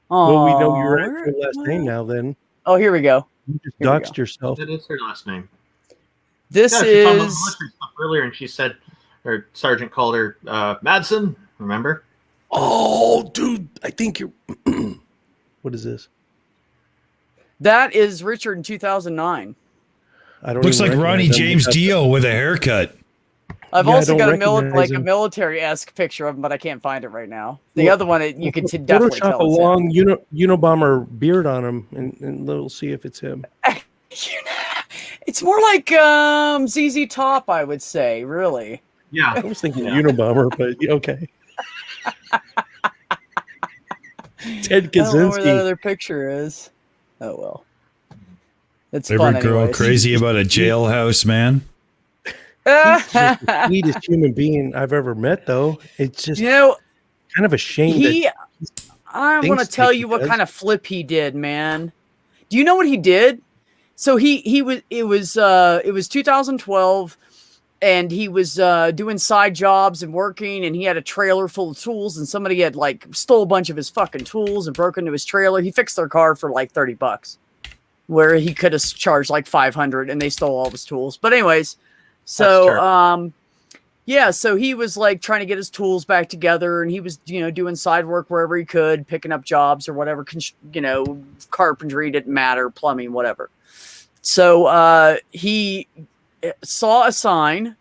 Well, we know your where- actual last name now. Then Oh, here we go. you just Here we doxed yourself. That is her last name. This Yeah, she told me is military stuff earlier, and she said her sergeant called her Madsen. Remember? Oh, dude, I think you're. What is this? that is Richard in 2009. I don't. Looks even like Ronnie recognize him James because- Dio with a haircut. I've Yeah, I also don't got a recognize him. military-esque picture of him, but I can't find it right now. The Well, other one, you can definitely Photoshop tell a it's him. long Unabomber beard on him, and we'll see if it's him. It's more like ZZ Top, I would say. Really. Yeah. I was thinking Yeah. Unabomber, but okay. Ted I don't know where that Kaczynski. other picture is. Oh well. It's Every fun girl anyways. crazy about a jailhouse man. He's just the sweetest human being I've ever met, though. It's just You know, kind of a shame that I want to thinks tell like you he what does. kind of flip he did, man. Do you know what he did? So it was 2012, and he was doing side jobs and working, and he had a trailer full of tools, and somebody had like stole a bunch of his fucking tools and broke into his trailer. He fixed their car for like $30, where he could have charged like 500, and they stole all of his tools. But anyways, so yeah, so he was like trying to get his tools back together, and he was, doing side work wherever he could, picking up jobs or whatever, carpentry, didn't matter, plumbing, whatever. So he saw a sign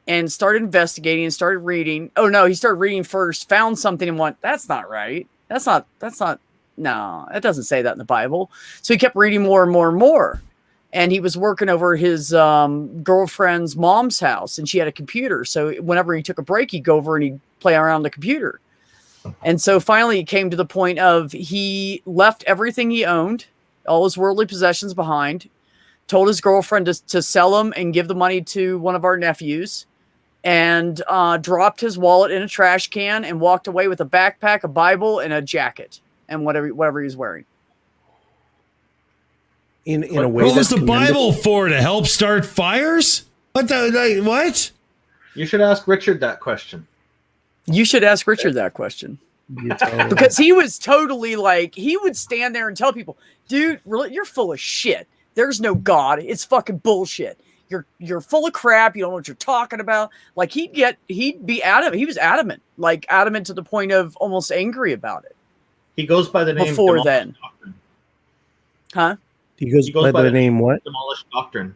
and started investigating and started reading. Oh no, he started reading first, found something and went, that's not right. No, it doesn't say that in the Bible. So he kept reading more and more and more. And he was working over his girlfriend's mom's house, and she had a computer. So whenever he took a break, he'd go over and he'd play around the computer. And so finally it came to the point of he left everything he owned, all his worldly possessions behind, told his girlfriend to sell them and give the money to one of our nephews, and dropped his wallet in a trash can and walked away with a backpack, a Bible, and a jacket, and whatever he was wearing. in a way What was that's the Bible for? To help start fires? What? You should ask Richard that question. You should ask Richard that question. Because he was totally like, he would stand there and tell people, dude, you're full of shit. There's no God. It's fucking bullshit. You're full of crap. You don't know what you're talking about. Like he'd be adamant. He was adamant, like adamant to the point of almost angry about it. He goes by the name before then. Doctrine. Huh? He goes by the name what? Demolished Doctrine.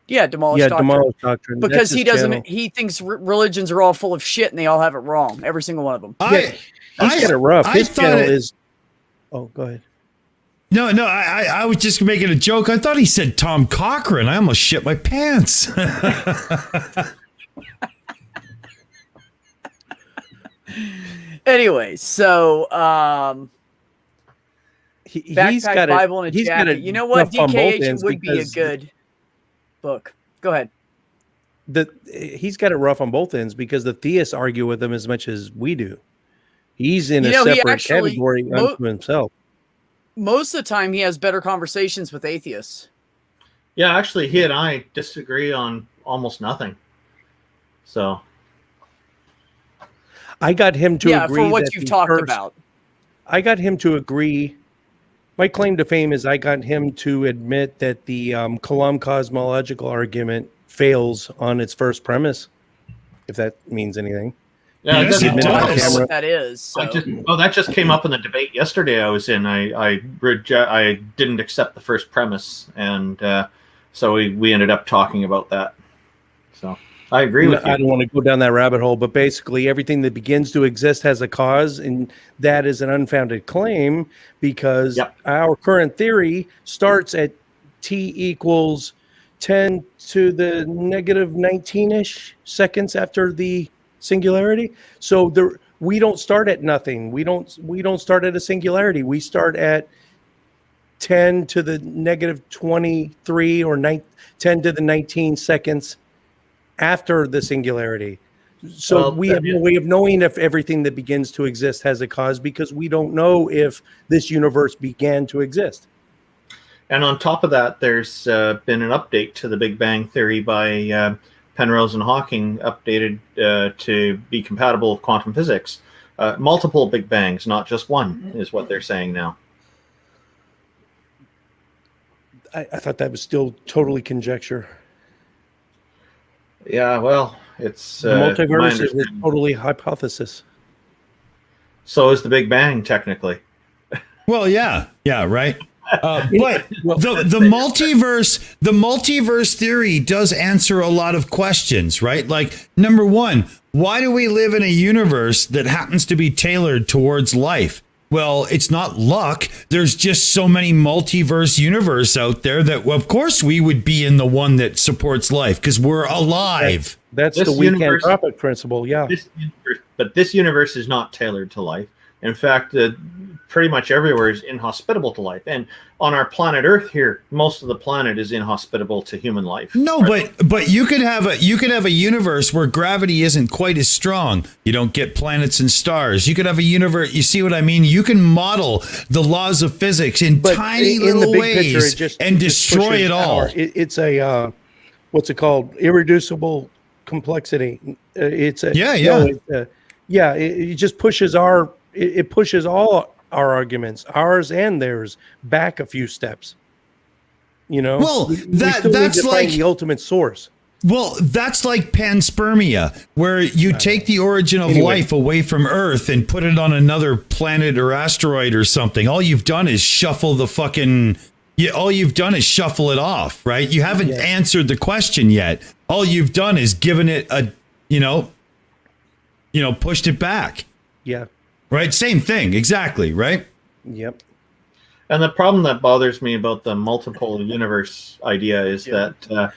Yeah, Demolished Doctrine. Demolished Doctrine. Because he doesn't. Channel. He thinks religions are all full of shit and they all have it wrong. Every single one of them. He's got it rough. His channel is. Oh, go ahead. No, I was just making a joke. I thought he said Tom Cochran. I almost shit my pants. Anyway, so he's got Bible and a jacket. You know what? DKH would be a good book. Go ahead. He's got it rough on both ends because the theists argue with him as much as we do. He's in a separate category unto himself. Most of the time, he has better conversations with atheists. Yeah, actually, he and I disagree on almost nothing. So, I got him to agree for what you've talked about. I got him to agree. My claim to fame is I got him to admit that the Kalam cosmological argument fails on its first premise, if that means anything. Yeah, I don't know what that is. So. That just came up in the debate yesterday I was in. I didn't accept the first premise, and so we ended up talking about that. So I agree with you. I don't want to go down that rabbit hole, but basically everything that begins to exist has a cause, and that is an unfounded claim because our current theory starts at t equals 10 to the negative 19-ish seconds after the singularity. So we don't start at nothing. We don't start at a singularity. We start at 10 to the negative 23 or 10 to the 19 seconds after the singularity. So we have no way of knowing if everything that begins to exist has a cause because we don't know if this universe began to exist. And on top of that, there's been an update to the Big Bang Theory by Penrose and Hawking, updated to be compatible with quantum physics. Multiple Big Bangs, not just one, is what they're saying now. I thought that was still totally conjecture. Yeah, well, it's the multiverse is totally hypothesis. So is the Big Bang, technically. Well, yeah, right. But the multiverse theory does answer a lot of questions, right? Like, number one, why do we live in a universe that happens to be tailored towards life? Well, it's not luck. There's just so many multiverse universe out there that, well, of course, we would be in the one that supports life because we're alive. That's the weak anthropic principle, yeah. But this universe is not tailored to life. In fact, pretty much everywhere is inhospitable to life. And on our planet Earth here, most of the planet is inhospitable to human life. No, but you could have a universe where gravity isn't quite as strong. You don't get planets and stars. You could have a universe. You see what I mean? You can model the laws of physics in tiny little ways and destroy it all. It's a what's it called? Irreducible complexity. It just pushes it pushes all our arguments, ours and theirs, back a few steps. You know, well, that's like the ultimate source. Well, that's like panspermia, where you take the origin of life away from Earth and put it on another planet or asteroid or something. All you've done is shuffle the fucking. All you've done is shuffle it off, right? You haven't answered the question yet. All you've done is given it a, pushed it back. Yeah. Right. Same thing. Exactly. Right. Yep. And the problem that bothers me about the multiple universe idea is that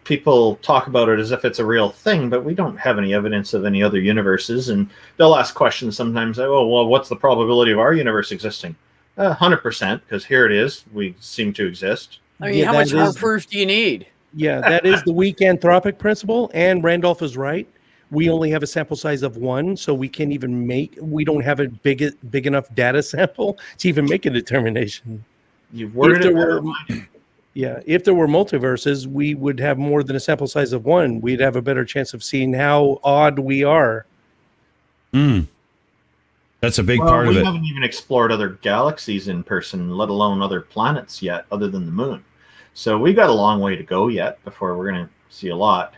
people talk about it as if it's a real thing, but we don't have any evidence of any other universes. And they'll ask questions sometimes, oh, well, what's the probability of our universe existing? 100%, because here it is. We seem to exist. I mean, how much more proof do you need? Yeah, that is the weak anthropic principle. And Randolph is right. We only have a sample size of 1, so we can't even we don't have a big enough data sample to even make a determination. You've worded it better. Yeah, if there were multiverses, we would have more than a sample size of one. We'd have a better chance of seeing how odd we are. That's a big part of We it. haven't even explored other galaxies in person, let alone other planets yet, other than the moon. So we got a long way to go yet before we're going to see a lot.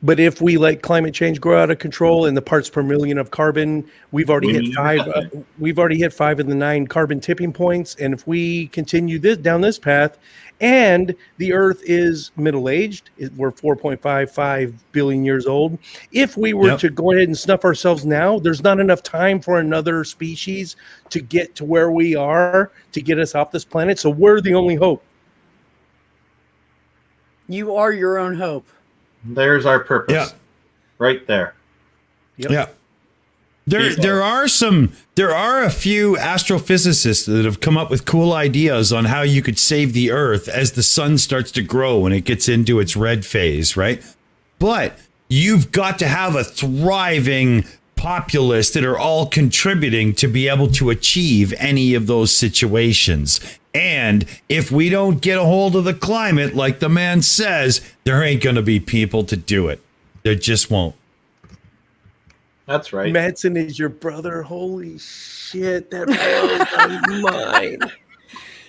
But if we let climate change grow out of control and the parts per million of carbon, we've already hit five. We've already hit 5 of the 9 carbon tipping points. And if we continue down this path, and the Earth is middle-aged, we're 4.55 billion years old. If we were to go ahead and snuff ourselves now, there's not enough time for another species to get to where we are to get us off this planet. So we're the only hope. You are your own hope. There's our purpose. Right there. Yep. Yeah. There are a few astrophysicists that have come up with cool ideas on how you could save the Earth as the sun starts to grow when it gets into its red phase, right? But you've got to have a thriving populace that are all contributing to be able to achieve any of those situations. And if we don't get a hold of the climate, like the man says, there ain't going to be people to do it. There just won't. That's right. Madsen is your brother. Holy shit, that blows my mind.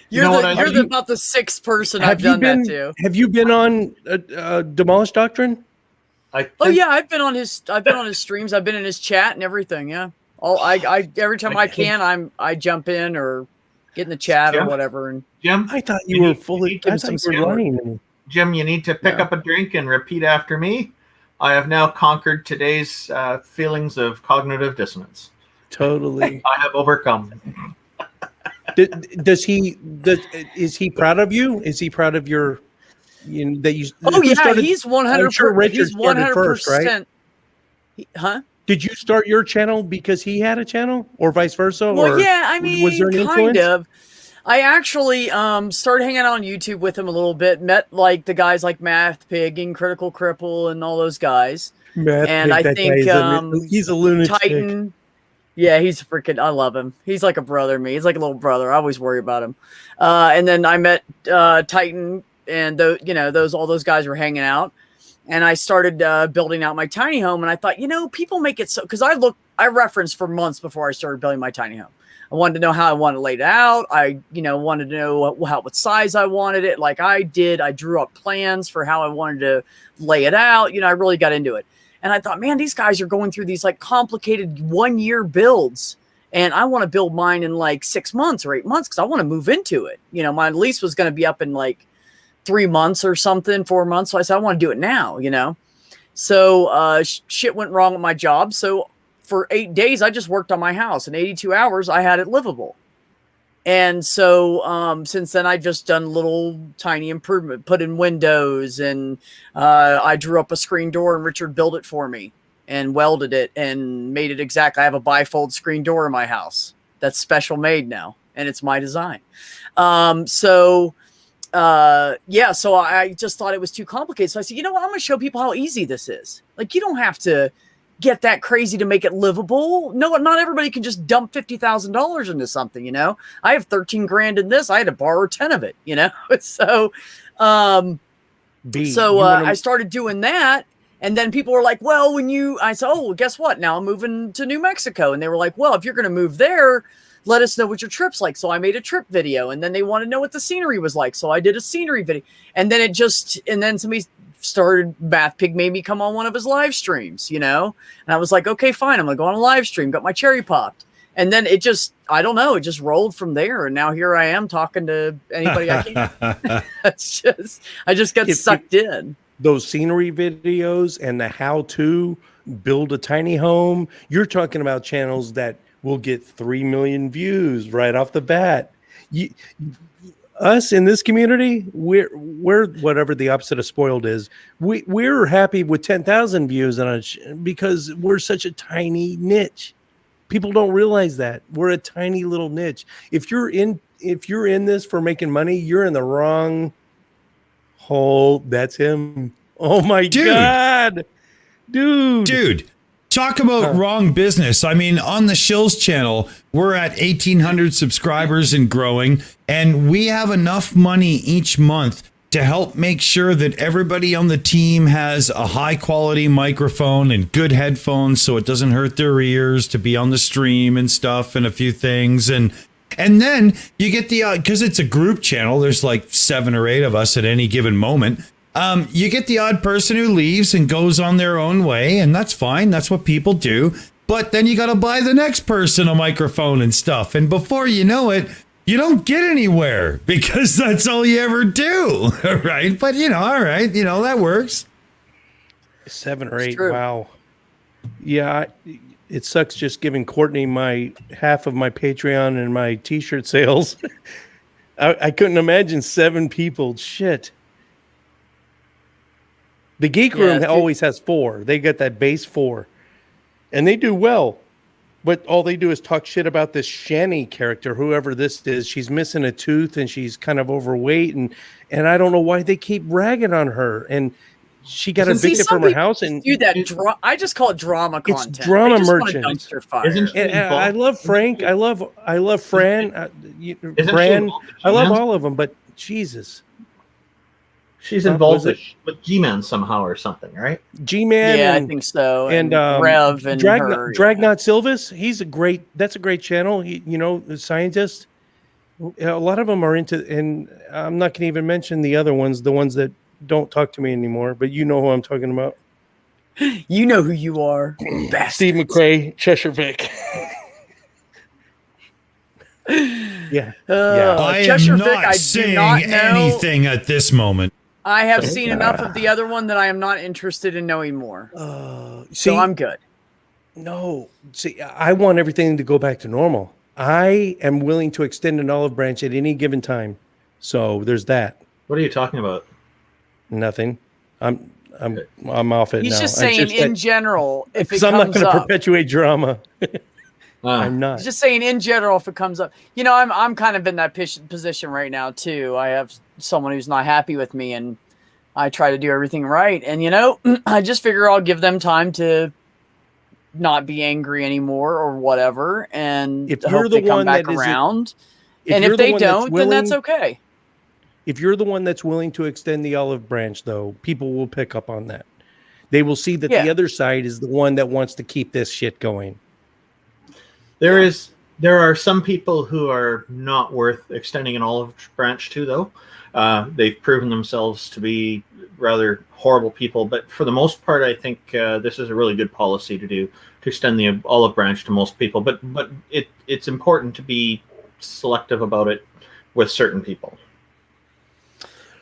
You're about the 6th person I've done that to. Have you been on Demolished Doctrine? Yeah, I've been on his streams. I've been in his chat and everything. Yeah. I every time I can, I jump in or get in the chat or whatever. And Jim, I thought you were fully. I thought you were running. Jim, you need to pick up a drink and repeat after me. I have now conquered today's feelings of cognitive dissonance. Totally. I have overcome. Is he proud of you? Is he proud of your? That you? Oh yeah, he's 100%. Sure Richard he's 100%. First, right? Huh? Did you start your channel because he had a channel, or vice versa? Well, or yeah, I mean, was there an influence? kind of. I actually started hanging out on YouTube with him a little bit. Met like the guys like Math Pig and Critical Cripple and all those guys. And I think he's a lunatic. Titan. Yeah, he's freaking. I love him. He's like a brother to me. He's like a little brother. I always worry about him. And then I met Titan, and all those guys were hanging out. And I started building out my tiny home, and I thought, people make it so, because I referenced for months before I started building my tiny home. I wanted to know how I wanted to lay it out. I, wanted to know what size I wanted it. Like I drew up plans for how I wanted to lay it out. I really got into it. And I thought, man, these guys are going through these like complicated 1-year builds. And I want to build mine in like 6 months or 8 months because I want to move into it. My lease was going to be up in like 3 months or something, 4 months. So I said, I want to do it now, So shit went wrong with my job. So for 8 days, I just worked on my house. In 82 hours, I had it livable. And so since then, I've just done little tiny improvement, put in windows, and I drew up a screen door, and Richard built it for me and welded it and made it exactly. I have a bifold screen door in my house that's special made now, and it's my design. So I just thought it was too complicated. So I said, you know what? I'm going to show people how easy this is. Like, you don't have to get that crazy to make it livable. No, not everybody can just dump $50,000 into something, I have 13 grand in this. I had to borrow 10 of it, So, I started doing that. And then people were like, well, I said, oh, well, guess what? Now I'm moving to New Mexico. And they were like, well, if you're going to move there, let us know what your trip's like. So I made a trip video, and then they want to know what the scenery was like. So I did a scenery video, and then somebody started, Math Pig made me come on one of his live streams, and I was like, okay, fine. I'm going to go on a live stream, got my cherry popped. And then it just rolled from there. And now here I am talking to anybody I can. I just got sucked in. Those scenery videos and the how to build a tiny home. You're talking about channels that will get 3 million views right off the bat. Us in this community, we're whatever the opposite of spoiled is. We're happy with 10,000 views because we're such a tiny niche. People don't realize that we're a tiny little niche. If you're in this for making money, you're in the wrong hole. That's him. Oh my God, dude. Talk about wrong business. I mean, on the Shills channel, we're at 1,800 subscribers and growing, and we have enough money each month to help make sure that everybody on the team has a high quality microphone and good headphones so it doesn't hurt their ears to be on the stream and stuff and a few things. And then you get the, because it's a group channel, there's like 7 or 8 of us at any given moment. You get the odd person who leaves and goes on their own way, and that's fine. That's what people do. But then you got to buy the next person a microphone and stuff. And before you know it, you don't get anywhere because that's all you ever do. Right. But, all right. That works. 7 or 8. Wow. Yeah. It sucks just giving Courtney my half of my Patreon and my t-shirt sales. I couldn't imagine 7 people. Shit. The Geek Room always has 4. They got that base 4 and they do well. But all they do is talk shit about this Shani character, whoever this is. She's missing a tooth and she's kind of overweight. And I don't know why they keep ragging on her. And she got evicted from her house. And do that. I just call it drama content. It's drama merchant. I love Frank. I love Fran. Fran. I love all of them. But Jesus. She's involved with G-Man somehow or something, right? G-Man, yeah, I think so. And Rev and Dragnot Silvis. That's a great channel. He, the scientist. A lot of them are into, and I'm not going to even mention the other ones, the ones that don't talk to me anymore. But you know who I'm talking about. You know who you are. Steve McRae, Cheshire Vic. Yeah. I Cheshire am Vic, not saying anything at this moment. I have seen enough of the other one that I am not interested in knowing more. So I'm good. No. See, I want everything to go back to normal. I am willing to extend an olive branch at any given time. So there's that. What are you talking about? Nothing. I'm off it now. He's just saying in general, if it comes I'm not going to up. perpetuate drama. I'm not. Just saying in general, if it comes up, I'm kind of in that position right now too. I have someone who's not happy with me and I try to do everything right. And, I just figure I'll give them time to not be angry anymore or whatever. And if hope they come back around. And if they don't, then that's okay. If you're the one that's willing to extend the olive branch, though, people will pick up on that. They will see that the other side is the one that wants to keep this shit going. There are some people who are not worth extending an olive branch to, though. They've proven themselves to be rather horrible people, but for the most part, I think this is a really good policy to do, to extend the olive branch to most people. But it's important to be selective about it with certain people.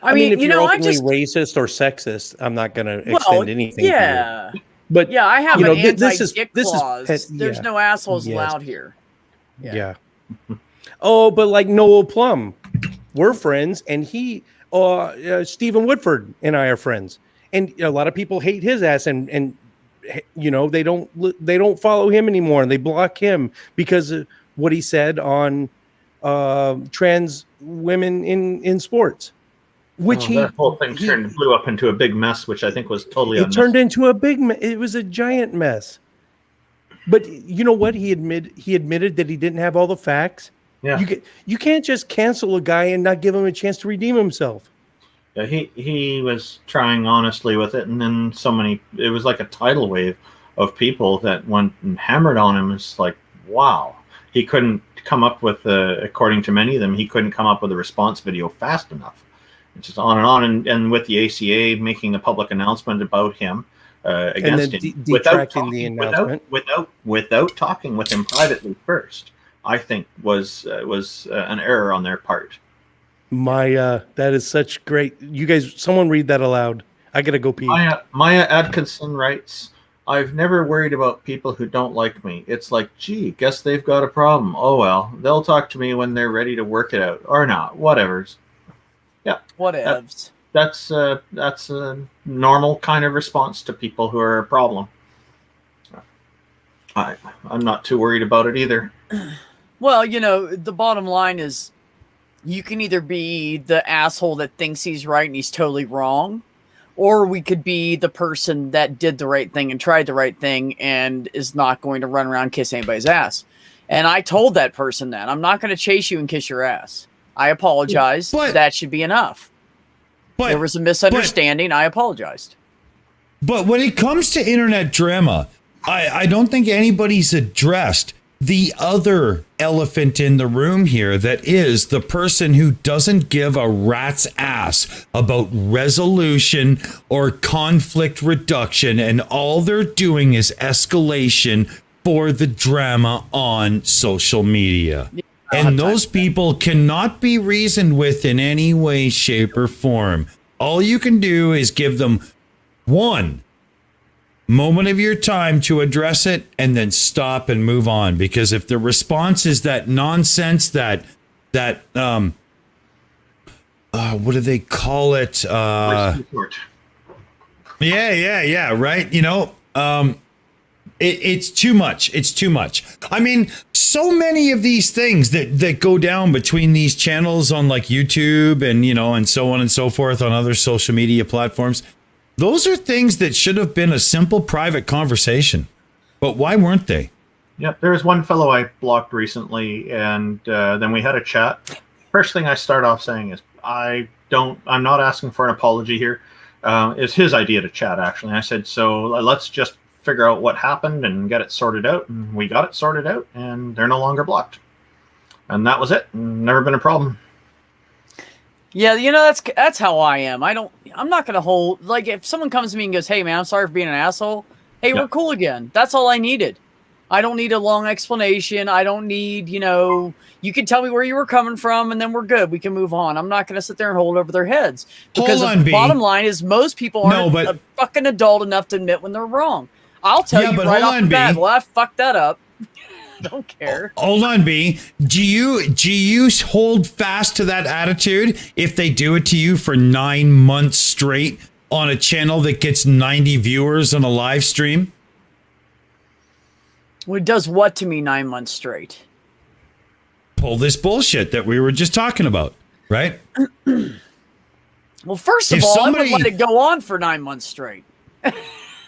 I mean, if you're openly racist or sexist, I'm not going to extend anything. Yeah. To you. But I have an anti-dick clause. There's no assholes allowed here. Yeah. Oh, but like Noel Plum, we're friends, and Stephen Woodford and I are friends, and a lot of people hate his ass, and they don't follow him anymore, and they block him because of what he said on trans women in sports. That whole thing blew up into a big mess, which I think was totally unnecessary. Turned into a big mess. It was a giant mess. But you know what? He admitted that he didn't have all the facts. Yeah. You can't just cancel a guy and not give him a chance to redeem himself. Yeah, he was trying honestly with it, and then it was like a tidal wave of people that went and hammered on him. It's like, wow. He couldn't come up with, according to many of them, he couldn't come up with a response video fast enough. It's just on and on, and with the ACA making a public announcement about him against him without talking with him privately first, I think was an error on their part. That is such great. You guys, someone read that aloud. I gotta go pee. Maya Atkinson writes, "I've never worried about people who don't like me. It's like, gee, guess they've got a problem. Oh well, they'll talk to me when they're ready to work it out, or not. Whatever's." Yeah. Whatevs. That's a normal kind of response to people who are a problem. I'm not too worried about it either. Well, the bottom line is you can either be the asshole that thinks he's right and he's totally wrong, Or we could be the person that did the right thing and tried the right thing and is not going to run around and kiss anybody's ass. And I told that person that I'm not going to chase you and kiss your ass. I apologize. That should be enough. There was a misunderstanding. I apologized. But when it comes to internet drama, I don't think anybody's addressed the other elephant in the room here, that is the person who doesn't give a rat's ass about resolution or conflict reduction, and all they're doing is escalation for the drama on social media. And those people cannot be reasoned with in any way, shape, or form. All you can do is give them one moment of your time to address it and then stop and move on. Because if the response is that nonsense, that what do they call it? Yeah, right. You know, it's too much. It's too much. I mean, so many of these things that go down between these channels on like YouTube and, you know, and so on and so forth on other social media platforms. Those are things that should have been a simple private conversation, but why weren't they? Yeah, there was one fellow I blocked recently, and then we had a chat. First thing I start off saying is, I'm not asking for an apology here. It's his idea to chat, actually. I said, so let's just figure out what happened and get it sorted out. And we got it sorted out, and they're no longer blocked. And that was it. Never been a problem. Yeah, you know, that's how I am. I'm not going to hold, like, if someone comes to me and goes, hey, man, I'm sorry for being an asshole. Hey, we're cool again. That's all I needed. I don't need a long explanation. I don't need, you know, you can tell me where you were coming from and then we're good. We can move on. I'm not going to sit there and hold over their heads. Because the bottom line is most people aren't a fucking adult enough to admit when they're wrong. I'll tell you right off the bat, well, I fucked that up. Don't care. Hold on, B. Do you hold fast to that attitude if they do it to you for 9 months straight on a channel that gets 90 viewers on a live stream? Well, it does what to me 9 months straight? Pull this bullshit that we were just talking about, right? Well, first of all, I wouldn't let it go on for 9 months straight.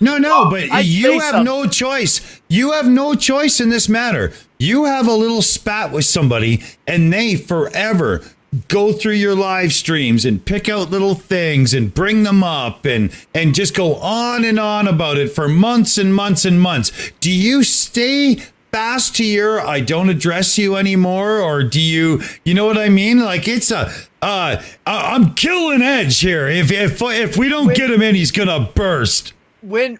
No, but you have no choice. You have no choice in this matter. You have a little spat with somebody and they forever go through your live streams and pick out little things and bring them up and just go on and on about it for months and months and months. Do you stay fast to your I don't address you anymore, or do you know what I mean? Like, it's I'm killing Edge here. If we don't get him in, he's gonna burst. When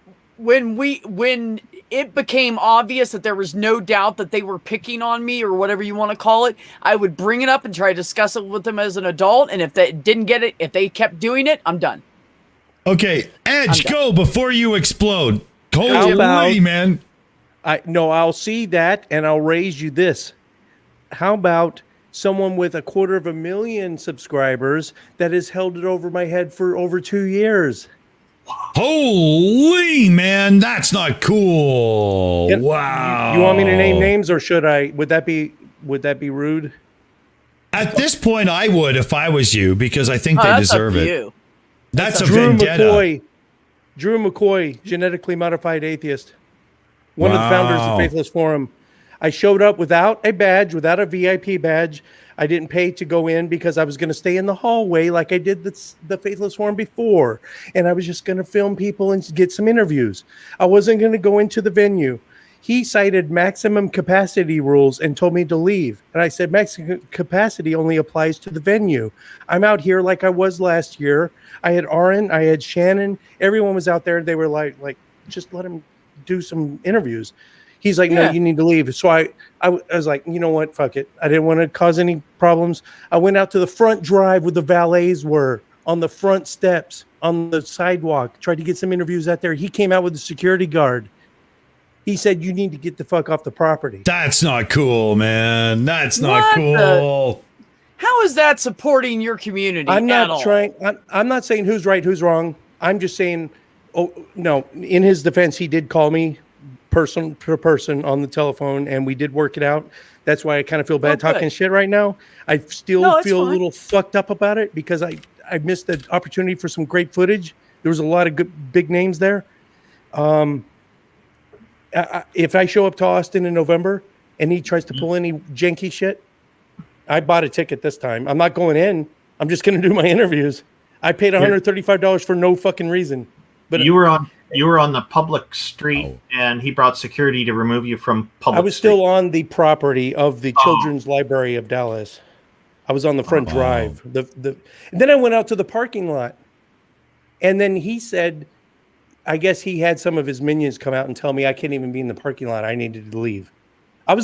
it became obvious that there was no doubt that they were picking on me or whatever you want to call it, I would bring it up and try to discuss it with them as an adult. And if they didn't get it, if they kept doing it, I'm done. Okay, Edge, go before you explode. Holy man. I'll see that and I'll raise you this. How about someone with 250,000 subscribers that has held it over my head for over 2 years? Holy man, that's not cool. Wow. You want me to name names, or should I? Would that be rude? At this point, I would if I was you, because I think they deserve it. You. That's a vendetta. Drew McCoy, genetically modified atheist, one of the founders of Faithless Forum. I showed up without a badge, without a VIP badge. I didn't pay to go in because I was going to stay in the hallway like I did the Faithless Forum before. And I was just going to film people and get some interviews. I wasn't going to go into the venue. He cited maximum capacity rules and told me to leave. And I said, maximum capacity only applies to the venue. I'm out here like I was last year. I had Aaron, I had Shannon. Everyone was out there. They were like, just let him do some interviews. He's like, no, you need to leave. So I was like, you know what? Fuck it. I didn't want to cause any problems. I went out to the front drive where the valets were, on the front steps, on the sidewalk, tried to get some interviews out there. He came out with the security guard. He said, you need to get the fuck off the property. That's not cool, man. That's not cool. How is that supporting your community? I'm not saying who's right, who's wrong. I'm just saying, no, in his defense, he did call me person per person on the telephone, and we did work it out. That's why I kind of feel bad talking shit right now. I still feel a little fucked up about it because I missed the opportunity for some great footage. There was a lot of good big names there. If I show up to Austin in November and he tries to pull any janky shit, I bought a ticket this time. I'm not going in. I'm just going to do my interviews. I paid $135 for no fucking reason. But you were on the public street, and he brought security to remove you from public. I was still on the property of the Children's Library of Dallas. I was on the front drive. And then I went out to the parking lot, and then he said, I guess he had some of his minions come out and tell me I can't even be in the parking lot. I needed to leave. I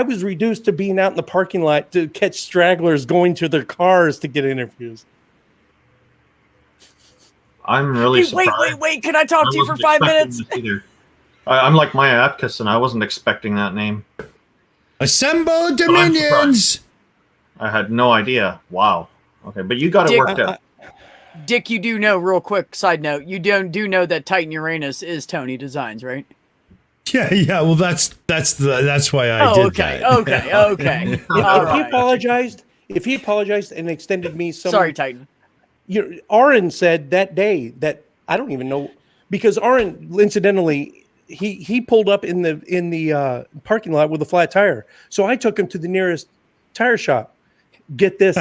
was reduced to being out in the parking lot to catch stragglers going to their cars to get interviews. I'm really surprised. Wait. Can I talk to you for 5 minutes? I'm like Maya Apkiss, I wasn't expecting that name. Assemble Dominions! I had no idea. Wow. Okay, but you got it worked out. Dick, you do know, real quick side note, you do know that Titan Uranus is Tony Designs, right? Yeah. Well, that's why I did that. Okay. If he apologized and extended me some. Sorry, Titan. Aaron said that day that I don't even know, because Aaron, incidentally, he pulled up in the parking lot with a flat tire. So I took him to the nearest tire shop. Get this.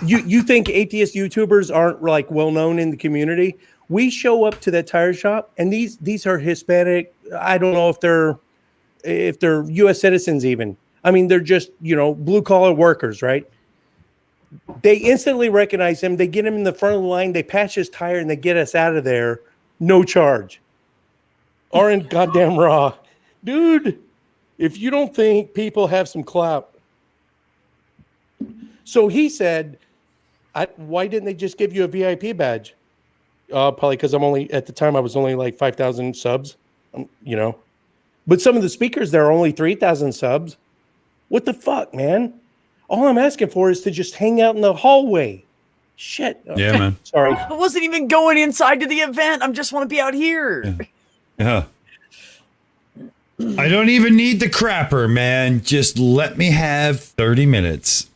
You think atheist YouTubers aren't like well known in the community? We show up to that tire shop, and these are Hispanic. I don't know if they're U.S. citizens even. I mean, they're just, blue collar workers, right? They instantly recognize him. They get him in the front of the line. They patch his tire, and they get us out of there. No charge. Aren't goddamn raw. Dude, if you don't think people have some clout. So he said, why didn't they just give you a VIP badge? Probably because at the time I was only like 5,000 subs, But some of the speakers there are only 3,000 subs. What the fuck, man? All I'm asking for is to just hang out in the hallway. Shit. Yeah, man. Sorry. I wasn't even going inside to the event. I just want to be out here. Yeah. I don't even need the crapper, man. Just let me have 30 minutes.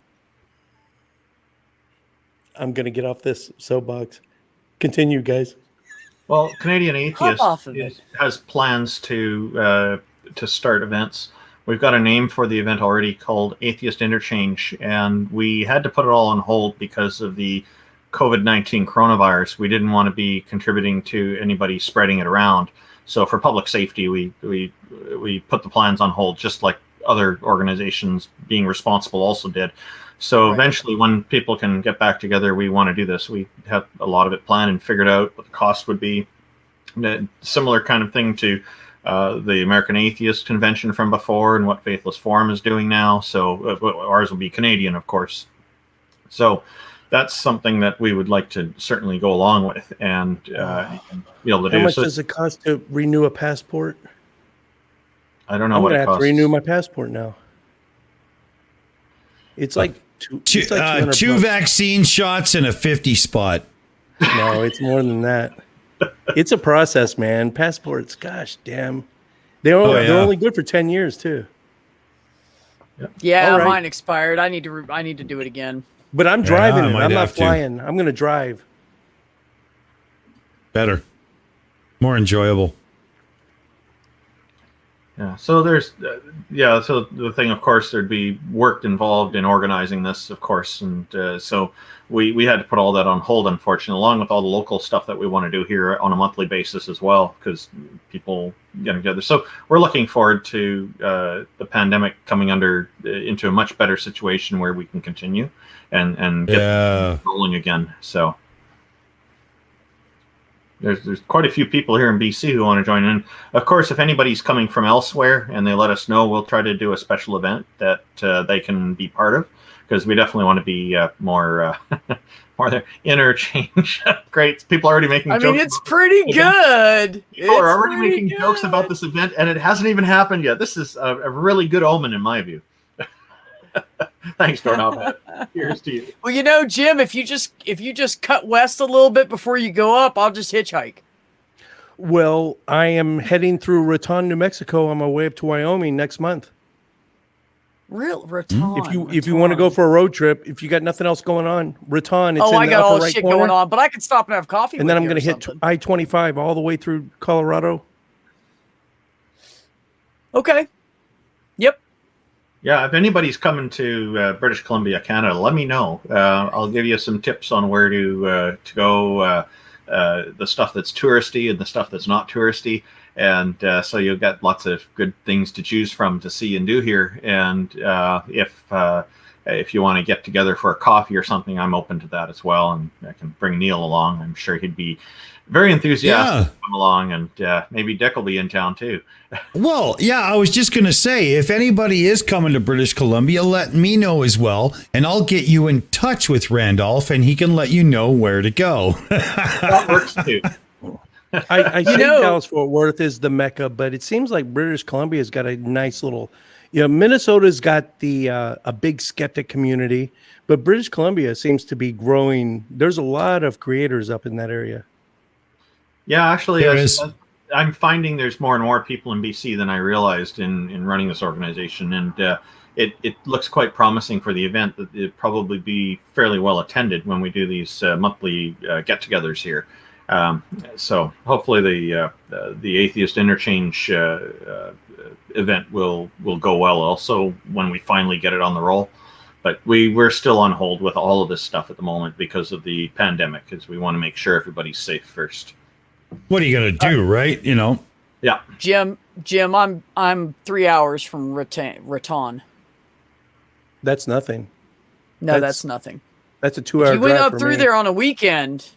I'm going to get off this soapbox. Continue, guys. Well, Canadian Atheist has plans to start events. We've got a name for the event already called Atheist Interchange, and we had to put it all on hold because of the COVID-19 coronavirus. We didn't want to be contributing to anybody spreading it around. So for public safety, we put the plans on hold, just like other organizations being responsible also did. So eventually, when people can get back together, we want to do this. We have a lot of it planned and figured out what the cost would be. Similar kind of thing to the American Atheist Convention from before and what Faithless Forum is doing now. So ours will be Canadian, of course. So that's something that we would like to certainly go along with and be able to do. How much does it cost to renew a passport? I don't know what it costs. I'm going to have to renew my passport now. It's like two vaccine shots and a 50 spot. No, it's more than that. It's a process, man. Passports, gosh damn. They're only good for 10 years too. Yeah, mine expired. I need to do it again. But I'm driving it. I'm not flying. I'm going to drive. Better. More enjoyable. Yeah. So so the thing, of course, there'd be work involved in organizing this, of course. And so we had to put all that on hold, unfortunately, along with all the local stuff that we want to do here on a monthly basis as well, because people get together. So we're looking forward to the pandemic coming into a much better situation where we can continue and get rolling again. So there's quite a few people here in BC who want to join in. Of course, if anybody's coming from elsewhere and they let us know, we'll try to do a special event that they can be part of, because we definitely want to be more there. Interchange. Great. People are already making jokes. I mean, it's pretty good. People are already making jokes about this event, and it hasn't even happened yet. This is a really good omen in my view. Thanks, Doorknob. Here's to you. Well, Jim, if you just cut west a little bit before you go up, I'll just hitchhike. Well, I am heading through Raton, New Mexico on my way up to Wyoming next month. Real Raton. If you want to go for a road trip, if you got nothing else going on, Raton. It's in I the got upper all right shit corner. going on, but I could stop and have coffee. And then I'm going to hit I-25 all the way through Colorado. Okay. Yep. Yeah, if anybody's coming to British Columbia, Canada, let me know. I'll give you some tips on where to go, the stuff that's touristy and the stuff that's not touristy. And so you'll get lots of good things to choose from to see and do here. And if you want to get together for a coffee or something, I'm open to that as well. And I can bring Neil along. I'm sure he'd be very enthusiastic to come along. And maybe Dick will be in town too. Well, yeah, I was just going to say, if anybody is coming to British Columbia, let me know as well. And I'll get you in touch with Randolph and he can let you know where to go. That works too. I think Dallas-Fort Worth is the mecca, but it seems like British Columbia's got a nice little, Minnesota's got the a big skeptic community, but British Columbia seems to be growing. There's a lot of creators up in that area. Yeah, actually, I'm finding there's more and more people in BC than I realized in running this organization, and it looks quite promising for the event. That it'd probably be fairly well attended when we do these monthly get-togethers here. So hopefully the Atheist Interchange event will go well also when we finally get it on the roll. But we're still on hold with all of this stuff at the moment because of the pandemic, because we want to make sure everybody's safe first. What are you going to do, right? Yeah. Jim, I'm 3 hours from Raton. That's nothing. No, that's nothing. That's a 2 hour drive. You went up through there on a weekend.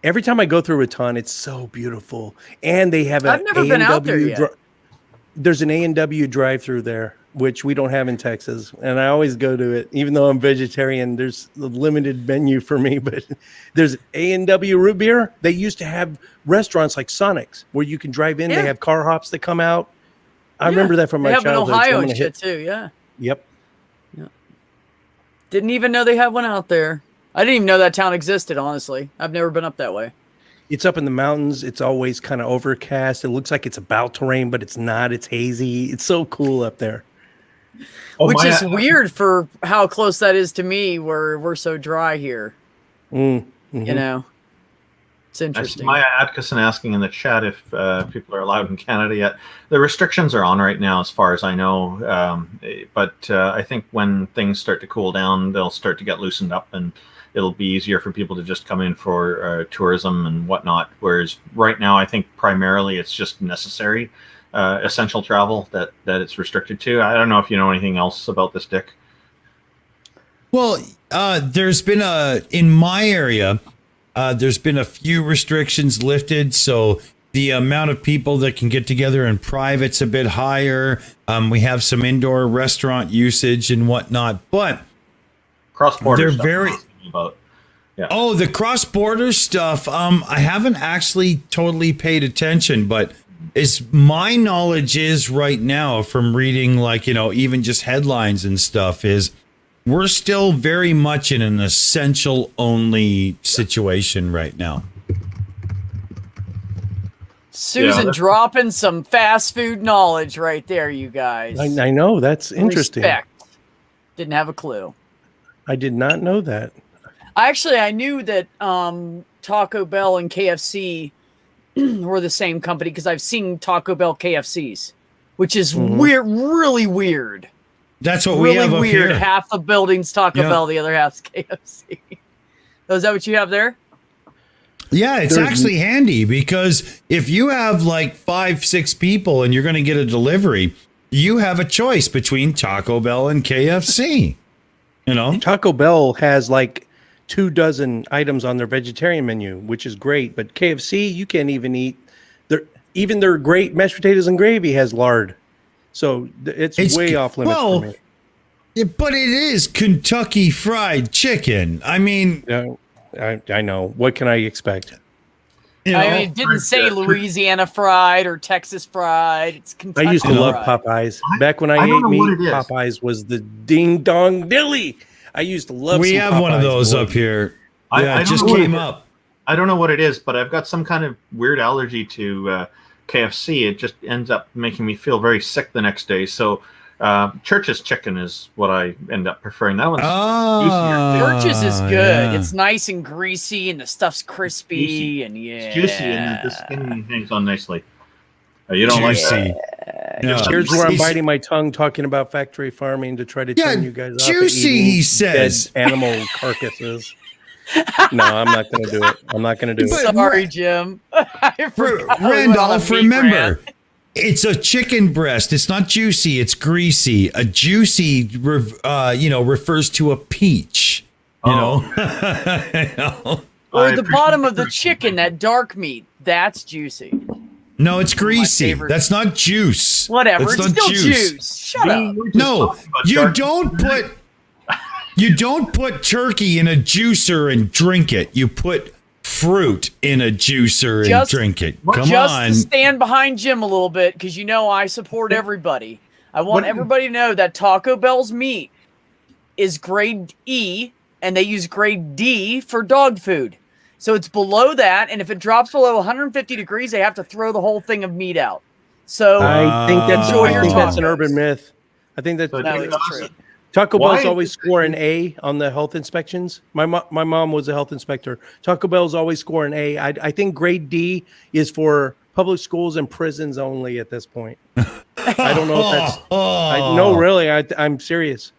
Every time I go through Raton, it's so beautiful, and they have I've never been out there yet. There's an A&W drive-through there, which we don't have in Texas, and I always go to it. Even though I'm vegetarian, there's a limited menu for me, but there's A&W root beer. They used to have restaurants like Sonic's where you can drive in. Yeah. They have car hops that come out. I remember that from my childhood. They have in Ohio and shit too. Yeah. Yep. Yeah. Didn't even know they had one out there. I didn't even know that town existed, honestly. I've never been up that way. It's up in the mountains. It's always kind of overcast. It looks like it's about to rain, but it's not. It's hazy. It's so cool up there. Which is weird for how close that is to me, where we're so dry here. Mm-hmm. It's interesting. Maya Atkinson asking in the chat if people are allowed in Canada yet. The restrictions are on right now, as far as I know. But I think when things start to cool down, they'll start to get loosened up, and it'll be easier for people to just come in for tourism and whatnot. Whereas right now, I think primarily it's just necessary, essential travel that it's restricted to. I don't know if you know anything else about this, Dick. Well, there's been in my area. There's been a few restrictions lifted, so the amount of people that can get together in private's a bit higher. We have some indoor restaurant usage and whatnot, but cross-border they're stuff very about. Yeah. Oh, the cross-border stuff. I haven't actually totally paid attention, but as my knowledge is right now from reading, even just headlines and stuff, is we're still very much in an essential only situation right now. Susan dropping some fast food knowledge right there, you guys. I know. That's interesting. Respect. Didn't have a clue. I did not know that. I knew that Taco Bell and KFC were the same company because I've seen Taco Bell KFCs, which is weird, really weird. That's what we have up here. Really weird. Half the building's Taco Bell, the other half's KFC. Oh, is that what you have there? Yeah, it's actually handy because if you have 5-6 people and you're going to get a delivery, you have a choice between Taco Bell and KFC. Taco Bell has 24 items on their vegetarian menu, which is great. But KFC, you can't even eat. Their great mashed potatoes and gravy has lard. So it's way off limits for me. But it is Kentucky Fried Chicken. I mean, I know. What can I expect? It didn't say Louisiana Fried or Texas Fried. It's Kentucky. I used to love Popeyes. Back when I ate meat, Popeyes was the ding dong dilly. I used to love. We have one of those up here. It just came up. I don't know what it is, but I've got some kind of weird allergy to KFC. It just ends up making me feel very sick the next day. So Church's chicken is what I end up preferring. That one's Church's is good. yeah. It's nice and greasy, and the stuff's crispy, juicy. and yeah, It's juicy, and the skin hangs on nicely. You don't Juicy. like Yeah. Here's where I'm He's- biting my tongue talking about factory farming to try to Yeah, turn you guys off. of juicy, eating he says. dead animal carcasses. No, I'm not going to do it. I'm not going to do it. Sorry, Jim. I forgot we went on a Randolph, meat remember, rant. it's a chicken breast. It's not juicy. It's greasy. A juicy, refers to a peach. You know? You know? Or I the appreciate bottom of the the chicken, that dark meat. That's juicy. No, it's greasy. favorite. That's not juice. Whatever. That's It's not still juice. Shut up. No, you don't put turkey in a juicer and drink it. You put fruit in a juicer and drink it. Come Just on. to stand behind Jim a little bit, because you know I support everybody. I want everybody to know that Taco Bell's meat is grade E, and they use grade D for dog food. So it's below that, and if it drops below 150 degrees, they have to throw the whole thing of meat out. So I think Enjoy your that's an tacos. urban myth. I think that So no, it's it's true. Taco Why Bell's always is- score an A on the health inspections. My mom was a health inspector. Taco Bell's always score an A. I think grade D is for public schools and prisons only at this point. I don't know if that's. No, really, I'm serious.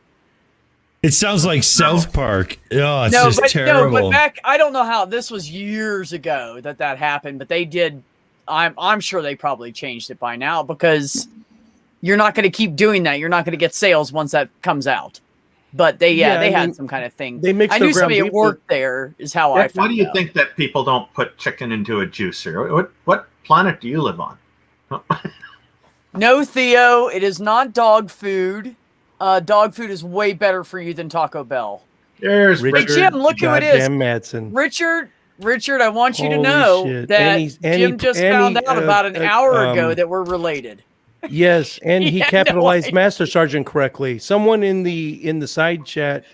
It sounds like South Park. Oh, it's No, just but terrible. back, I don't know how this was years ago that happened, but they did. I'm sure they probably changed it by now, because you're not going to keep doing that. You're not going to get sales once that comes out. But they had some kind of thing. They mixed I their knew somebody ground at beef work there is how I found Why do you out. think that people don't put chicken into a juicer? What planet do you live on? No, Theo, it is not dog food. Dog food is way better for you than Taco Bell. There's Richard, Jim, look who it is. goddamn Madsen. Richard, I want you to Holy know shit. that And he's- and Jim he- just and found he, out about an hour ago that we're related. Yes, and He he had no capitalized idea. Master Sergeant correctly. Someone in the side chat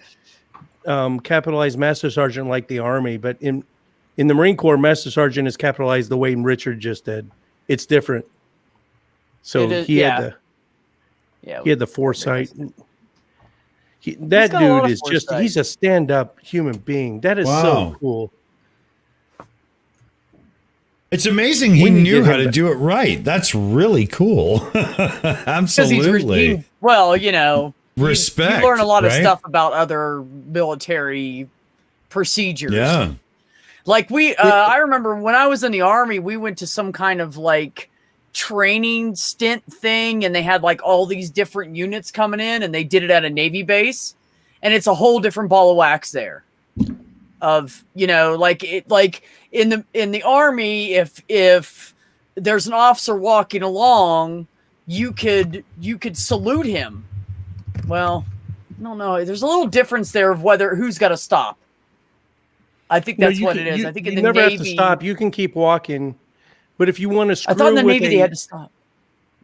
capitalized Master Sergeant like the Army, but in the Marine Corps, Master Sergeant is capitalized the way Richard just did. It's different. So It is- he yeah. had the foresight. That got a lot dude of is just foresight. he's a stand-up human being. That is Wow. so cool. It's amazing he We need to knew get how him to back. do it right. That's really cool. 'Cause Absolutely. well, you know, Respect, You learn a lot of right? stuff about other military procedures. Yeah. Like I remember when I was in the Army, we went to some kind of like training stint thing, and they had like all these different units coming in, and they did it at a Navy base, and it's a whole different ball of wax there. Of like in the Army, if there's an officer walking along, you could salute him. Well, I don't know. There's a little difference there of who's got to stop. I think that's what it is. I think in you the never Navy, have to stop. You can keep walking, but if you want to screw I thought in the with Navy they had to stop.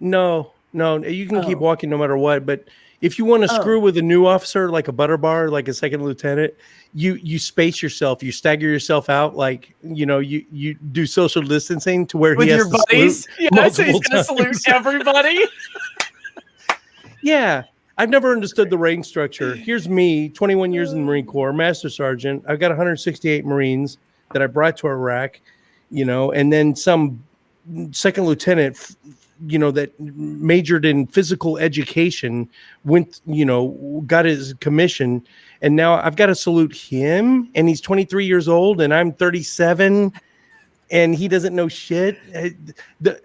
No, you can keep Oh. walking no matter what. But if you want to screw with a new officer, like a butter bar, like a second lieutenant, you space yourself, you stagger yourself out, like you do social distancing to where With he has your to buddies? salute Yeah, so he's multiple going to salute times. everybody. Yeah, I've never understood the rank structure. Here's me, 21 years in the Marine Corps, Master Sergeant. I've got 168 Marines that I brought to Iraq, and then some second lieutenant, that majored in physical education, went, got his commission, and now I've got to salute him, and he's 23 years old, and I'm 37. And he doesn't know shit.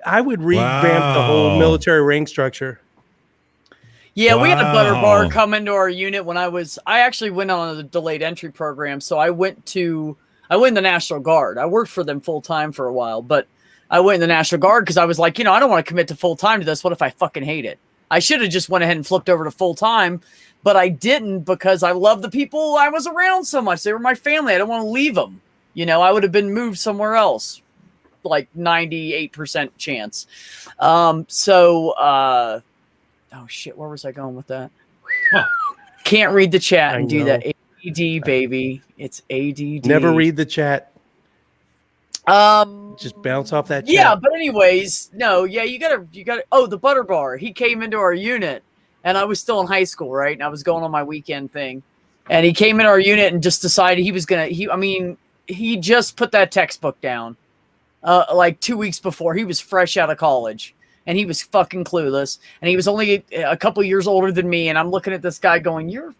I would revamp the whole Wow. military rank structure. Yeah, we had a butter bar Wow. come into our unit when I actually went on a delayed entry program. So I went in the National Guard. I worked for them full time for a while, but I went in the National Guard because I was like, I don't want to commit to full time to this. What if I fucking hate it? I should have just went ahead and flipped over to full time, but I didn't because I love the people I was around so much. They were my family. I don't want to leave them. I would have been moved somewhere else, like 98% chance. Oh shit, where was I going with that? Can't read the chat and do that. ADD, baby. It's ADD. Never read the chat. Just bounce off that chat. Yeah, but anyways, no, yeah, you gotta. Oh, the butter bar. He came into our unit, and I was still in high school, right? And I was going on my weekend thing, and he came in our unit and just decided he was gonna. He just put that textbook down, like 2 weeks before. He was fresh out of college, and he was fucking clueless, and he was only a couple years older than me. And I'm looking at this guy going, "You're."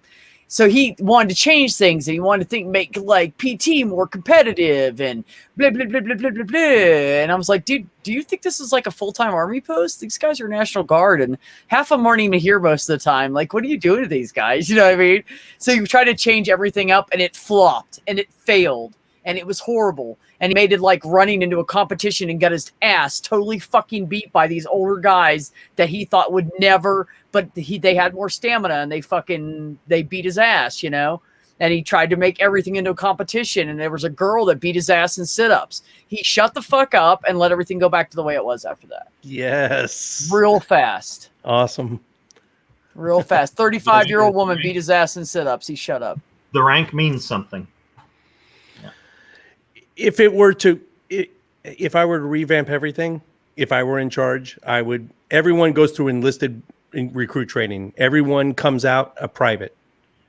So he wanted to change things, and he wanted to make like PT more competitive and blah, blah, blah, blah, blah, blah, blah. And I was like, dude, do you think this is like a full-time Army post? These guys are National Guard, and half of them aren't even here most of the time. Like, what are you doing to these guys? You know what I mean? So you try to change everything up, and it flopped, and it failed, and it was horrible. And he made it like running into a competition and got his ass totally fucking beat by these older guys that he thought would never, but they had more stamina, and they beat his ass, you know? And he tried to make everything into a competition, and there was a girl that beat his ass in sit-ups. He shut the fuck up and let everything go back to the way it was after that. Yes. Real fast. Awesome. Real fast. 35-year-old woman beat his ass in sit-ups. He shut up. The rank means something. If I were to revamp everything, if I were in charge, everyone goes through enlisted recruit training. Everyone comes out a private.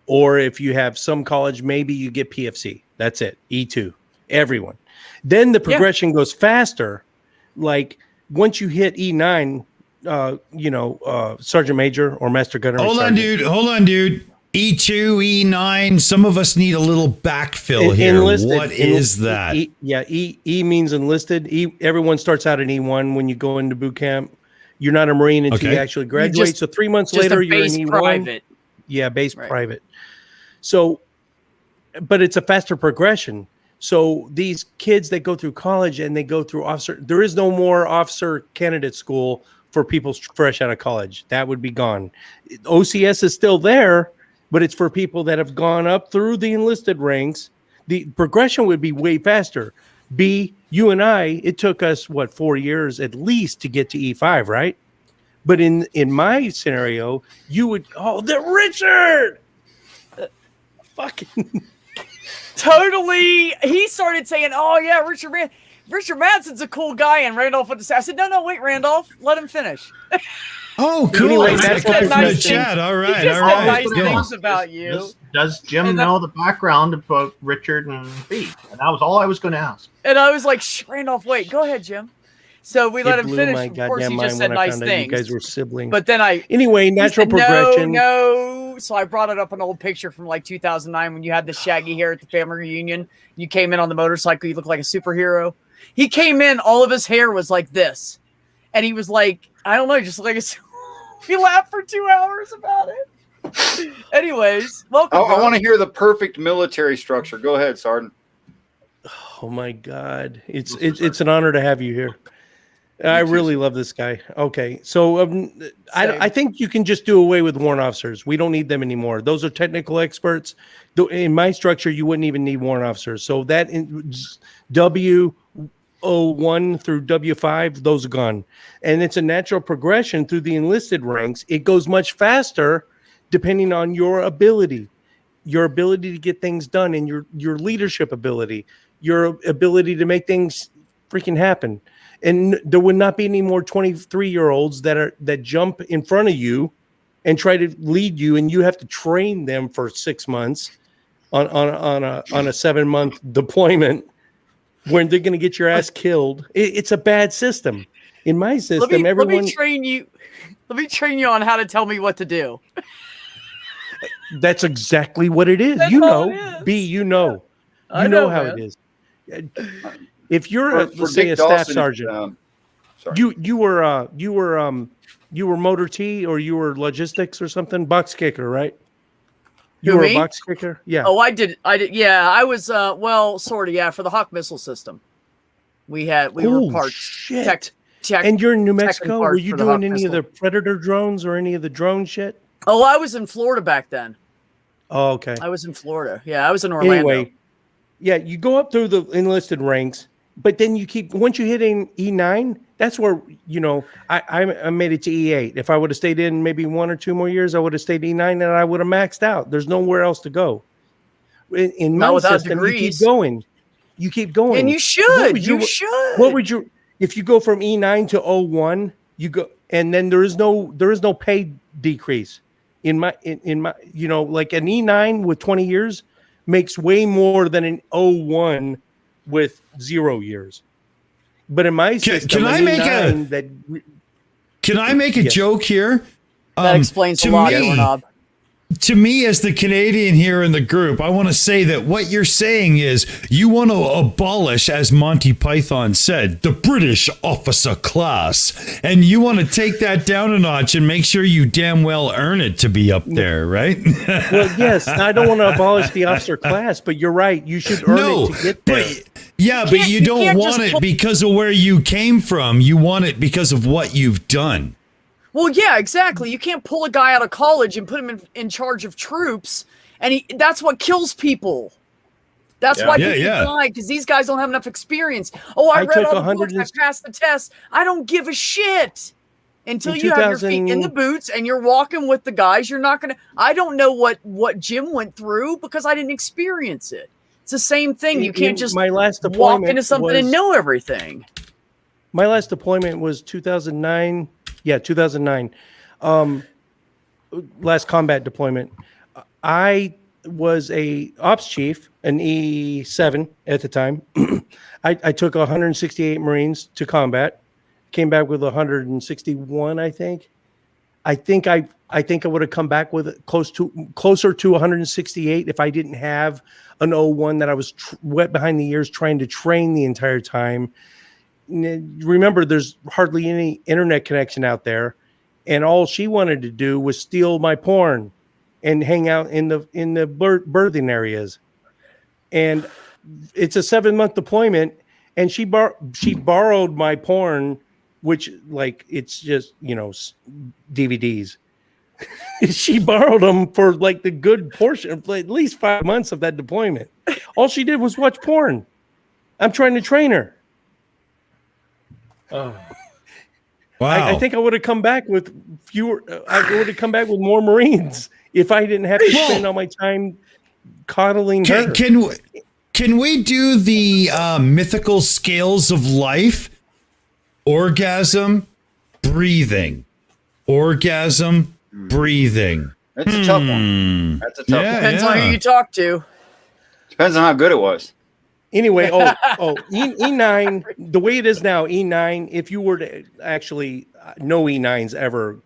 Or if you have some college, maybe you get PFC. That's it. E2. Everyone. Then the progression goes faster. Like once you hit E9, Sergeant Major or Master Gunnery. Hold on, dude. E2, E9. Some of us need a little backfill here. Enlisted. What is that? E means enlisted. Everyone starts out in E1 when you go into boot camp. You're not a Marine until you actually graduate. So 3 months later, you're in E1. Private. Yeah, base private. So, but it's a faster progression. So these kids that go through college and they go through officer, there is no more officer candidate school for people fresh out of college. That would be gone. OCS is still there, but it's for people that have gone up through the enlisted ranks. The progression would be way faster. You and I, it took us 4 years at least to get to E5, right? But in my scenario, you would the Richard fucking totally. He started saying, "Oh yeah, Richard Manson's a cool guy," and Randolph would say, "I said, no, wait, Randolph, let him finish." Oh, cool. Anyway, that's what nice the chat. All right, he just all right. Nice things about you. Does Jim know the background about Richard and B? And that was all I was going to ask. And I was like, Randolph, wait, go ahead, Jim. So we let him finish. Of course, he just said nice things. You guys were siblings. But then natural progression. No. So I brought it up an old picture from like 2009 when you had the shaggy hair at the family reunion. You came in on the motorcycle. You looked like a superhero. He came in. All of his hair was like this. And he was like, I don't know, just like he laughed for 2 hours about it. Anyways, welcome. I want to hear the perfect military structure. Go ahead, Sergeant. Oh my God. It's an honor to have you here. I really love this guy. Okay. So I think you can just do away with warrant officers. We don't need them anymore. Those are technical experts. In my structure, you wouldn't even need warrant officers. So that W01 through W5, those are gone. And it's a natural progression through the enlisted ranks. It goes much faster depending on your ability to get things done, and your leadership ability, your ability to make things freaking happen. And there would not be any more 23-year-olds that jump in front of you and try to lead you, and you have to train them for 6 months on a 7-month deployment when they're going to get your ass killed. It's a bad system. In my system, let me train you. Let me train you on how to tell me what to do. That's exactly what it is. That's you know, it is. B, you know. Yeah. You know how it is. If you're let's say a staff sergeant, you were motor T or you were logistics or something, box kicker, right? You were a box kicker? Yeah. Oh, I did. Yeah, I was sort of, yeah, for the Hawk missile system. We were parts. Shit. And you're in New Mexico? Were you doing any of the Predator drones or any of the drone shit? Oh, I was in Florida back then. Oh, okay. I was in Florida. Yeah, I was in Orlando. Anyway, yeah, you go up through the enlisted ranks, but then once you hit in E9, that's where, I made it to E8. If I would have stayed in maybe 1 or 2 more years, I would have stayed E9 and I would have maxed out. There's nowhere else to go. In my system, degrees. You keep going. And you should. What would you, if you go from E9 to O1, you go, and then there is no paid decrease. In my, you know, like an E9 with 20 years makes way more than an O1 with 0 years. But in my system, can I make a joke here? That explains a lot, Doorknob. To me, as the Canadian here in the group, I want to say that what you're saying is you want to abolish, as Monty Python said, the British officer class. And you want to take that down a notch and make sure you damn well earn it to be up there, right? Well, yes, I don't want to abolish the officer class, but you're right. You should earn it to get there. But you don't want it because of where you came from. You want it because of what you've done. Well, yeah, exactly. You can't pull a guy out of college and put him in charge of troops, and that's what kills people. That's why people die, because these guys don't have enough experience. Oh, I read all the books, I passed the test. I don't give a shit. Until you have your feet in the boots and you're walking with the guys, you're not going to... I don't know what Jim went through because I didn't experience it. It's the same thing. You can't just walk into something and know everything. My last deployment was 2009... Yeah, 2009. Last combat deployment. I was a ops chief, an E7 at the time. I took 168 Marines to combat. Came back with 161, I think. I think I would have come back with closer to 168 if I didn't have an O1 that I was wet behind the ears trying to train the entire time. Remember, there's hardly any internet connection out there, and all she wanted to do was steal my porn and hang out in the birthing areas. And it's a 7-month deployment, and she borrowed my porn, which, like, it's just, you know, DVDs. She borrowed them for like the good portion of at least 5 months of that deployment. All she did was watch porn. I'm trying to train her. Oh. Wow. I think I would have come back with fewer. I would have come back with more Marines if I didn't have to spend all my time coddling her. Can we do the mythical scales of life? Orgasm, breathing. Orgasm, breathing. That's a tough one. That's a tough one. Depends on who you talk to. Depends on how good it was. Anyway, E9, the way it is now, E9, if you were to actually, no E9s ever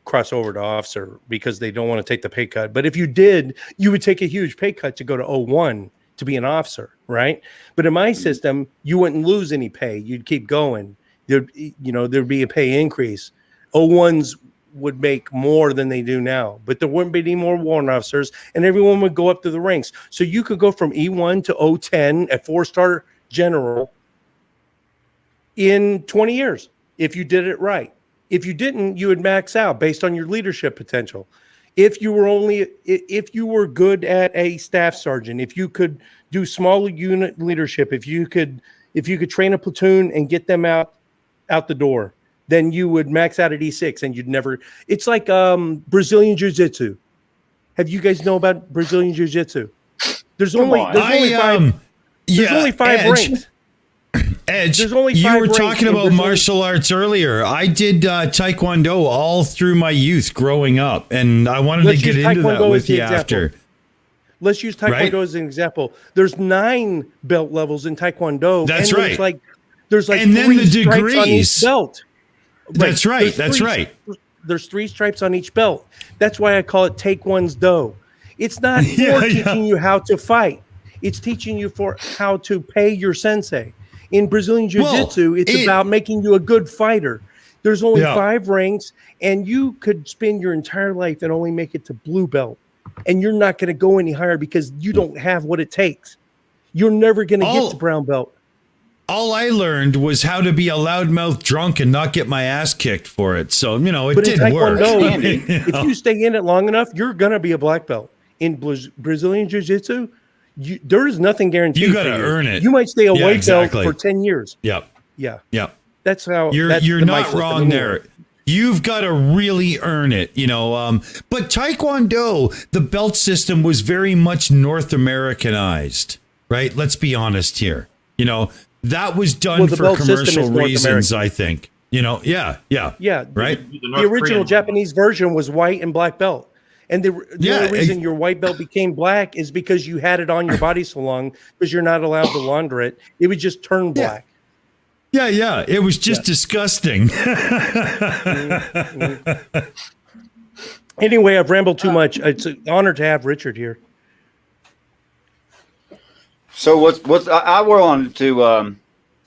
cross over to officer because they don't want to take the pay cut. But if you did, you would take a huge pay cut to go to O1 to be an officer, right? But in my system, you wouldn't lose any pay. You'd keep going. There'd be a pay increase. O1s would make more than they do now, but there wouldn't be any more warrant officers, and everyone would go up to the ranks. So you could go from E1 to O10 at 4-star general in 20 years if you did it right. If you didn't, you would max out based on your leadership potential. If you were good at a staff sergeant, if you could do small unit leadership, if you could train a platoon and get them out the door, then you would max out at E6 and you'd never. It's like Brazilian Jiu-Jitsu. Have you guys know about Brazilian Jiu-Jitsu? There's only five ranks. Edge, you were talking about martial arts earlier. I did Taekwondo all through my youth growing up, and I wanted to get into that with you after. Let's use Taekwondo as an example. There's 9 belt levels in Taekwondo. That's right. There's like and then 3 the degrees on each belt. That's right. That's right. There's 3 stripes on each belt. That's why I call it Take One's Do. It's not teaching you how to fight. It's teaching you for how to pay your sensei. In Brazilian Jiu-Jitsu, it's about making you a good fighter. There's only 5 ranks, and you could spend your entire life and only make it to blue belt. And you're not going to go any higher because you don't have what it takes. You're never going to get to brown belt. All I learned was how to be a loudmouth drunk and not get my ass kicked for it. So, it did work. If you stay in it long enough, you're going to be a black belt. In Brazilian Jiu-Jitsu, there is nothing guaranteed. You got to earn it. You might stay a white belt for 10 years. Yep. Yeah. Yep. That's how you're not wrong there. You've got to really earn it, But Taekwondo, the belt system was very much North Americanized, right? Let's be honest here. That was done for commercial reasons, I think. Yeah. Yeah, Right. the original Japanese version was white and black belt. And the only reason your white belt became black is because you had it on your body so long, because you're not allowed to launder it. It would just turn black. Yeah. It was just disgusting. Anyway, I've rambled too much. It's an honor to have Richard here. So I wanted to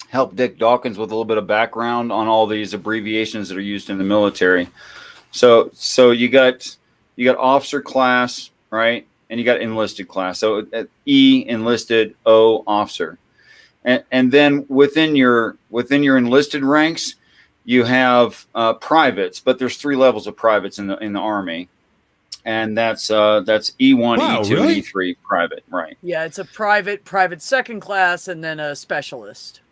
help Dick Dawkins with a little bit of background on all these abbreviations that are used in the military. So you got officer class, right? And you got enlisted class. So E, enlisted, O, officer. And then within your enlisted ranks, you have privates, but there's 3 levels of privates in the Army. And that's E1, E2, really? and E3 private, right? Yeah, it's a private second class, and then a specialist.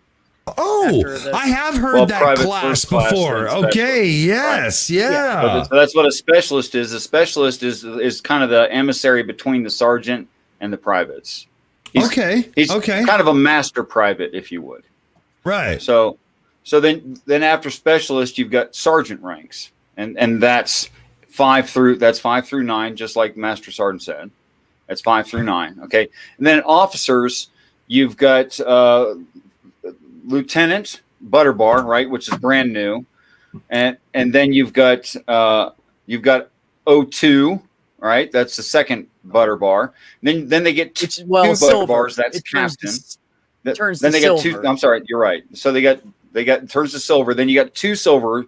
Oh, I have heard that class before. Okay, yes, yeah. So that's what a specialist is. A specialist is kind of the emissary between the sergeant and the privates. He's kind of a master private, if you would. Right. So then after specialist, you've got sergeant ranks, and that's 5 through 9, just like Master Sergeant said. That's 5 through 9. Okay, and then officers, you've got Lieutenant Butterbar, right, which is brand new, and then you've got O2, right? That's the second Butterbar. Then they get two Butterbars. That's captain. Then they got 2. I'm sorry, you're right. So they got turns to silver. Then you got 2 silver.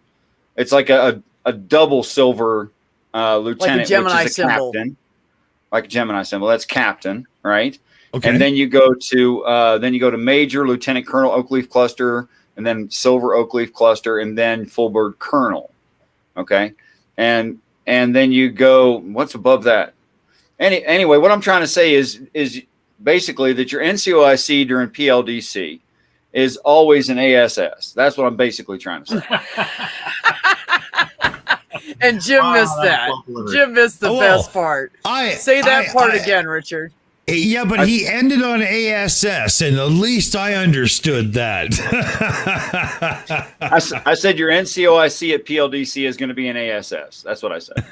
It's like a double silver lieutenant, like a Gemini which is a symbol. captain. Like a Gemini symbol. That's captain, right? Okay. And then you go to Major, Lieutenant Colonel, Oakleaf Cluster, and then Silver Oakleaf Cluster, and then Full-Bird Colonel. Okay, and then you go. What's above that? Anyway, what I'm trying to say is basically that your NCOIC during PLDC is always an ASS. That's what I'm basically trying to say. And Jim missed that. Jim missed the best part. Say that part again, Richard. Yeah, but he ended on ASS, and at least I understood that. I said your NCOIC at PLDC is going to be an ASS. That's what I said.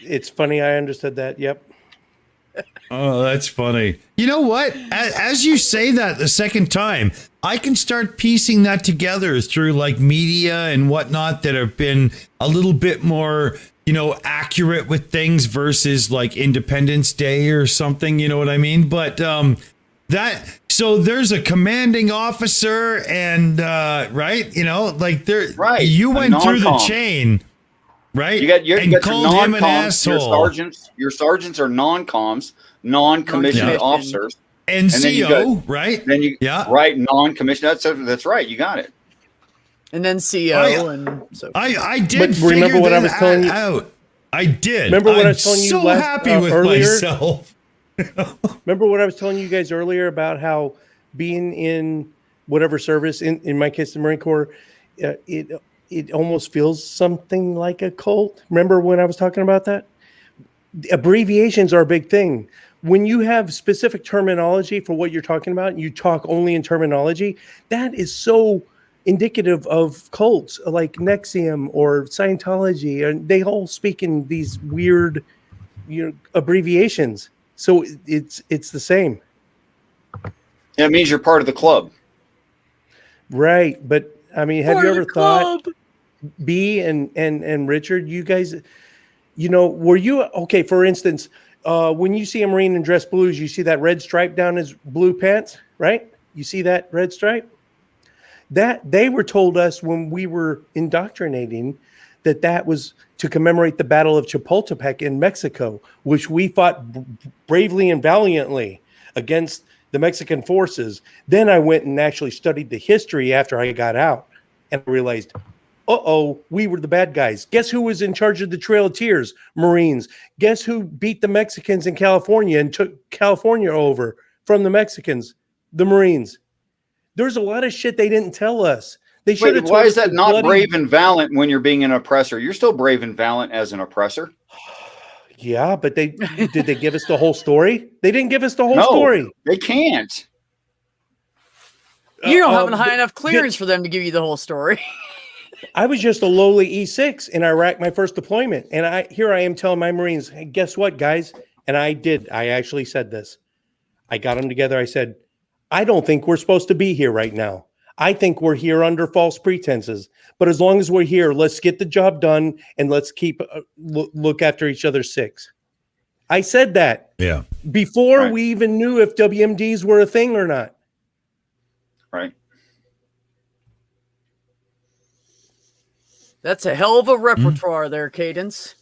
It's funny. I understood that. Yep. Oh, that's funny. You know what? As you say that the second time, I can start piecing that together through like media and whatnot that have been a little bit more, accurate with things versus like Independence Day or something. You know what I mean? But so there's a commanding officer and right, right. You went through the chain. Right, you got your him an asshole. Your sergeants are non-coms, non-commissioned officers. NCO, right? Then you right, non-commissioned. That's right. You got it. And then CO, and so I did. But remember what I was telling you? Out. I did. Remember what I was telling you? So happy with earlier? myself. Remember what I was telling you guys earlier about how being in whatever service, in my case, the Marine Corps, it almost feels something like a cult. Remember when I was talking about that? Abbreviations are a big thing. When you have specific terminology for what you're talking about, and you talk only in terminology, that is so indicative of cults like Nexium or Scientology, and they all speak in these weird, abbreviations. So it's the same. Yeah, it means you're part of the club, right? But I mean, have you ever thought, B and Richard, you guys, were you okay? For instance, when you see a Marine in dress blues, you see that red stripe down his blue pants, right? You see that red stripe? That they were told us when we were indoctrinating that was to commemorate the Battle of Chapultepec in Mexico, which we fought bravely and valiantly against the Mexican forces. Then I went and actually studied the history after I got out and realized, we were the bad guys. Guess who was in charge of the Trail of Tears? Marines. Guess who beat the Mexicans in California and took California over from the Mexicans? The Marines. There's a lot of shit they didn't tell us. They should have. Why is that not brave and valiant when you're being an oppressor? You're still brave and valiant as an oppressor. Yeah, but did they give us the whole story? They didn't give us the whole story. They can't. You don't have a high enough clearance for them to give you the whole story. I was just a lowly E6 in Iraq, my first deployment. And I am telling my Marines, hey, guess what, guys? And I actually said this. I got them together. I said, I don't think we're supposed to be here right now. I think we're here under false pretenses. But as long as we're here, let's get the job done and let's keep look after each other's six. I said that before we even knew if WMDs were a thing or not. Right. That's a hell of a repertoire there, Cadence.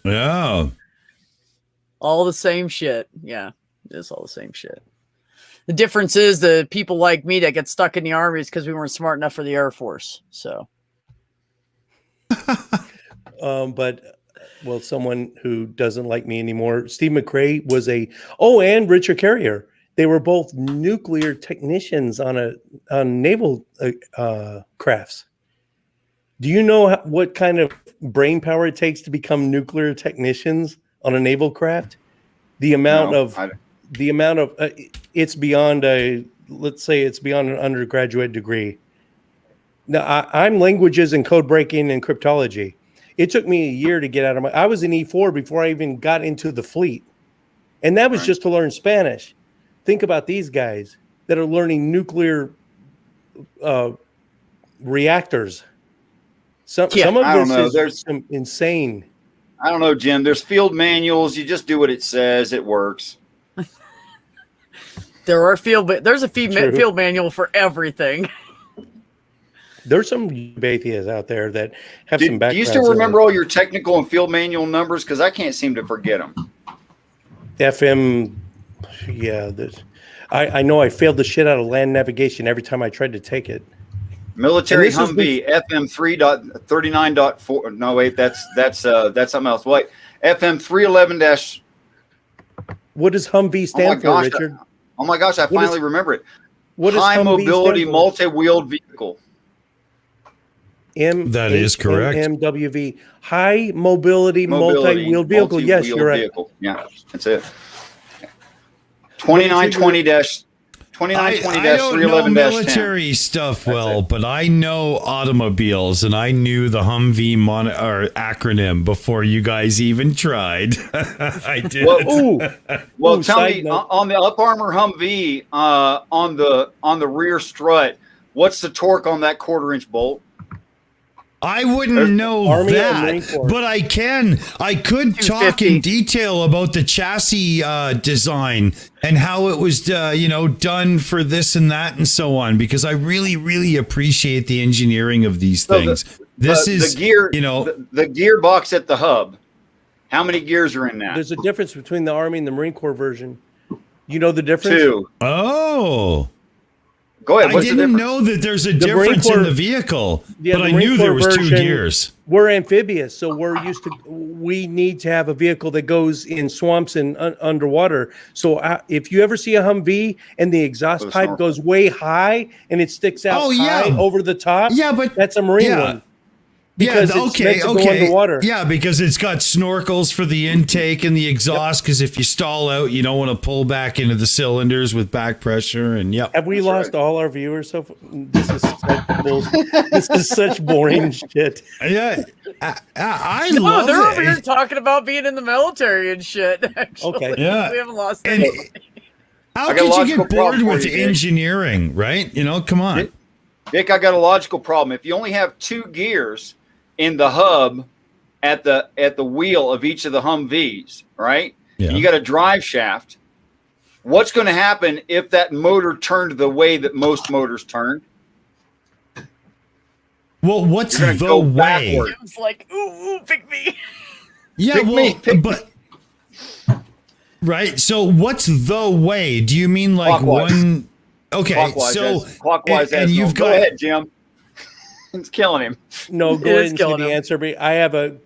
Yeah. All the same shit. Yeah, it's all the same shit. The difference is the people like me that get stuck in the Army is because we weren't smart enough for the Air Force. So, well, someone who doesn't like me anymore, Steve McRae was and Richard Carrier. They were both nuclear technicians on naval crafts. Do you know what kind of brain power it takes to become nuclear technicians on a naval craft? The amount of it's beyond let's say it's beyond an undergraduate degree. Now I'm languages and code breaking and cryptology. It took me a year to get out of I was in E4 before I even got into the fleet. And that was just to learn Spanish. Think about these guys that are learning nuclear reactors. Some of this is some insane. I don't know, Jim. There's field manuals. You just do what it says. It works. There's a field manual for everything. There's some atheists out there that have some background. Do you still remember all your technical and field manual numbers? Because I can't seem to forget them. FM, yeah. I know I failed the shit out of land navigation every time I tried to take it. Military Humvee FM 3.39.4. No, wait, that's something else. Wait, FM 311 What does Humvee stand for, Richard? Oh my gosh, I finally remember it. What is High mobility multi-wheeled vehicle. That is correct. MWV, high mobility multi-wheeled vehicle. Yes, you're right. Vehicle. Yeah, that's it. 2920-311-10. I don't know military stuff well, but I know automobiles, and I knew the Humvee acronym before you guys even tried. I did. Well, tell me on the Up Armor Humvee on the rear strut, what's the torque on that 1/4-inch bolt? I wouldn't know that, but I could talk in detail about the chassis design and how it was, done for this and that and so on, because I really, really appreciate the engineering of these things. The gearbox at the hub. How many gears are in that? There's a difference between the Army and the Marine Corps version. You know the difference? 2. Oh. Go ahead. I didn't know that there's a difference in the vehicle, but I knew there was 2 gears. We're amphibious, so we need to have a vehicle that goes in swamps and underwater. So if you ever see a Humvee and the exhaust pipe goes way high and it sticks out high over the top, but that's a Marine one. Because it's go underwater. Yeah, because it's got snorkels for the intake and the exhaust. Because if you stall out, you don't want to pull back into the cylinders with back pressure. And have we lost all our viewers? So this is such boring shit. Yeah, I love they're it. over here talking about being in the military and shit. Actually. Okay, yeah, we haven't lost anything. How could you get bored with engineering? Right? Come on, Dick. I got a logical problem. If you only have 2 gears in the hub at the wheel of each of the Humvees, right? Yeah. You got a drive shaft. What's going to happen if that motor turned the way that most motors turn? Well, what's the way? It's like, ooh, pick me. Yeah, right. So what's the way? Do you mean like clockwise. One? Okay, clockwise, so clockwise, and you've got. Go ahead, Jim. It's killing him. No, go ahead and see the answer. I have a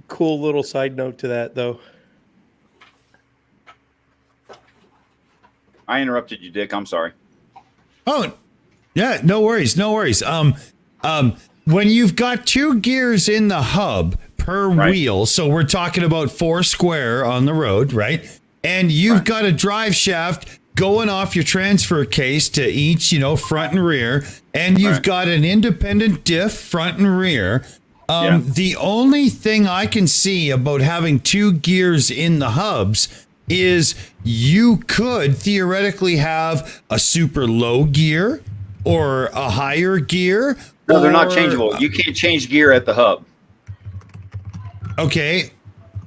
cool little side note to that, though. I interrupted you, Dick. I'm sorry. Oh, yeah. No worries. When you've got 2 gears in the hub per wheel, so we're talking about 4 square on the road, right? And you've got a drive shaft going off your transfer case to each, front and rear, and you've got an independent diff front and rear. The only thing I can see about having two gears in the hubs is you could theoretically have a super low gear or a higher gear. No, they're not changeable. You can't change gear at the hub. Okay.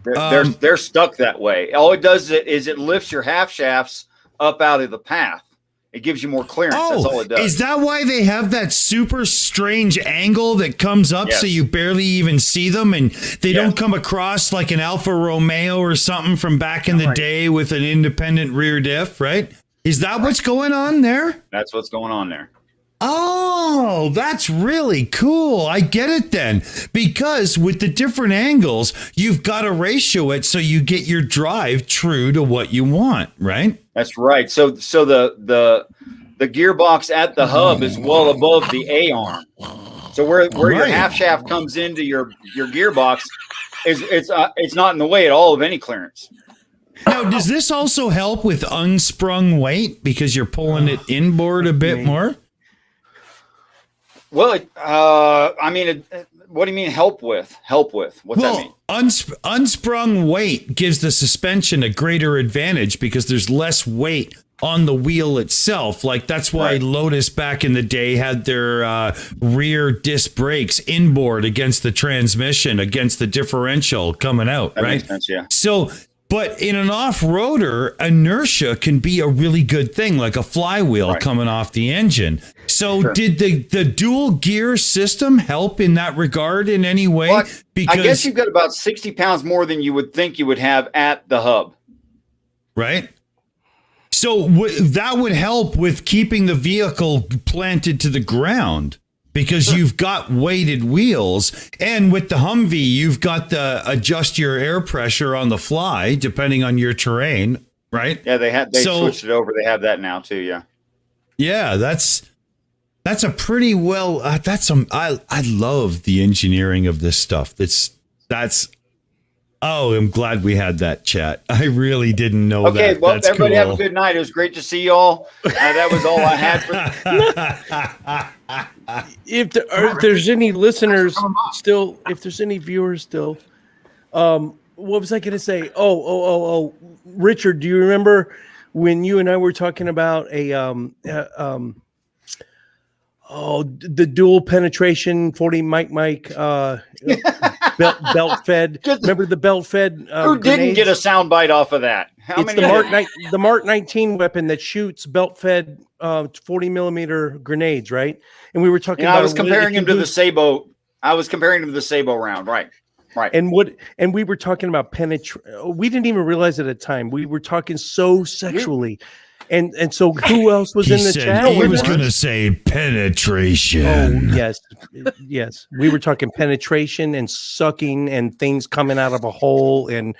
They're stuck that way. All it does is it lifts your half shafts up out of the path. It gives you more clearance. That's all it does. Is that why they have that super strange angle that comes up so you barely even see them, and they don't come across like an Alfa Romeo or something from back in the day with an independent rear diff, right? Is that what's going on there? That's what's going on there. Oh, that's really cool. I get it then. Because with the different angles, you've got to ratio it so you get your drive true to what you want, right? That's right. So the gearbox at the hub is well above the A arm. So where your half shaft comes into your gearbox it's not in the way at all of any clearance. Now, does this also help with unsprung weight because you're pulling it inboard a bit more? Well, what do you mean help with? What's that mean? Unsprung weight gives the suspension a greater advantage because there's less weight on the wheel itself. Like that's why Lotus back in the day had their rear disc brakes inboard against the transmission, against the differential coming out, that right? Makes sense, yeah. So, but in an off-roader, inertia can be a really good thing, like a flywheel coming off the engine. So did the dual gear system help in that regard in any way? Well, because I guess you've got about 60 pounds more than you would think you would have at the hub. Right. So that would help with keeping the vehicle planted to the ground because you've got weighted wheels. And with the Humvee, you've got the adjust your air pressure on the fly, depending on your terrain. Right. Yeah, they switched it over. They have that now too. Yeah. Yeah, that's a pretty well. I love the engineering of this stuff. That's. Oh, I'm glad we had that chat. I really didn't know that. Okay, well, that's everybody cool. have a good night. It was great to see y'all. That was all I had for. If there's any listeners still, if there's any viewers still, what was I going to say? Oh, Richard, do you remember when you and I were talking about the dual penetration 40 mic belt fed? Remember the belt fed? Who didn't get a soundbite off of that? The Mark 19 weapon that shoots belt fed 40 millimeter grenades, right? And we were talking about. I was comparing him to the Sabo. I was comparing him to the Sabo round, right? And we were talking about penetration. We didn't even realize it at the time. We were talking so sexually. And so who else was in the chat? He was going to say penetration. Oh, yes. We were talking penetration and sucking and things coming out of a hole. And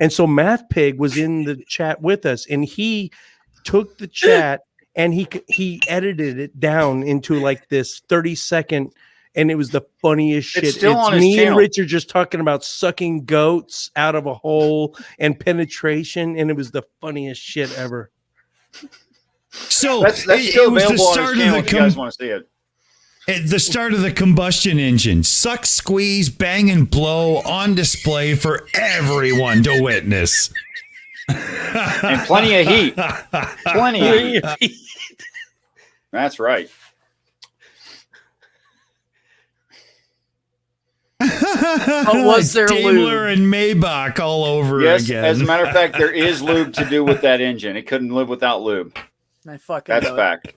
so Math Pig was in the chat with us, and he took the chat and he edited it down into like this 30-second. And it was the funniest shit. It's still on his me channel. And Richard just talking about sucking goats out of a hole and penetration, and it was the funniest shit ever. So that's still was available the on start his channel of if you guys want to see it. At the start of the combustion engine, suck, squeeze, bang, and blow on display for everyone to witness. And plenty of heat. Plenty of heat. That's right. Was there Daimler lube? and Maybach all over again. Yes, as a matter of fact, there is lube to do with that engine. It couldn't live without lube. I fucking That's knew fact.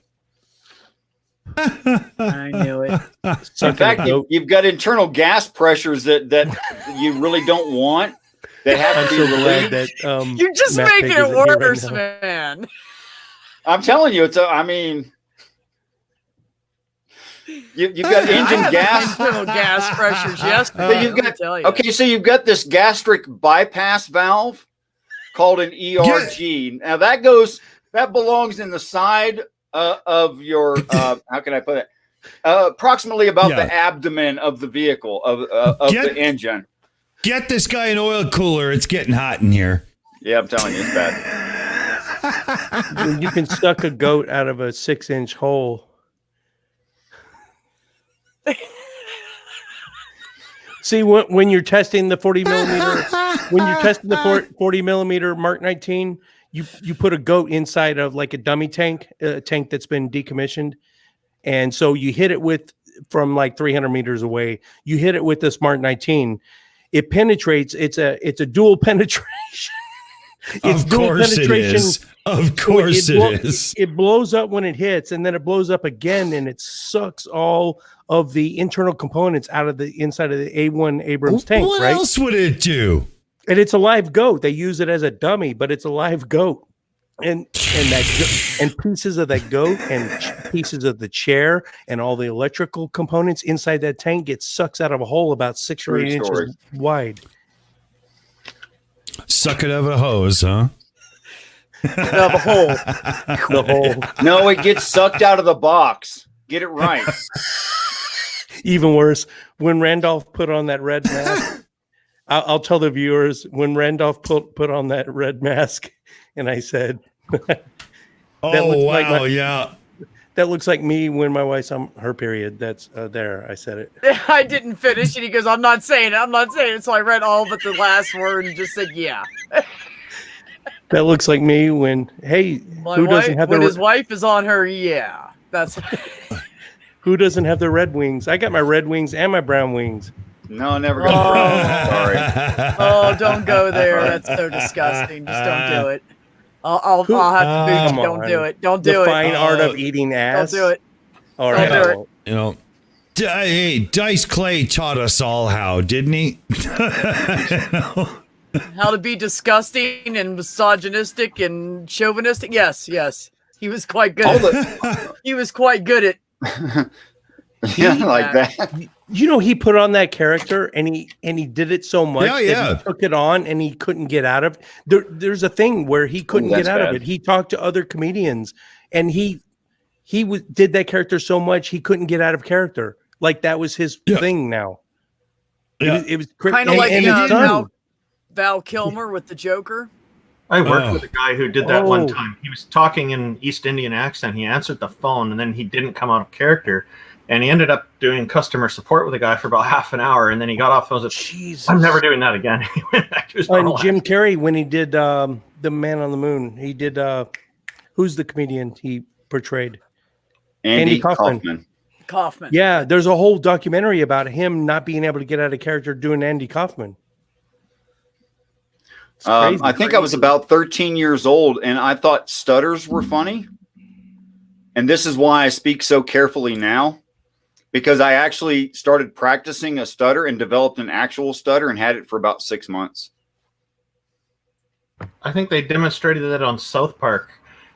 I knew it. In fact, you've got internal gas pressures that you really don't want. That have to be relieved. That You're just Matt making Pig it isn't here right worse, now. man. I'm telling you, you've got engine gas. Internal gas pressures yesterday. So you've got this gastric bypass valve called an ERG. Now that belongs in the side of your how can I put it? Approximately about the abdomen of the vehicle of the engine. Get this guy an oil cooler. It's getting hot in here. Yeah, I'm telling you, it's bad. You can suck a goat out of a 6-inch hole. See, when you're testing the 40 millimeter, when you're testing the 40 millimeter Mark 19, you put a goat inside of like a dummy tank, a tank that's been decommissioned, and so you hit it from like 300 meters away. You hit it with this Mark 19, it penetrates. It's a dual penetration. It's of course it is. Of course it is. It blows up when it hits, and then it blows up again, and it sucks all of the internal components out of the inside of the A1 Abrams tank. What else would it do? And it's a live goat. They use it as a dummy, but it's a live goat. And pieces of that goat and pieces of the chair and all the electrical components inside that tank get sucks out of a hole about 6 or 8 inches wide. Suck it out of a hose, huh? The hole. The hole. No, it gets sucked out of the box. Get it right. Even worse, when Randolph put on that red mask, I'll tell the viewers, when Randolph put on that red mask, and I said, "Oh wow, yeah, that looks like me when my wife's on her period." That's there. I said it. I didn't finish it. He goes, I'm not saying it. So I read all but the last word and just said, yeah. That looks like me when, his wife is on her, yeah. That's who doesn't have the red wings? I got my red wings and my brown wings. No, never got brown. Sorry. Oh, don't go there. That's so disgusting. Just don't do it. I'll have to boot you. Don't do it. Don't do the it. Fine art of eating ass. Don't do it. All right. Don't do it. You know, hey, Dice Clay taught us all how, didn't he? How to be disgusting and misogynistic and chauvinistic. Yes. He was quite good. He was quite good at. Like that. You know, he put on that character and he did it so much that he took it on and he couldn't get out of it. There's a thing where he couldn't get out of it. He talked to other comedians and he did that character so much he couldn't get out of character. Like that was his thing now. Yeah. It was kind of like Val Kilmer with the Joker. I worked with a guy who did that one time. He was talking in East Indian accent. He answered the phone and then he didn't come out of character. And he ended up doing customer support with a guy for about half an hour. And then he got off the phone and said, I'm never doing that again. He went back to his normal Jim Carrey, when he did The Man on the Moon, he did, who's the comedian he portrayed? Andy Kaufman. Yeah, there's a whole documentary about him not being able to get out of character doing Andy Kaufman. I think I was about 13 years old, and I thought stutters were funny. And this is why I speak so carefully now, because I actually started practicing a stutter and developed an actual stutter and had it for about 6 months. I think they demonstrated that on South Park,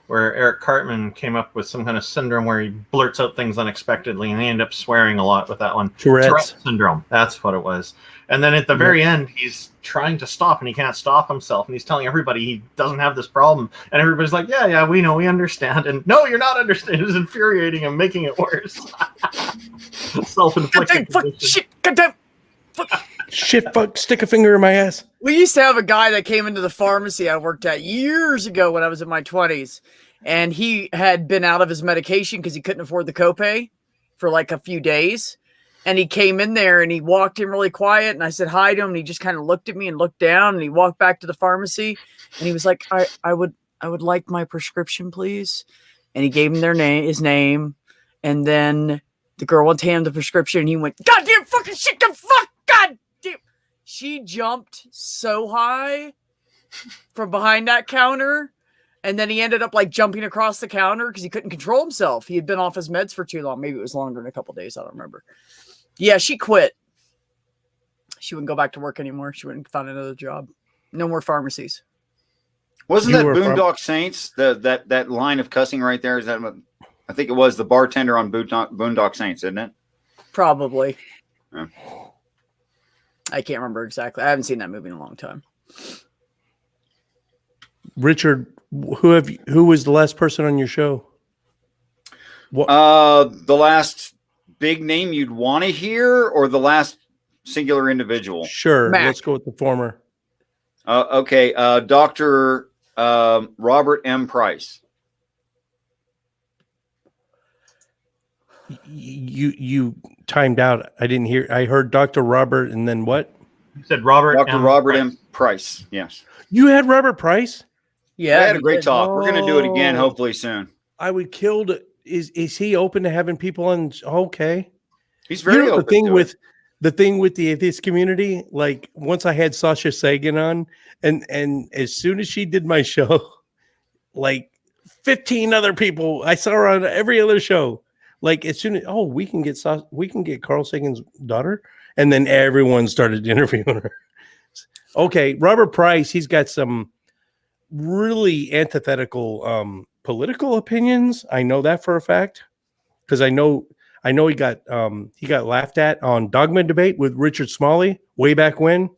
where Eric Cartman came up with some kind of syndrome where he blurts out things unexpectedly, and he ended up swearing a lot with that one. Tourette syndrome. That's what it was. And then at the very end, he's trying to stop, and he can't stop himself, and he's telling everybody he doesn't have this problem. And everybody's like, yeah, we know, we understand. And no, you're not understanding. It's infuriating and making it worse. Self-inflicted. Shit, fuck, stick a finger in my ass. We used to have a guy that came into the pharmacy I worked at years ago when I was in my 20s. And he had been out of his medication because he couldn't afford the copay for like a few days. And he came in there and he walked in really quiet. And I said hi to him. And he just kind of looked at me and looked down. And he walked back to the pharmacy. And he was like, I would like my prescription, please. And he gave him his name. And then the girl went to hand the prescription. And he went, goddamn fucking shit, the fuck, god damn. She jumped so high from behind that counter. And then he ended up like jumping across the counter because he couldn't control himself. He had been off his meds for too long. Maybe it was longer than a couple of days. I don't remember. Yeah, she quit. She wouldn't go back to work anymore. She wouldn't find another job. No more pharmacies. Wasn't that Boondock Saints? That line of cussing right there? Is that what, I think it was the bartender on Boondock Saints, isn't it? Probably. Yeah. I can't remember exactly. I haven't seen that movie in a long time. Richard, who was the last person on your show? The last big name you'd want to hear, or the last singular individual? Sure, Mac. Let's go with the former. Okay, Dr. Robert M. Price. You timed out. I didn't hear. I heard Dr. Robert, and then what? You said Robert. Dr. Robert M. Price. Yes. You had Robert Price? Yeah, we had a he great did. talk. We're going to do it again, Oh. hopefully soon. I would kill to. Is he open to having people on? Okay. He's very open. The thing with the atheist community, like once I had Sasha Sagan on, and as soon as she did my show, like 15 other people, I saw her on every other show. Like as soon as we can get Carl Sagan's daughter, and then everyone started interviewing her. Okay, Robert Price, he's got some really antithetical political opinions. I know that for a fact because I know he got laughed at on Dogma Debate with Richard Smalley way back when,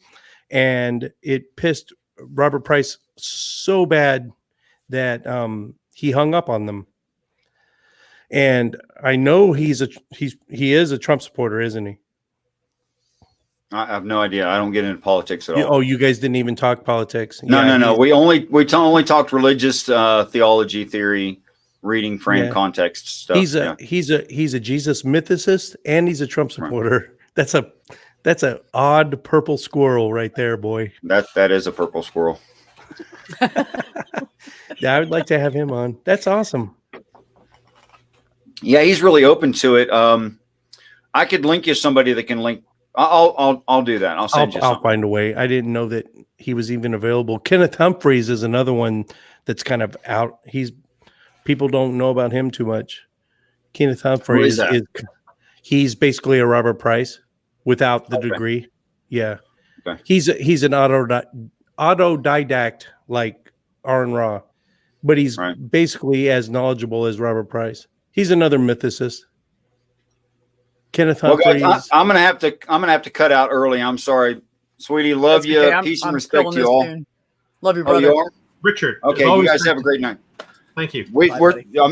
and it pissed Robert Price so bad that he hung up on them. And I know he is a Trump supporter, isn't he? I have no idea. I don't get into politics at all. Oh, you guys didn't even talk politics? No. We only talked religious theology, theory, reading, frame, context stuff. He's a Jesus mythicist and he's a Trump supporter. Right. That's a odd purple squirrel right there, boy. That is a purple squirrel. Yeah, I would like to have him on. That's awesome. Yeah, he's really open to it. I could link you somebody that can link. I'll do that. I'll send you. I'll find a way. I didn't know that he was even available. Kenneth Humphreys is another one that's kind of out. People don't know about him too much. Kenneth Humphreys he's basically a Robert Price without the degree. Yeah, okay. He's an autodidact like Aaron Ra, but he's basically as knowledgeable as Robert Price. He's another mythicist. Kenneth Humphreys. Well, guys, I'm gonna have to cut out early. I'm sorry, sweetie. Love you. Okay. Peace and respect to you all. Love you, brother. You are? Richard. Okay, you guys have a great night. Thank you.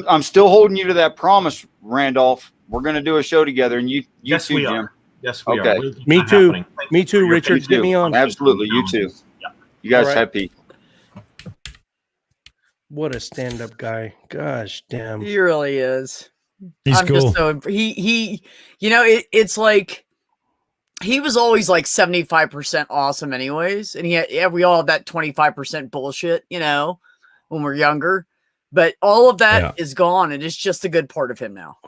I'm still holding you to that promise, Randolph. We're gonna do a show together, and you yes, too, we Jim. Are. Yes, we are. Me too. Me too, Richard. Get me on. Absolutely, you too. Yeah. You guys have peace. What a stand-up guy. Gosh damn. He really is. He's cool. Just so he it's like he was always like 75% awesome anyways. And we all have that 25% bullshit, when we're younger. But all of that is gone, and it's just a good part of him now.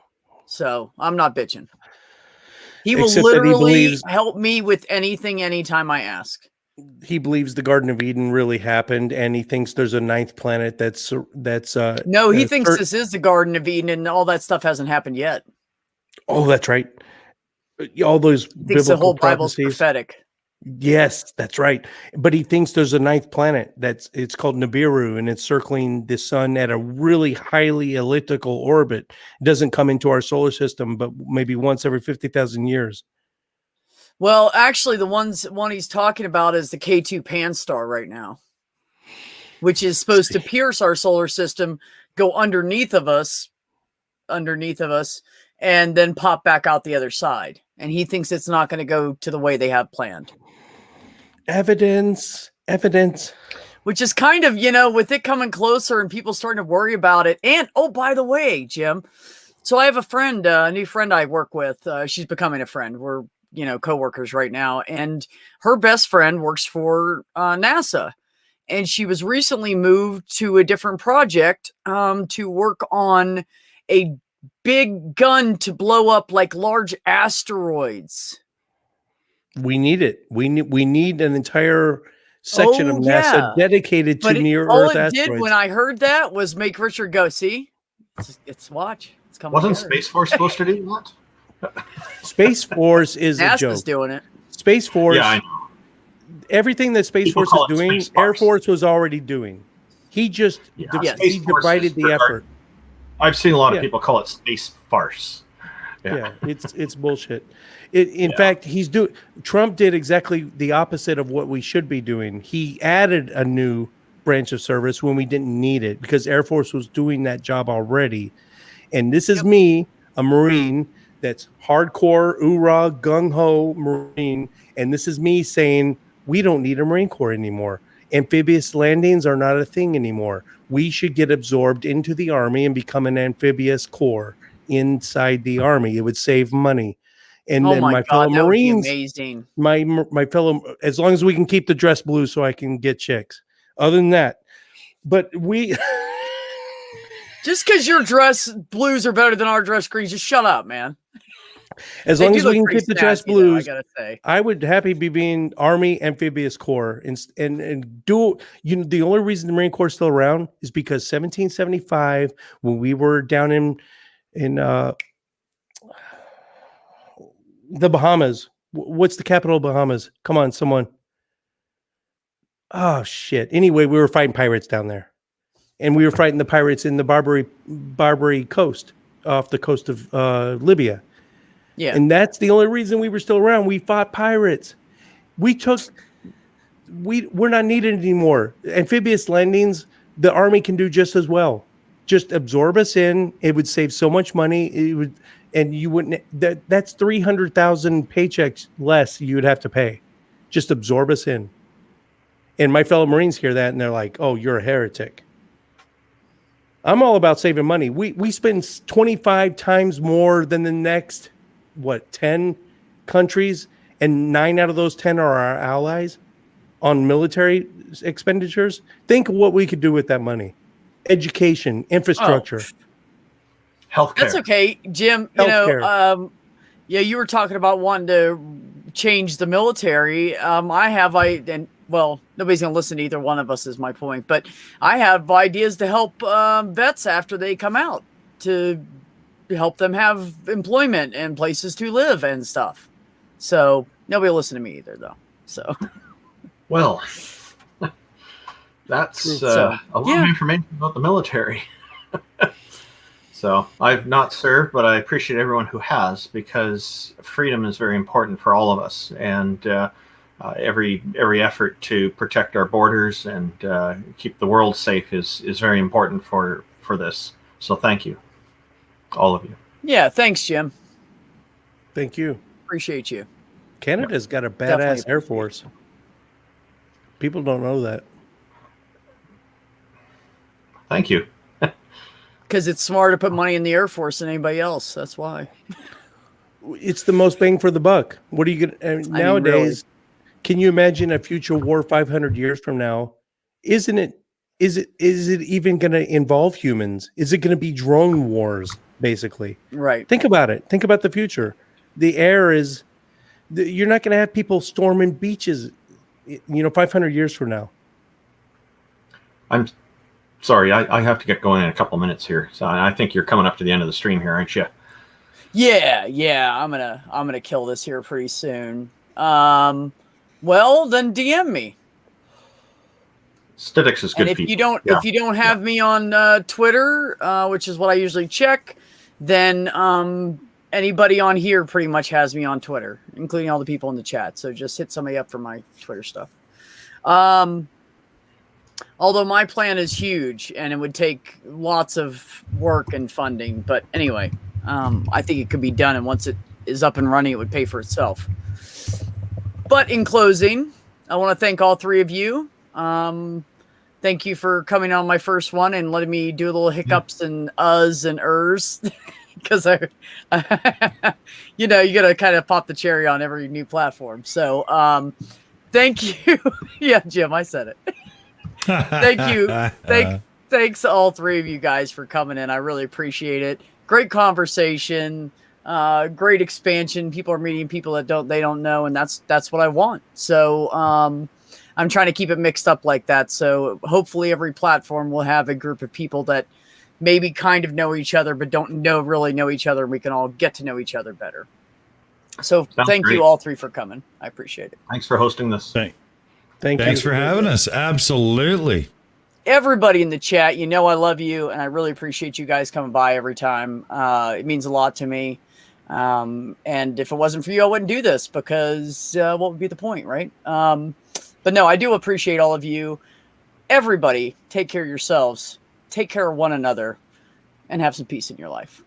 So I'm not bitching. He will literally help me with anything anytime I ask. He believes the Garden of Eden really happened, and he thinks there's a ninth planet that's no, he thinks this is the Garden of Eden, and all that stuff hasn't happened yet. Oh, that's right. All those biblical the whole prophecies. Bible's prophetic. Yes, that's right. But he thinks there's a ninth planet it's called Nibiru, and it's circling the sun at a really highly elliptical orbit. It doesn't come into our solar system, but maybe once every 50,000 years. Well, actually, the one he's talking about is the K2 Pan star right now, which is supposed to pierce our solar system, go underneath of us, and then pop back out the other side. And he thinks it's not going to go to the way they have planned. Evidence. Which is kind of, with it coming closer and people starting to worry about it. And, oh, by the way, Jim, so I have a new friend I work with. She's becoming a friend. We're coworkers right now, and her best friend works for NASA, and she was recently moved to a different project to work on a big gun to blow up like large asteroids. We need it. We need an entire section of NASA dedicated to near Earth asteroids. All it did when I heard that was make Richard go, see, it's watch. It's coming. Wasn't Space Force supposed to do that? Space Force is NASA's a joke. Doing it. Space Force. Yeah, I know. Everything that Space Force is doing, Air Force was already doing. He just he divided the effort. I've seen a lot of people call it space farce. Yeah, it's bullshit. In fact, Trump did exactly the opposite of what we should be doing. He added a new branch of service when we didn't need it because Air Force was doing that job already. And this is me, a Marine that's hardcore, gung-ho Marine. And this is me saying, we don't need a Marine Corps anymore. Amphibious landings are not a thing anymore. We should get absorbed into the Army and become an amphibious corps inside the Army. It would save money. And Oh then my my God, fellow that would be Marines, amazing. my fellow, as long as we can keep the dress blue so I can get chicks. Other than that, but we Just because your dress blues are better than our dress greens, just shut up, man. as They long do as we look can pretty keep the dress snazzy, though, I blues, gotta say. I would happy be being Army Amphibious Corps and do, you know, the only reason the Marine Corps is still around is because 1775, when we were down in the Bahamas. What's the capital of Bahamas? Come on, someone. Oh shit. Anyway, we were fighting pirates down there. And we were fighting the pirates in the Barbary coast, off the coast of Libya. Yeah. And that's the only reason we were still around. We fought pirates. We're not needed anymore. Amphibious landings, the Army can do just as well. Just absorb us in. It would save so much money. It would, and you wouldn't. That's 300,000 paychecks less you would have to pay. Just absorb us in. And my fellow Marines hear that and they're like, "Oh, you're a heretic." I'm all about saving money. We spend 25 times more than the next 10 countries, and 9 out of those 10 are our allies on military expenditures. Think of what we could do with that money. Education, infrastructure. Healthcare. That's okay, Jim. You know, yeah, you were talking about wanting to change the military. Well, nobody's going to listen to either one of us is my point, but I have ideas to help vets after they come out, to help them have employment and places to live and stuff. So nobody will listen to me either, though. So, well, that's a lot of information about the military. So I've not served, but I appreciate everyone who has, because freedom is very important for all of us. And every effort to protect our borders and keep the world safe is very important for this. So thank you, all of you. Yeah, thanks, Jim. Thank you. Appreciate you. Canada's got a Definitely badass Air Force. People don't know that. Thank you. Because it's smarter to put money in the Air Force than anybody else. That's why. It's the most bang for the buck. What are you going to nowadays? Really? Can you imagine a future war 500 years from now? Is it even going to involve humans? Is it going to be drone wars, basically? Right. Think about it. Think about the future. The air is, you're not going to have people storming beaches, 500 years from now. I'm sorry, I have to get going in a couple minutes here. So I think you're coming up to the end of the stream here, aren't you? Yeah. I'm gonna kill this here pretty soon. Well, then DM me. Stitix is good. And if you don't have me on Twitter, which is what I usually check, then anybody on here pretty much has me on Twitter, including all the people in the chat. So just hit somebody up for my Twitter stuff. Although my plan is huge and it would take lots of work and funding. But anyway, I think it could be done. And once it is up and running, it would pay for itself. But in closing, I want to thank all three of you. Thank you for coming on my first one and letting me do a little hiccups and uhs and ers. Because you got to kind of pop the cherry on every new platform. So thank you. Yeah, Jim, I said it. Thank you. Thanks to all three of you guys for coming in. I really appreciate it. Great conversation. Great expansion. People are meeting people that they don't know, and that's what I want. So I'm trying to keep it mixed up like that. So hopefully every platform will have a group of people that maybe kind of know each other, but don't really know each other. And we can all get to know each other better. So thank you all three for coming. I appreciate it. Thanks for hosting this. Thanks for having us. Absolutely. Everybody in the chat, I love you, and I really appreciate you guys coming by every time. It means a lot to me. And if it wasn't for you, I wouldn't do this, because what would be the point, right? But no, I do appreciate all of you. Everybody, take care of yourselves, take care of one another, and have some peace in your life.